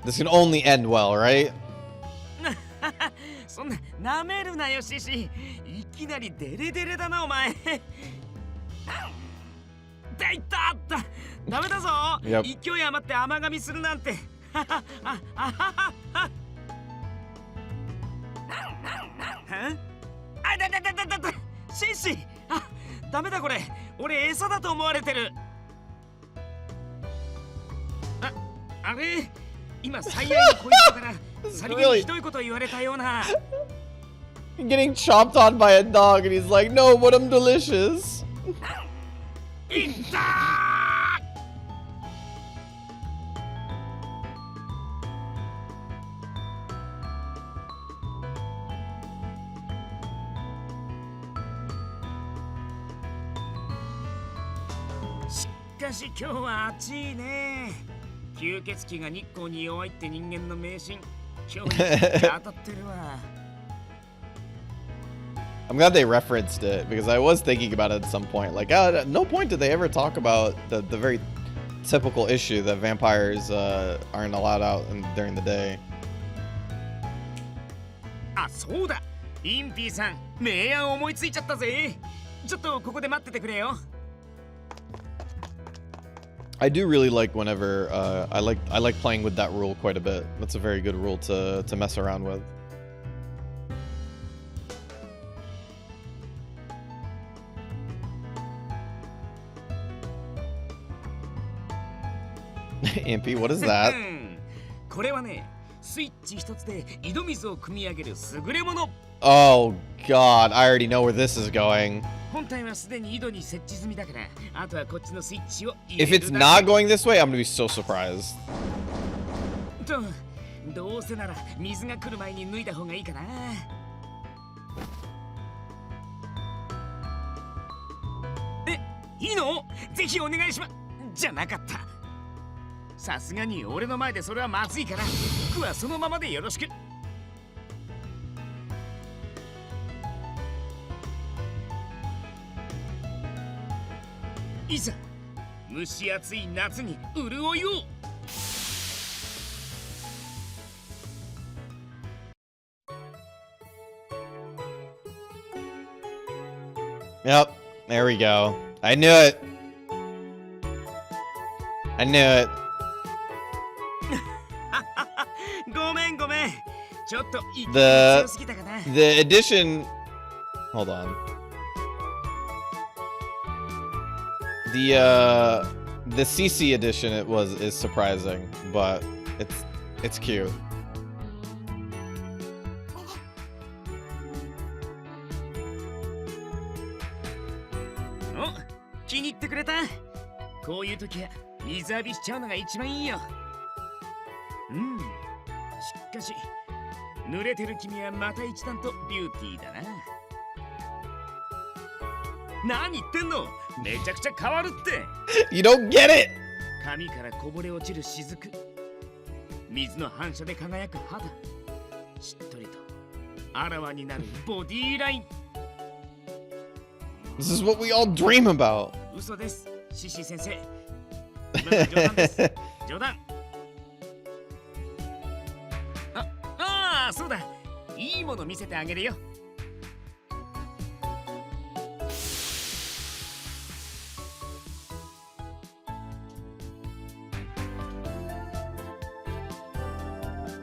Speaker 1: This can only end well, right?
Speaker 2: そんななめるなよ、シシ。いきなりデレデレだな、お前。だいった。ダメだぞ。
Speaker 1: Yep.
Speaker 2: 勢い余って甘噛みするなんて。シシ、ダメだこれ。俺餌だと思われてる。あれ、今最愛のこいつからさりげにひどいこと言われたような。
Speaker 1: Getting chopped on by a dog and he's like, no, but I'm delicious.
Speaker 2: いったー。しかし今日は暑いね。吸血鬼が日光に弱いって人間の迷信。今日に当たってるわ。
Speaker 1: I'm glad they referenced it because I was thinking about it at some point. Like, at no point did they ever talk about the very typical issue that vampires aren't allowed out during the day.
Speaker 2: あ、そうだ。インピーさん、名案思いついちゃったぜ。ちょっとここで待っててくれよ。
Speaker 1: I do really like whenever I like playing with that rule quite a bit. That's a very good rule to mess around with. Impey, what is that?
Speaker 2: これはね、スイッチ一つで井戸水を汲み上げる優れもの。
Speaker 1: Oh god, I already know where this is going.
Speaker 2: 本体はすでに井戸に設置済みだから、あとはこっちのスイッチを入
Speaker 1: If
Speaker 2: れる
Speaker 1: it's
Speaker 2: だ
Speaker 1: not
Speaker 2: け。
Speaker 1: going this way, I'm gonna be so surprised.
Speaker 2: どうせなら水が来る前に脱いだ方がいいかな。いいの？ぜひお願いします。じゃなかった。さすがに俺の前でそれはまずいから、服はそのままでよろしく。いざ蒸し暑い夏に潤いを。
Speaker 1: Yep, there we go. I knew it. I knew it.
Speaker 2: と勢いが強
Speaker 1: The
Speaker 2: すぎたかな。
Speaker 1: the edition. Hold on. The CC edition is surprising, but it's cute.
Speaker 2: お、気に入ってくれた。こういう時は水浴びしちゃうのが一番いいよ。うん。しかし、濡れてる君はまた一段とビューティーだな。何言ってんの？めちゃくちゃ変わるって。
Speaker 1: You don't get it!
Speaker 2: 髪からこぼれ落ちる雫、水の反射で輝く肌、しっとりとあらわになるボディーライン。
Speaker 1: This is what we all dream about.
Speaker 2: 嘘です、シシ先生。今の冗談です。冗談。ああ、そうだ。いいもの見せてあげるよ。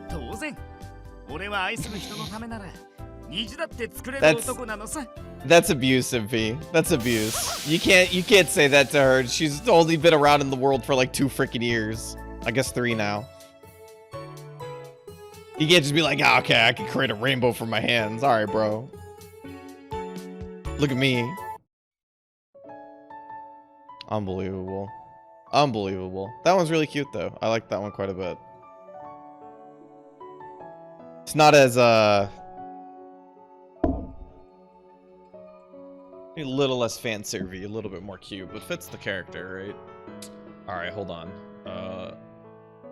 Speaker 2: 当然、俺は愛する人のためなら虹だって作れる男なのさ。
Speaker 1: That's abuse, Impey. That's abuse. You can't say that to her. She's only been around in the world for like 2 freaking years. I guess 3 now. You can't just be like, oh, okay, I can create a rainbow from my hands. All right, bro. Look at me. Unbelievable. Unbelievable. That one's really cute though. I like that one quite a bit. It's not as a little less fan service, a little bit more cute, but fits the character, right? All right, hold on.